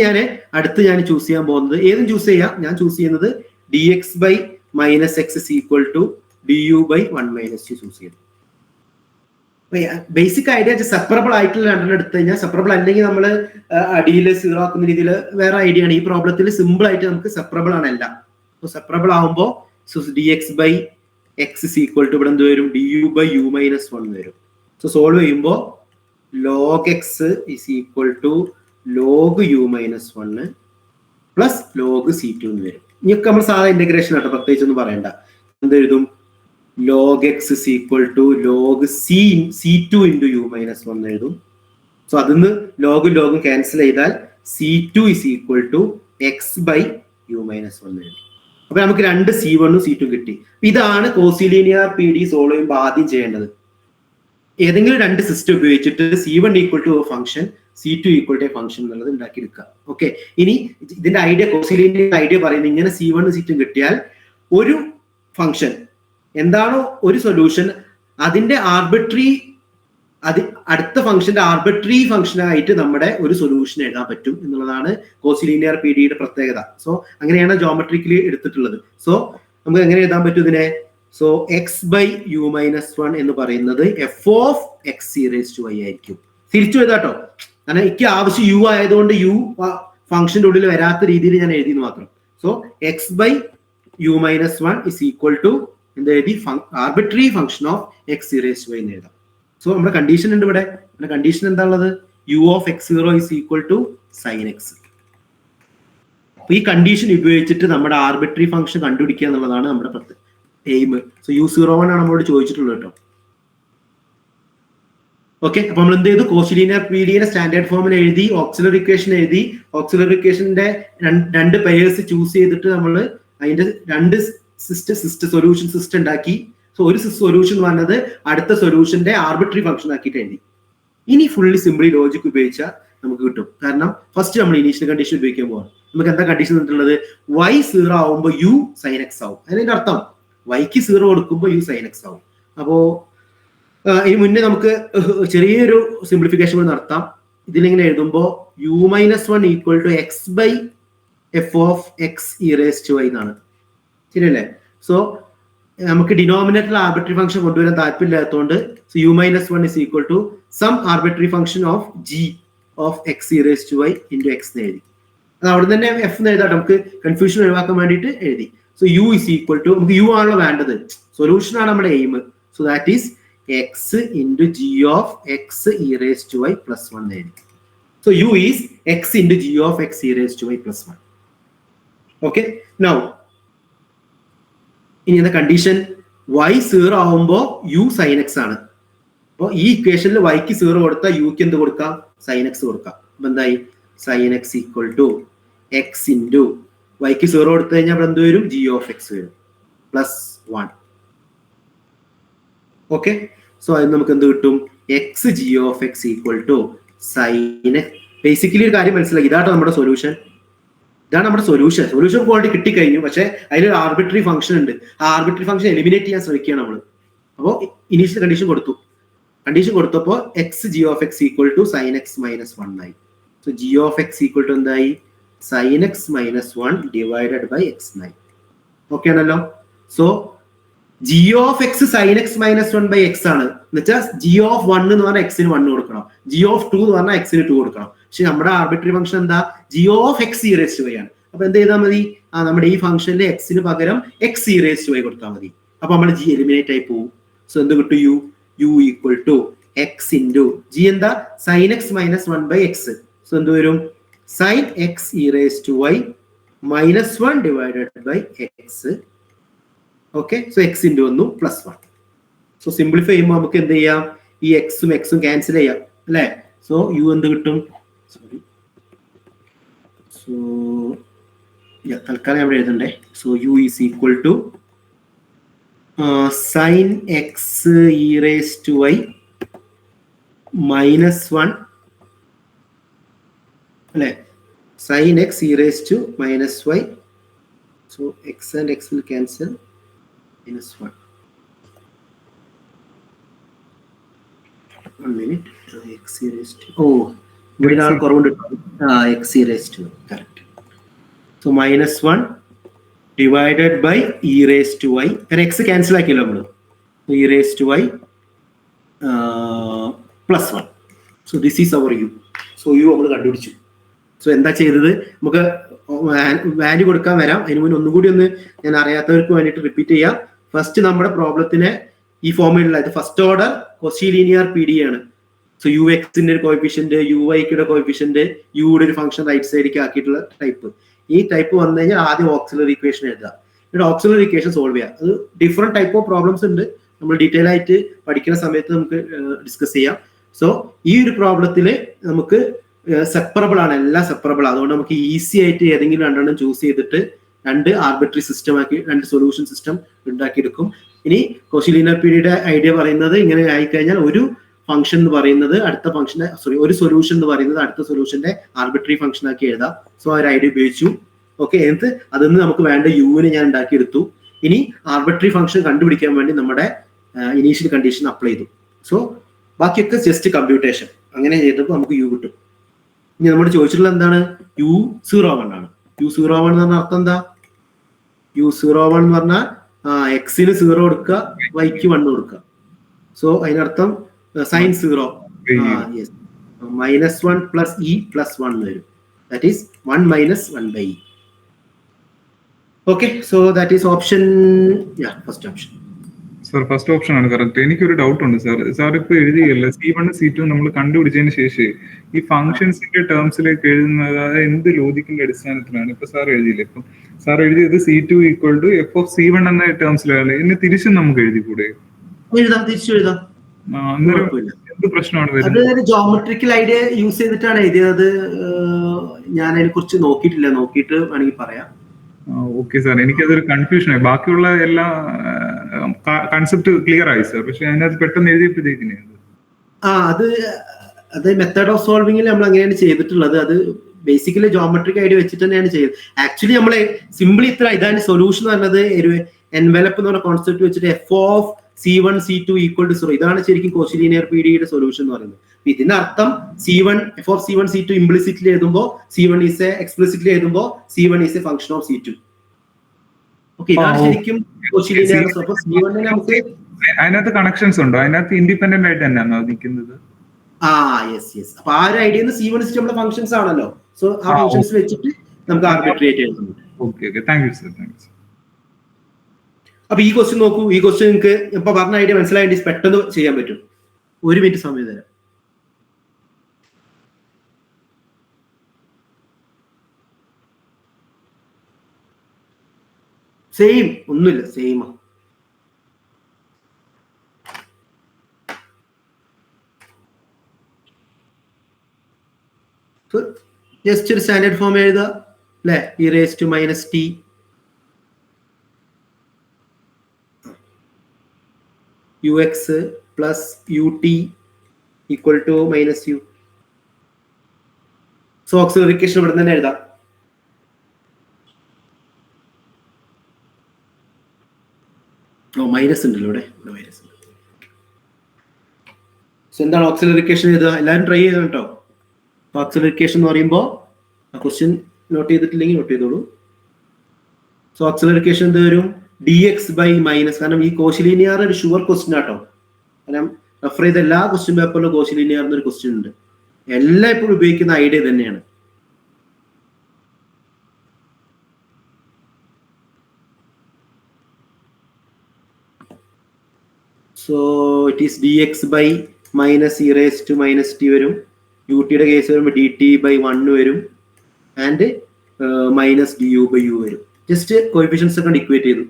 അടുത്ത് ഞാൻ ചൂസ് ചെയ്യാൻ പോകുന്നത്, ഏതും ചൂസ് ചെയ്യാം, ഞാൻ ചൂസ് ചെയ്യുന്നത് dx by minus x is equal to du by 1 minus 2 choose ചെയ്തു. ബേസിക് ഐഡിയ സെപ്പറബിൾ ആയിട്ടുള്ള രണ്ടെണ്ണം എടുത്തു കഴിഞ്ഞാൽ, സെപ്പറബിൾ അല്ലെങ്കിൽ നമ്മൾ അടിയിൽ സീറോ ആക്കുന്ന രീതിയിൽ വേറെ ഐഡിയ ആണ്. ഈ പ്രോബ്ലത്തിൽ സിമ്പിൾ ആയിട്ട് നമുക്ക് സെപ്പറബിൾ ആണ് എല്ലാം. സോ സെപ്പറബിൾ ആകുമ്പോൾ dx by x is equal to ഇവിടെ എന്ത് വരും? du by u minus 1 വരും. സോ സോൾവ് ചെയ്യുമ്പോൾ log x is equal to log u minus 1 plus log c2 എന്ന് വരും. ഇനിയൊക്കെ നമ്മൾ സാധാരണ ഇന്റഗ്രേഷൻ ആട്ടോ, പ്രത്യേകിച്ച് ഒന്നും പറയണ്ട. എന്ത് എഴുതും? log x is equal to log c2 into u minus 1 എഴുതും. സോ അതിന്ന് ലോഗും ലോഗും ക്യാൻസൽ ചെയ്താൽ c2 is equal to x by u minus 1 എഴുതും. അപ്പൊ നമുക്ക് രണ്ട് C1 C2 കിട്ടി. ഇതാണ് കോസിലീനിയർ PD സോൾവ് ചെയ്യുമ്പോൾ ആദ്യം ചെയ്യേണ്ടത്. ഏതെങ്കിലും രണ്ട് സിസ്റ്റം ഉപയോഗിച്ചിട്ട് C1 equal to function, C2 equal to function എന്നുള്ളത് ഉണ്ടാക്കിയെടുക്കുക. ഓക്കെ, ഇനി ഇതിന്റെ ഐഡിയ, കോസിലീനിയർ ഐഡിയ പറയുന്നത് ഇങ്ങനെ C1 C2 കിട്ടിയാൽ ഒരു ഫംഗ്ഷൻ എന്താണോ ഒരു സൊല്യൂഷൻ, അതിന്റെ ആർബിട്രറി, അടുത്ത ഫംഗ്ഷന്റെ ആർബിട്രറി ഫംഗ്ഷനായിട്ട് നമ്മുടെ ഒരു സൊല്യൂഷൻ എഴുതാൻ പറ്റും എന്നുള്ളതാണ് കോസിലീനിയർ PDയുടെ പ്രത്യേകത. സോ അങ്ങനെയാണ് ജോമെട്രിക്കലി എടുത്തിട്ടുള്ളത്. സോ നമുക്ക് എങ്ങനെ എഴുതാൻ പറ്റും ഇതിനെ? So x by u minus 1 എന്ന് പറയുന്നത് f of x e raise to y ആയിരിക്കും. തിരിച്ചു എഴുതാട്ടോ, കാരണം എനിക്ക് ആവശ്യം യു ആയതുകൊണ്ട് യു ഫംഗ്ഷന്റെ ഉള്ളിൽ വരാത്ത രീതിയിൽ ഞാൻ എഴുതി മാത്രം. So x by u minus 1 is equal to എന്ത് എഴുതി? Arbitrary function of x e raise to y എന്ന് എഴുതാം. സോ നമ്മുടെ കണ്ടീഷൻ ഉണ്ട് ഇവിടെ. നമ്മുടെ കണ്ടീഷൻ എന്താ ഉള്ളത്? U of x0 is equal to sine x. അപ്പൊ ഈ കണ്ടീഷൻ ഉപയോഗിച്ചിട്ട് നമ്മുടെ ആർബിട്രറി ഫംഗ്ഷൻ കണ്ടുപിടിക്കുക എന്നുള്ളതാണ് നമ്മുടെ എയിം. സോ u01 ആണ് നമ്മളോട് ചോദിച്ചിട്ടുള്ളത് കേട്ടോ. ഓക്കെ, അപ്പൊ നമ്മൾ എന്ത് ചെയ്തു? കോസിലീനിയർ PDയുടെ സ്റ്റാൻഡേർഡ് ഫോമിൽ എഴുതി, ഓക്സിലറി ഇക്വേഷൻ എഴുതി. ഓക്സിലറി ഇക്വേഷന്റെ രണ്ട് പെയേഴ്സ് ചൂസ് ചെയ്തിട്ട് നമ്മൾ അതിന്റെ രണ്ട് സൊല്യൂഷൻ സിസ്റ്റം ഉണ്ടാക്കി. സോ ഒരു സൊല്യൂഷൻ വന്നത് അടുത്ത സൊല്യൂഷന്റെ ആർബിട്രറി ഫംഗ്ഷൻ ആക്കിയിട്ട് എഴുതി. ഇനി ഫുള്ളി സിംപിളി ലോജിക് ഉപയോഗിച്ചാൽ നമുക്ക് കിട്ടും. കാരണം ഫസ്റ്റ് നമ്മൾ ഇനീഷ്യൽ കണ്ടീഷൻ ഉപയോഗിക്കാൻ പോകാം. നമുക്ക് എന്താ കണ്ടീഷൻ തന്നിട്ടുള്ളത്? y 0 ആവുമ്പോൾ u sin x ആവും. അതിന്റെ അർത്ഥം yക്ക് 0 കൊടുക്കുമ്പോൾ u sin x ആവും. അപ്പോ ഇനി മുന്നേ നമുക്ക് ചെറിയൊരു സിംപ്ലിഫിക്കേഷൻ കൂടി നടത്താം. ഇതിലിങ്ങനെ എഴുതുമ്പോൾ u minus 1 equal to x by f of x e raise to y എന്നാണ്. ശരിയല്ലേ? സോ നമുക്ക് ഡിനോമിനേറ്ററിൽ ആർബിട്രറി ഫംഗ്ഷൻ കൊണ്ടുവരാൻ താല്പര്യമില്ലാത്തതുകൊണ്ട് u minus 1 is equal to some arbitrary function of g of x e raise to y into x എന്ന് എഴുതി. അത് അവിടെ തന്നെ എഫ് എന്ന് എഴുതാം, നമുക്ക് കൺഫ്യൂഷൻ ഒഴിവാക്കാൻ വേണ്ടിയിട്ട് എഴുതി. So u is equal to, നമുക്ക് u ആണല്ലോ വേണ്ടത്, സൊല്യൂഷൻ ആണ് നമ്മുടെ aim. So that is x into g of x e raise to y plus 1 എഴുതി. So u is x into g of x e raise to y plus 1. Okay, now ഇനി എന്താ condition? y 0 ആവുമ്പോൾ u sin x ആണ്. അപ്പോൾ ഈ ഇക്വേഷനിൽ yക്ക് 0 കൊടുത്താൽ യുക്ക് എന്ത് കൊടുക്കാം? sin x കൊടുക്കാം. അപ്പൊ എന്തായി? sin x equal to x into yക്ക് 0 കൊടുത്തു കഴിഞ്ഞാൽ എന്ത് വരും? g ഓഫ് x വരും പ്ലസ് 1. ഓക്കെ, സോ അതിന് നമുക്ക് എന്ത് കിട്ടും? X g of x equal to sine. Basically ഒരു കാര്യം മനസ്സിലാക്കി, ഇതാണ് നമ്മുടെ സൊല്യൂഷൻ. ഇതാണ് നമ്മുടെ സൊല്യൂഷൻ. സൊല്യൂഷൻ ക്വാളിറ്റി കിട്ടിക്കഴിഞ്ഞു, പക്ഷെ അതിലൊരു ആർബിട്രറി ഫംഗ്ഷൻ ഉണ്ട്. ആ ആർബിട്രറി ഫംഗ്ഷൻ എലിമിനേറ്റ് ചെയ്യാൻ ശ്രമിക്കുകയാണ് നമ്മൾ. അപ്പോൾ ഇനീഷ്യൽ കണ്ടീഷൻ കൊടുത്തു. കണ്ടീഷൻ കൊടുത്തപ്പോൾ x g of x equal to sine x minus 1 ആയി. So g of x equal to എന്തായി? Sine x minus 1 divided by x ആയി. ഓക്കെ ആണല്ലോ? So g of x sine x minus 1 by x ആണ്. എന്നുവെച്ചാൽ G of 1 എന്ന് പറഞ്ഞാൽ എക്സിന് 1 കൊടുക്കണം, ജി ഓഫ് 2 എന്ന് പറഞ്ഞാൽ എക്സിന് 2 കൊടുക്കണം. പക്ഷെ നമ്മുടെ ആർബിട്രറി ഫംഗ്ഷൻ എന്താ? G of x e raise to y ആണ്. അപ്പൊ എന്ത് ചെയ്താൽ മതി? നമ്മുടെ ഈ ഫംഗ്ഷനിൽ എക്സിന് പകരം x e raise to y കൊടുത്താൽ മതി. അപ്പൊ നമ്മൾ ജി എലിമിനേറ്റ് ആയി പോകും. സോ എന്ത് കിട്ടും? U equal to x into g എന്താ? Sine x minus 1/x. So എന്ത് വരും? Sine x e raise to y minus 1 divided by x. Okay, so x into 1 plus 1. So simplify ചെയ്യുമ്പോൾ നമുക്ക് എന്ത് ചെയ്യാം? ഈ എക്സും എക്സും ക്യാൻസൽ ചെയ്യാം അല്ലേ? സോ യു എന്ത് കിട്ടും? സോറി, സോ തൽക്കാലം അവിടെ എഴുതണ്ടേ. So u is equal to sine x e raise to y minus 1 അല്ലേ? Sine x e raise to minus y. So x and x will cancel. minus 1. 1 minute. X e raised to, ഇവിടെ ആൾ കുറവുണ്ട്. X e raised to, correct. So minus 1 divided by e raised to y. And x cancel ആക്കിയല്ലോ നമ്മൾ. e raised to y plus 1. So this is our u. So u നമ്മൾ കണ്ടുപിടിച്ചു. So എന്താ ചെയ്തത്? നമുക്ക് value കൊടുക്കാൻ വരാം. അതിന് മുന്നേ ഒന്നുകൂടി ഞാൻ അറിയാത്തവർക്ക് വേണ്ടിയിട്ട് റിപ്പീറ്റ് ചെയ്യാം. ഫസ്റ്റ് നമ്മുടെ പ്രോബ്ലത്തിനെ ഈ ഫോമിലുള്ള first order Cauchy linear P D ആണ്. സോ യു എക്സിന്റെ ഒരു കോഎഫിഷ്യന്റ്, യു വൈയുടെ കോഎഫിഷ്യന്റ്, യുടെ ഒരു ഫംഗ്ഷൻ റൈറ്റ് സൈഡിലേക്ക് ആക്കിയിട്ടുള്ള ടൈപ്പ്. ഈ ടൈപ്പ് വന്നു കഴിഞ്ഞാൽ ആദ്യം ഓക്സിലറി ഇക്വേഷൻ എഴുതുക. എന്നിട്ട് ഓക്സിലറി ഇക്വേഷൻ സോൾവ് ചെയ്യുക. അത് ഡിഫറെന്റ് ടൈപ്പ് ഓഫ് പ്രോബ്ലംസ് ഉണ്ട്. നമ്മൾ ഡീറ്റെയിൽ ആയിട്ട് പഠിക്കുന്ന സമയത്ത് നമുക്ക് ഡിസ്കസ് ചെയ്യാം. സോ ഈ ഒരു പ്രോബ്ലത്തിൽ നമുക്ക് സെപ്പറബിൾ ആണ്, എല്ലാം സെപ്പറബിൾ. അതുകൊണ്ട് നമുക്ക് ഈസി ആയിട്ട് ഏതെങ്കിലും രണ്ടെണ്ണം ചൂസ് ചെയ്തിട്ട് രണ്ട് ആർബിട്രറി സിസ്റ്റം ആക്കി, രണ്ട് സൊല്യൂഷൻ സിസ്റ്റം ഉണ്ടാക്കിയെടുക്കും. ഇനി കോഷി ലീനിയർ പീരീഡ് ഐഡിയ പറയുന്നത് ഇങ്ങനെ ആയിക്കഴിഞ്ഞാൽ ഒരു ഫംഗ്ഷൻ എന്ന് പറയുന്നത് അടുത്ത ഫംഗ്ഷന്റെ, ഒരു സൊല്യൂഷൻ എന്ന് പറയുന്നത് അടുത്ത സൊല്യൂഷന്റെ ആർബിട്രറി ഫംഗ്ഷൻ ആക്കി എഴുതാം. സോ ആ ഒരു ഐഡിയ ഉപയോഗിച്ചു. ഓക്കെ, എന്നിട്ട് അതിന് നമുക്ക് വേണ്ട യുവിനെ ഞാൻ ഉണ്ടാക്കിയെടുത്തു. ഇനി ആർബിട്രറി ഫംഗ്ഷൻ കണ്ടുപിടിക്കാൻ വേണ്ടി നമ്മുടെ ഇനീഷ്യൽ കണ്ടീഷൻ അപ്ലൈ ചെയ്തു. സോ ബാക്കിയൊക്കെ ജസ്റ്റ് കമ്പ്യൂട്ടേഷൻ. അങ്ങനെ ചെയ്തപ്പോൾ നമുക്ക് യു കിട്ടും. ഇനി നമ്മൾ ചോദിച്ചിട്ടുള്ളത് എന്താണ്? u01 ആണ്. u01 എന്ന് പറഞ്ഞ അർത്ഥം എന്താ? u01 എന്ന് പറഞ്ഞാൽ എക്സിന് 0 കൊടുക്കുക, വൈക്ക് 1 കൊടുക്കുക. സോ അതിനർത്ഥം sine 0 minus 1 plus e plus 1 വരും. That is 1 minus 1/e. Okay, so that is option, first option. Sir first option ആണ് കറക്റ്റ്. എനിക്കൊരു ഡൗട്ട് ഉണ്ട് സാർ. സാർ ഇപ്പൊ എഴുതിയല്ലേ C1 C2 നമ്മൾ കണ്ടുപിടിച്ചതിന് ശേഷം ഈ ഫംഗ്ഷൻസിന്റെ ടേംസിലേക്ക് എഴുതുന്നത് അതായത് എന്ത് ലോജിക്കിന്റെ അടിസ്ഥാനത്തിലാണ്? ഇപ്പൊ സാർ എഴുതിയില്ലേ, ഇപ്പൊ സാർ എഴുതിയത് C2 equal to F of C1 എന്ന ടേംസിലാണ്. ഇനി തിരിച്ചും നമുക്ക് എഴുതിക്കൂടെ? തിരിച്ചു എഴുതാം. എന്ത് പ്രശ്നമാണ് വരുന്നത്? അത് ജോമെട്രിക്കൽ ഐഡിയ യൂസ് ചെയ്തിട്ടാണ് എഴുതിയത്. ഞാൻ അതിനെ കുറിച്ച് നോക്കിയിട്ടില്ല, നോക്കിയിട്ട് വേണമെങ്കിൽ പറയാം. ഓക്കെ സാർ, എനിക്കതൊരു കൺഫ്യൂഷൻ ആയി. ബാക്കിയുള്ള എല്ലാ കൺസെപ്റ്റ് ക്ലിയർ ആയി സാർ, പക്ഷെ അതിനകത്ത് പെട്ടെന്ന് എഴുതിയപ്പോഴത്തേക്കിന് അത് മെത്തേഡ് ഓഫ് സോൾവിംഗിൽ നമ്മൾ അങ്ങനെയാണ് ചെയ്തിട്ടുള്ളത്. അത് ബേസിക്കലി ജോമെട്രിക് ഐഡിയ വെച്ചിട്ട് തന്നെയാണ് ചെയ്തത്. ആക്ച്വലി നമ്മൾ സിംപിളി ഇതാണ് സൊല്യൂഷൻ എന്ന് പറഞ്ഞത്. ഒരു എൻവലപ്പ് എന്ന് പറഞ്ഞ കോൺസെപ്റ്റ് വെച്ചിട്ട് F of C1 C2 equal to 0, ഇതാണ് ശരിക്കും കോഷി ലീനിയർ പീഡിയുടെ സൊല്യൂഷൻ എന്ന് പറയുന്നത്. ഇതിനർത്ഥം C1 F of C1 C2 implicitly എഴുതുമ്പോൾ C1 ഈസ് എ, എക്സ്പ്ലിസിറ്റ്ലി എഴുതുമ്പോൾ C1 is A function of C2. Okay, ഇതാണ് ശരിക്കും കോഷി ലീനിയർ. അപ്പോൾ C1 നമുക്ക് അതിനകത്ത് കണക്ഷൻസ് ഉണ്ടോ? അതിനകത്ത് ഇൻഡിപെൻഡന്റ് ആയിട്ട് തന്നെയാണോ നിൽക്കുന്നത്? യെസ്. അപ്പൊ ആ ഒരു ഐഡിയ C1 സിസ്റ്റം ഫംഗ്ഷൻസ് ആണല്ലോ. സോ ആ ഫംഗ്ഷൻസ് വെച്ചിട്ട് നമുക്ക് ആർബിട്രറി ആയിട്ട് എഴുതുന്നുണ്ട്. Okay, thank you sir, thank you sir. അപ്പൊ ഈ ക്വസ്റ്റ്യൻ നോക്കൂ. ഈ ക്വസ്റ്റ്യൻ നിങ്ങൾക്ക് ഇപ്പൊ പറഞ്ഞ ഐഡിയ മനസ്സിലായിട്ട് പെട്ടെന്ന് ചെയ്യാൻ പറ്റും. 1 മിനിറ്റ് സമയം തരാം. സെയിം, ഒന്നുമില്ല, സെയിമാ. ജസ്റ്റ് ഒരു സ്റ്റാൻഡേർഡ് ഫോം എഴുതുക അല്ലെ? E raise to minus t ux plus ut equal to minus u. So auxiliary equation ഇവിടെ തന്നെ എഴുതാം. മൈനസ് ഉണ്ടല്ലോ ഇവിടെ മൈനസ് ഉണ്ട്. സോ എന്താണ് ഓക്സിലറിക്കേഷൻ എഴുതുക? എല്ലാവരും ട്രൈ ചെയ്തോ കേട്ടോ. ഓക്സിലറിക്കേഷൻ എന്ന് പറയുമ്പോൾ ക്വസ്റ്റ്യൻ നോട്ട് ചെയ്തിട്ടില്ലെങ്കിൽ നോട്ട് ചെയ്തോളൂ. സോ ഓക്സിലറിക്കേഷൻ എന്ത് വരും? dx by minus. കാരണം ഈ കോഷി ലീനിയർ ഒരു ഷുവർ ക്വസ്റ്റ്യൻ ആട്ടോ. കാരണം റെഫർ ചെയ്ത എല്ലാ ക്വസ്റ്റ്യൻ പേപ്പറിലും കോഷി ലീനിയർ എന്നൊരു ക്വസ്റ്റ്യൻ ഉണ്ട്. എല്ലാം ഇപ്പോഴും ഉപയോഗിക്കുന്ന ഐഡിയ തന്നെയാണ്. So it is dx by minus e raised to minus t വരും. യുടെ കേസ് വരുമ്പോൾ dt by 1 വരും. And minus du by u വരും. ജസ്റ്റ് കോഎഫിഷ്യൻസ് ഒക്കെ ഇക്വേറ്റ് ചെയ്തു,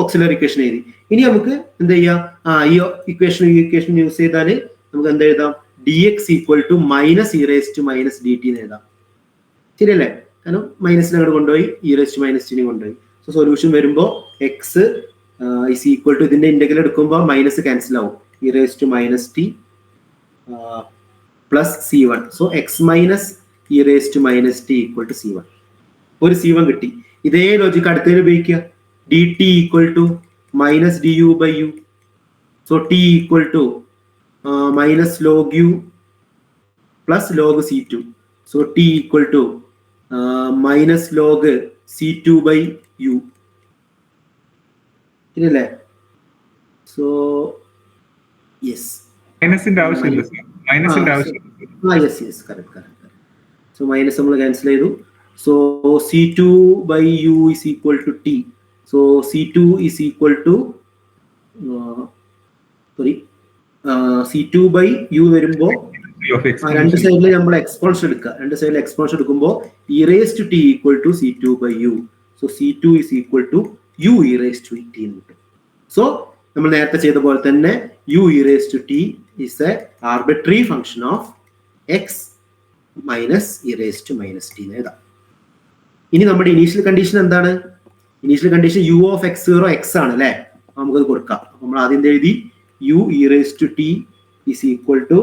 ഓക്സിലറി ഇക്വേഷൻ എഴുതി. ഇനി നമുക്ക് എന്ത് ചെയ്യാം, ഈ ഇക്വേഷൻ യൂസ് ചെയ്താൽ നമുക്ക് എന്ത് എഴുതാം, dx equal to minus e raise to minus d t എന്ന് എഴുതാം. ശരിയല്ലേ? കാരണം മൈനസിനെ അങ്ങോട്ട് കൊണ്ടുപോയി ഇ റേസ് ടു മൈനസ് ടിനെ കൊണ്ടുപോയി. സോ സൊല്യൂഷൻ വരുമ്പോൾ എക്സ് ഇസ് ഈക്വൽ ടു ഇതിന്റെ ഇന്റഗ്രൽ എടുക്കുമ്പോൾ മൈനസ് ക്യാൻസൽ ആവും, e raise to minus t plus c1. So x minus e raise to minus t equal to c1. ഒരു c1 കിട്ടി. ഇതേ logic അടുത്തതിൽ ഉപയോഗിക്കുക, dt equal to minus du by u. So t equal to minus log u plus log c2. So t equal to minus log c2 by u. ശരിയല്ലേ? So yes, മൈനസിന്റെ ആവശ്യമില്ല sir, മൈനസിന്റെ ആവശ്യമില്ല. Yes correct. So minus നമ്മൾ cancel ചെയ്തു. So c2 by u is equal to t. So c2 is equal to c2 by u വരുമ്പോൾ രണ്ട് സൈഡിൽ നമ്മൾ എക്സ്പോണൻഷ്യൽ എടുക്കുക. രണ്ട് സൈഡിൽ എക്സ്പോണൻഷ്യൽ എടുക്കുമ്പോൾ e raised to t equal to c2 by u. So c2 is equal to u e raised to t എന്ന് കിട്ടും. സോ നമ്മൾ നേരത്തെ ചെയ്ത പോലെ തന്നെ u e raised to t is a arbitrary function of x minus e raised to minus t എന്ന് എഴുതാം. ഇനി നമ്മുടെ ഇനീഷ്യൽ കണ്ടീഷൻ എന്താണ്? Initial condition u of x0 x ആണ് അല്ലെ, നമുക്കത് കൊടുക്കാം. നമ്മൾ ആദ്യം എഴുതി u e raised to t is equal to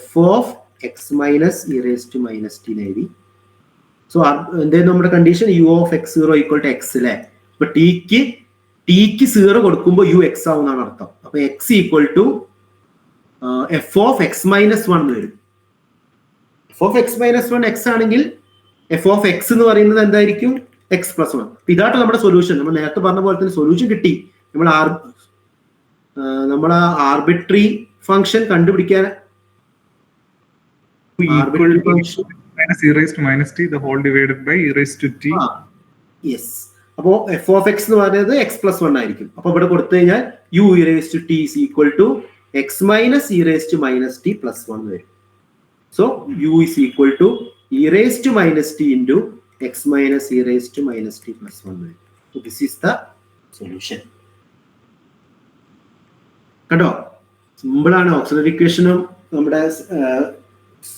f of x minus e raised to minus t എന്ന് എഴുതി. സോ എന്തായാലും നമ്മുടെ condition u of x0 equal to x അല്ലെ. അപ്പൊ ടിക്ക് 0 കൊടുക്കുമ്പോൾ u x ആവുന്നതാണ് അർത്ഥം. അപ്പൊ x equal to f of x minus 1 വരും. f of x minus 1 x ആണെങ്കിൽ f of x എന്ന് പറയുന്നത് എന്തായിരിക്കും, x plus 1. ഇതാട്ടോ നമ്മുടെ സൊല്യൂഷൻ. നമ്മൾ നേരത്തെ പറഞ്ഞ പോലെ തന്നെ സൊല്യൂഷൻ കിട്ടി. നമ്മൾ ആർബിട്രറി ഫംഗ്ഷൻ കണ്ടുപിടിക്കാൻ അപ്പോ f of x എന്ന് പറയുന്നത് x plus 1 ആയിരിക്കും. അപ്പൊ ഇവിടെ കൊടുത്തു കഴിഞ്ഞാൽ u e raised to t is equal to x minus e raised to minus t plus 1 വരും. So u is equal to e raised to minus t into x minus e raised to minus t plus 1 വരും. So this is the solution. കണ്ടോ, simple ആണ്. Auxiliary ഇക്വേഷനും നമ്മുടെ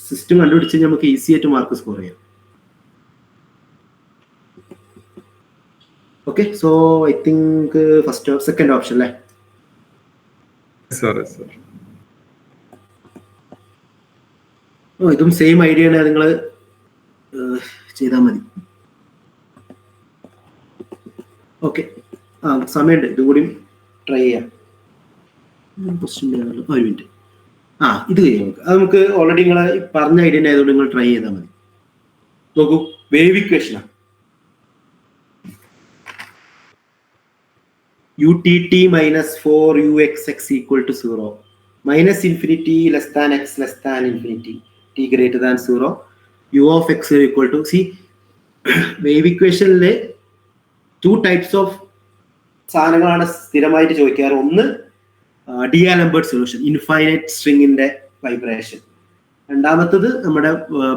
system കണ്ടുപിടിച്ച് നമുക്ക് easy ആയിട്ട് mark score ചെയ്യാം. Okay, so I think second option അല്ലേ? ഇതും സെയിം ഐഡിയ ആണ്, നിങ്ങൾ ചെയ്താൽ മതി. ഓക്കെ, സമയമുണ്ട്, ഇതും കൂടി ട്രൈ ചെയ്യാം. ഒരു മിനിറ്റ്, ഇത് ചെയ്യാം. അത് നമുക്ക് ഓൾറെഡി നിങ്ങൾ പറഞ്ഞ ഐഡിയ ആയതുകൊണ്ട് നിങ്ങൾ ട്രൈ ചെയ്താൽ മതി. നോക്കൂ, wave ഇക്വേഷനാണ്. utt minus 4uxx equal to 0, minus infinity less than x less than infinity, t greater than 0, u of x equal to, see wave equation le two types of സാധനങ്ങളാണ് സ്ഥിരമായിട്ട് ചോദിക്കാറ്. ഒന്ന് ഡിആലംബർട്ട് solution, infinite സ്ട്രിങ്ങിന്റെ vibration. രണ്ടാമത്തത് നമ്മുടെ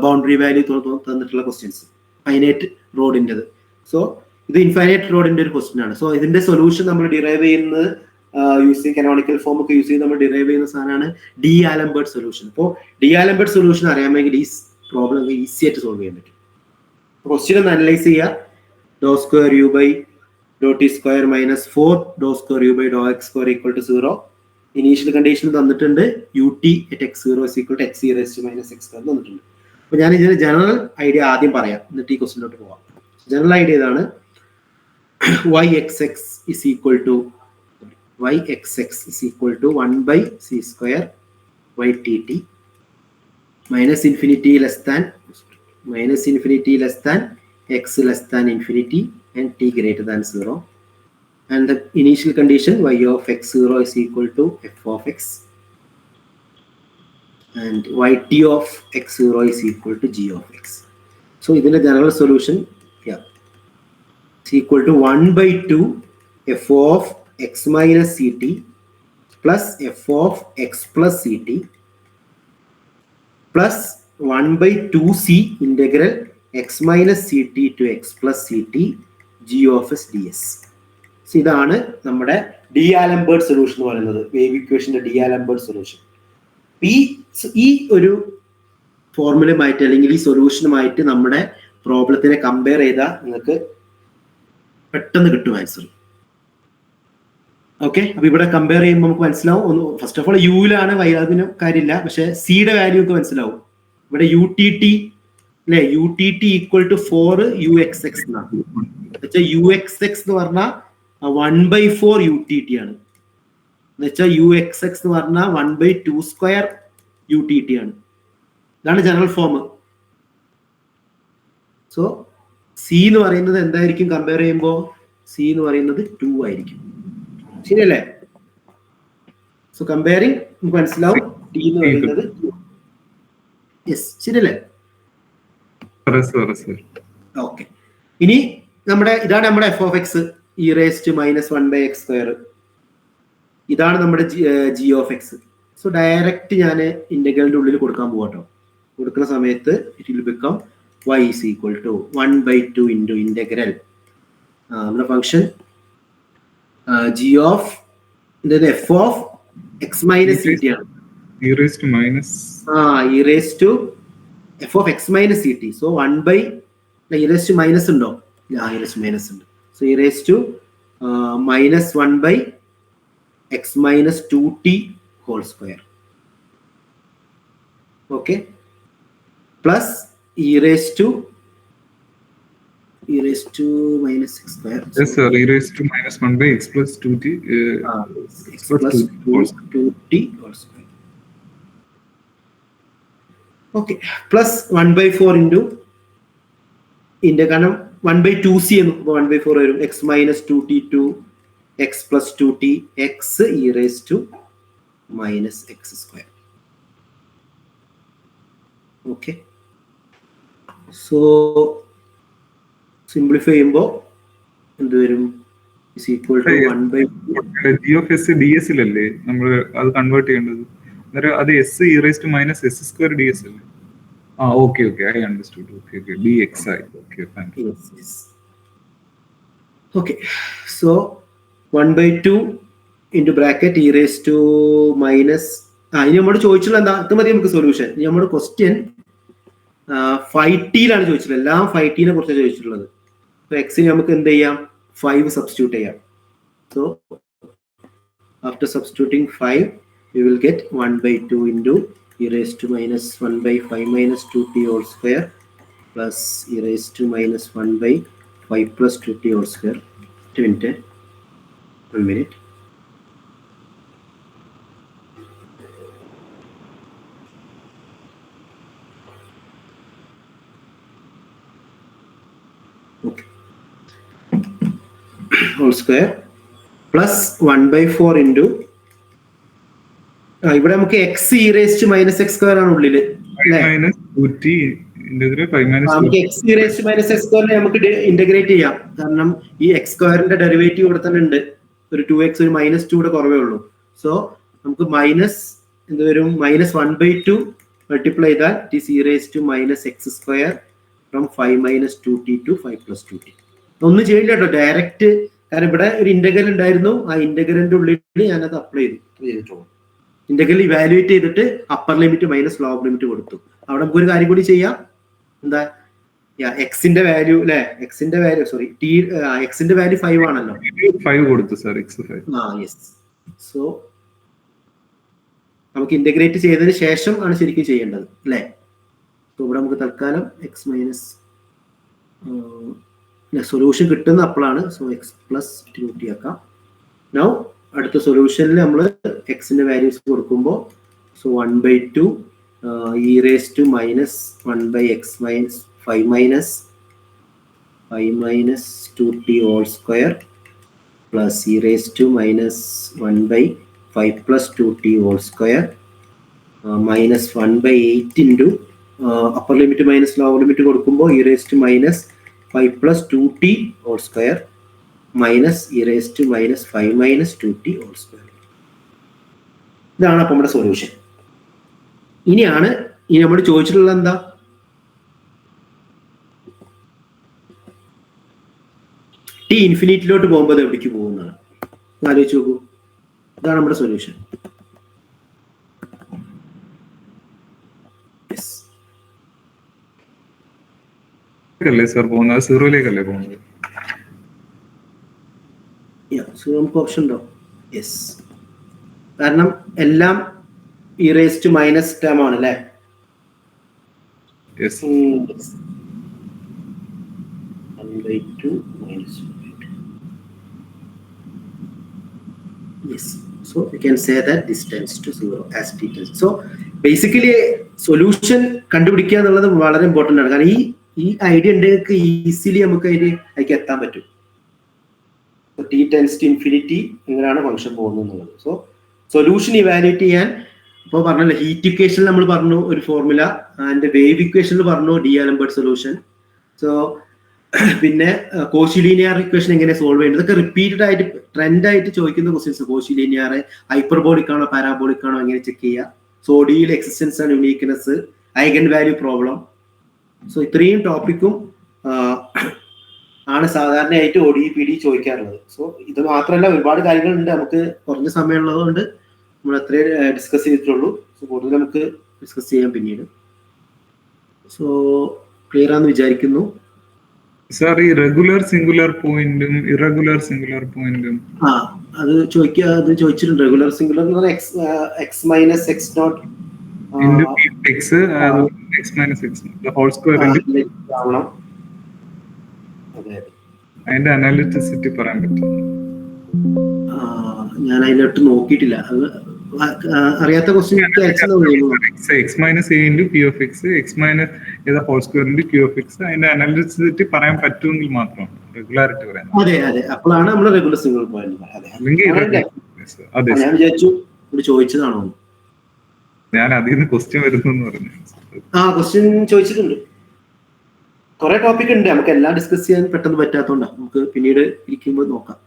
boundary value തന്നിട്ടുള്ള questions, finite റോഡിൻ്റെത്. So ഇത് infinite റോഡിന്റെ ഒരു question ആണ്. സോ ഇതിന്റെ സൊല്യൂഷൻ നമ്മൾ ഡിറൈവ് ചെയ്യുന്നത് യൂസിങ് കനോണിക്കൽ ഫോം ഒക്കെ യൂസ് ചെയ്ത് നമ്മൾ ഡിറൈവ് ചെയ്യുന്ന സാധനമാണ് ഡിആലംബർട്ട് സൊല്യൂഷൻ. അപ്പോൾ ഡിആലംബർട്ട് സൊല്യൂഷൻ അറിയാമെങ്കിൽ ഈ പ്രോബ്ലം ഈസി ആയിട്ട് സോൾവ് ചെയ്യാൻ പറ്റും. ക്വസ്റ്റ്യൻ ഒന്ന് അനലൈസ് ചെയ്യുക. Do square u by do t square minus 4 do square u by do x square equal to 0. Initial condition തന്നിട്ടുണ്ട് ut at x0 is equal to x e raised to minus x square തന്നിട്ടുണ്ട്. അപ്പൊ ഞാൻ ഇതിന്റെ general idea ആദ്യം പറയാം, എന്നിട്ട് ഈ ക്വസ്റ്റ്യനിലോട്ട് പോവാം. ജനറൽ ഐഡിയ ഇതാണ്, yxx is equal to 1 by c square ytt minus infinity less than x less than infinity and t greater than 0, and the initial condition y of x0 is equal to f of x and yt of x0 is equal to g of x. So in the general solution, is equal to 1 by 2 f of x minus ct plus f of x plus ct plus 1 by 2c integral x minus ct to x plus ct g of s ds. ഇതാണ് നമ്മുടെ ഡിആലംബർട്ട് solution എന്ന് പറയുന്നത്, wave ഇക്വേഷന്റെ ഡിആലംബർട്ട് solution. ഈ ഒരു ഫോർമുലയുമായിട്ട് അല്ലെങ്കിൽ ഈ സൊല്യൂഷനുമായിട്ട് നമ്മുടെ പ്രോബ്ലത്തിനെ കമ്പയർ ചെയ്താൽ നിങ്ങൾക്ക് പെട്ടെന്ന് കിട്ടും ആൻസർ. ഓക്കെ, അപ്പൊ ഇവിടെ കമ്പയർ ചെയ്യുമ്പോൾ നമുക്ക് മനസ്സിലാവും. ഒന്ന് ഫസ്റ്റ് ഓഫ് ഓൾ യുയിലാണ് അതിന് കാര്യമില്ല, പക്ഷെ സിയുടെ വാല്യൂ ഒക്കെ മനസ്സിലാവും. ഇവിടെ യു ടി ടി അല്ലെ, u t t equal to 4 UXX എന്നാണ്. വെച്ചാൽ UXX എന്ന് പറഞ്ഞാൽ 1/4 UTT ആണ്. എന്നുവെച്ചാൽ UXX എന്ന് പറഞ്ഞാൽ 1/2² UTT ആണ്. ഇതാണ് ജനറൽ ഫോം. സോ സി എന്ന് പറയുന്നത് എന്തായിരിക്കും കമ്പയർ ചെയ്യുമ്പോൾ? സി എന്ന് പറയുന്നത് 2 ആയിരിക്കും. ശരിയല്ലേ? സോ കമ്പയറിംഗ് നമുക്ക് മനസ്സിലാവും ടി എന്ന് പറയുന്നത് 2. യെസ്, ശരിയല്ലേ? ഓക്കെ, ഇനി ഇതാണ് നമ്മുടെ എഫ് ഓഫ് എക്സ് e−1/x². ഇതാണ് നമ്മുടെ G of X. So direct ഞാൻ ഇന്റഗ്രലിന്റെ ഉള്ളിൽ കൊടുക്കാൻ പോകട്ടോ. കൊടുക്കുന്ന സമയത്ത് it will become y is equal to 1/2 into integral നമ്മുടെ function g of f of x minus ct ആണ്. e raised to minus e raised to f of x minus ct. so 1 e raised to minus ഉണ്ടോ? e raised to minus ഉണ്ട്. so e raised to minus 1/x minus 2t whole square. okay, plus e raised to minus x square. Yes sir, e raised to minus 1/x plus 2t x plus 2t whole square. okay, plus 1/4 into കാരണം 1/2c എന്ന് 1/4 വരും. x minus 2t to x plus 2t x e raised to minus x square. okay, so simplify ചെയ്യുമ്പോൾ എന്ത് വരും? is equal to 1/4 g of s ds അല്ലേ നമ്മൾ അത് convert ചെയ്യേണ്ടത്. അന്നേരം അത് s e raised to minus s² ds അല്ലേ? okay, I understood. okay, dxi. okay, thank you. yes. okay, so 1/2 into bracket e raised to minus ഇനി നമ്മോട് ചോദിച്ചുള്ള എന്താ? ഇത് മതി നമുക്ക് സൊല്യൂഷൻ. ഇനി നമ്മുടെ ക്വസ്റ്റ്യൻ 5t യിലാണ് ചോദിച്ചത്. എല്ലാം 5t നെ കുറിച്ചാണ് ചോദിച്ചിട്ടുള്ളത്. എക്സിന് നമുക്ക് എന്ത് ചെയ്യാം? 5 സബ്സ്റ്റിറ്റ്യൂട്ട് ചെയ്യാം. So after substituting 5 we will get 1/2 into e raised to minus 1/5 minus 2t whole square plus e raised to minus 1/5 plus 2t whole square. 1 minute. okay, whole square plus 1/4 into ഇവിടെ നമുക്ക് x e raised to minus x² ആണ് ഉള്ളില്. നമുക്ക് x e raised to minus x² നമുക്ക് integrate ചെയ്യാം. കാരണം ഈ x² derivative ഇവിടെ തന്നെ ഉണ്ട്. ഒരു 2x ഒരു -2 കൂടെ കുറവേ ഉള്ളൂ. സോ നമുക്ക് മൈനസ് എന്ത് വരും? -1/2 മൾട്ടിപ്ലൈ ചെയ്താൽ it is e raised to minus x² from 5 minus 2t to 5 plus 2t. ഒന്നും ചെയ്യില്ല കേട്ടോ, ഡയറക്റ്റ്. കാരണം ഇവിടെ ഒരു ഇന്റഗ്രൽ ഉണ്ടായിരുന്നു, ആ ഇന്റഗ്രലിന്റെ ഉള്ളിൽ ഞാനത് അപ്ലൈ ചെയ്തിട്ടുള്ളൂ. ഇന്റഗ്രൽ ഇവാലുവേറ്റ് ചെയ്തിട്ട് upper limit minus lower limit കൊടുത്തു. അവിടെ നമുക്ക് ഒരു കാര്യം കൂടി ചെയ്യാം. എന്താ? എക്സിന്റെ വാല്യൂ അല്ലെ, എക്സിന്റെ വാല്യൂ എക്സിന്റെ വാല്യൂ 5 ആണല്ലോ. 5 കൊടുത്തു സർ, x 5. യെസ്. സോ നമുക്ക് ഇന്റഗ്രേറ്റ് ചെയ്തതിന് ശേഷം ആണ് ശരിക്കും ചെയ്യേണ്ടത് അല്ലേ? സോ ഇവിടെ നമുക്ക് തൽക്കാലം എക്സ് മൈനസ് സൊല്യൂഷൻ കിട്ടുന്ന അപ്പോഴാണ്. സോ എക്സ് പ്ലസ് 2t ആക്കാം. നൗ അടുത്ത സൊല്യൂഷനിൽ നമ്മൾ എക്സിന്റെ വാല്യൂസ് കൊടുക്കുമ്പോൾ so 1/2 e raised to minus 1/x minus 5 minus 2t whole square plus e raised to minus 1/5 plus 2t whole square minus 1/8 into upper limit minus lower limit കൊടുക്കുമ്പോൾ e raised to minus 5 plus 2t whole square minus e raised to minus 5 minus 2t whole square. ഇതാണ് അപ്പം നമ്മുടെ solution. ഇനി നമ്മൾ ചോദിച്ചിട്ടുള്ളത് എന്താ? T ഇൻഫിനിറ്റിയിലോട്ട് പോകുമ്പോൾ അത് എവിടേക്ക് പോകുന്നതാണ് ആലോചിച്ച് നോക്കൂ. ഇതാണ് നമ്മുടെ സൊല്യൂഷൻ. സർ പോകുന്നത് സീറോയിലേക്കല്ലേ പോകുന്നത്? നമുക്ക് ഓപ്ഷൻ ഉണ്ടോ? യെസ്, കാരണം എല്ലാം ഇറേസ്റ്റ് മൈനസ് ടേം ആണ് അല്ലേ? Yes, so we can say that this tends to 0 as t tends. So basically solution കണ്ടുപിടിക്കുക എന്നുള്ളത് വളരെ ഇമ്പോർട്ടൻ്റ് ആണ്. കാരണം ഈ ഐഡിയ ഉണ്ടെങ്കിൽ ഈസിലി നമുക്ക് അതിലേക്ക് എത്താൻ പറ്റും. ടി ടെൻസ് ടു ഇൻഫിനിറ്റി എങ്ങനെയാണ് ഫംഗ്ഷൻ പോകുന്നത് എന്നുള്ളത്. സോ സൊല്യൂഷൻ ഇവാലുവേറ്റ് ചെയ്യാൻ ഇപ്പോൾ പറഞ്ഞല്ലോ, ഹീറ്റ് ഇക്വേഷനിൽ നമ്മൾ പറഞ്ഞു ഒരു ഫോർമുല, ആൻഡ് വേവ് ഇക്വേഷനിൽ പറഞ്ഞു ഡി-ആലംബർട്ട് സൊല്യൂഷൻ. സോ പിന്നെ കോഷി ലീനിയർ ഇക്വേഷൻ എങ്ങനെ സോൾവ് ചെയ്യേണ്ടത്, ഇതൊക്കെ റിപ്പീറ്റഡ് ആയിട്ട് ട്രെൻഡായിട്ട് ചോദിക്കുന്ന ക്വസ്റ്റ്യൻസ്. കോഷി ലീനിയർ ഹൈപ്പർബോളിക് ആണോ പാരാബോളിക് ആണോ എങ്ങനെ ചെക്ക് ചെയ്യുക, സോഡിയിൽ existence and uniqueness, eigen value problem. So ഇത്രയും ടോപ്പിക്കും ആണ് സാധാരണയായിട്ട് ODE-PD ചോദിക്കാറുള്ളത്. സോ ഇത് മാത്രമല്ല, ഒരുപാട് കാര്യങ്ങളുണ്ട്. നമുക്ക് കുറഞ്ഞ സമയമുള്ളത് കൊണ്ട് നമ്മൾ അത്രേ ഡിസ്കസ് ചെയ്തിട്ടുള്ളൂ. സോ കൂടുതൽ നമുക്ക് ഡിസ്കസ് ചെയ്യാം പിന്നീട്. സോ ക്ലിയർ ആണെന്ന് വിചാരിക്കുന്നു. സാർ ഈ റെഗുലർ സിംഗുലർ പോയിന്റും ഇറഗുലർ സിംഗുലർ പോയിന്റും അത് ചോദിച്ചിട്ടുണ്ട്. റെഗുലർ സിംഗുലർ എന്ന് പറഞ്ഞാൽ എക്സ് മൈനസ് എക്സ് നോട്ട് ആവണം. അതിന്റെ അനാലിറ്റിസിറ്റി പറയാൻ പറ്റും? ഞാൻ അതിലോട്ട് നോക്കിയിട്ടില്ല. അത് അറിയാത്ത question x minus a into p of x, x minus whole square into q of x, അതിന്റെ അനാലിറ്റിസിറ്റി പറയാൻ പറ്റുമെങ്കിൽ മാത്രമാണ് റെഗുലാരിറ്റി പറയാൻ. അതെ, അപ്പോഴാണ് നമ്മൾ റെഗുലർ സിംഗിൾ പോയിന്റ്. ഞാൻ വിചാരിച്ചു ഇവിടെ ചോദിച്ചതാണോ. ഞാൻ അതിൽ നിന്ന് ക്വസ്റ്റ്യൻ വരുന്നു പറഞ്ഞു. ക്വസ്റ്റ്യൻ ചോദിച്ചിട്ടുണ്ട്. കുറെ ടോപ്പിക് ഉണ്ട്, നമുക്ക് എല്ലാം ഡിസ്കസ് ചെയ്യാൻ പെട്ടെന്ന് പറ്റാത്തതുകൊണ്ടാണ്. നമുക്ക് പിന്നീട് ഇരിക്കുമ്പോൾ നോക്കാം.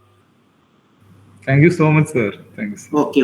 Thank you so much sir. Thanks. Okay.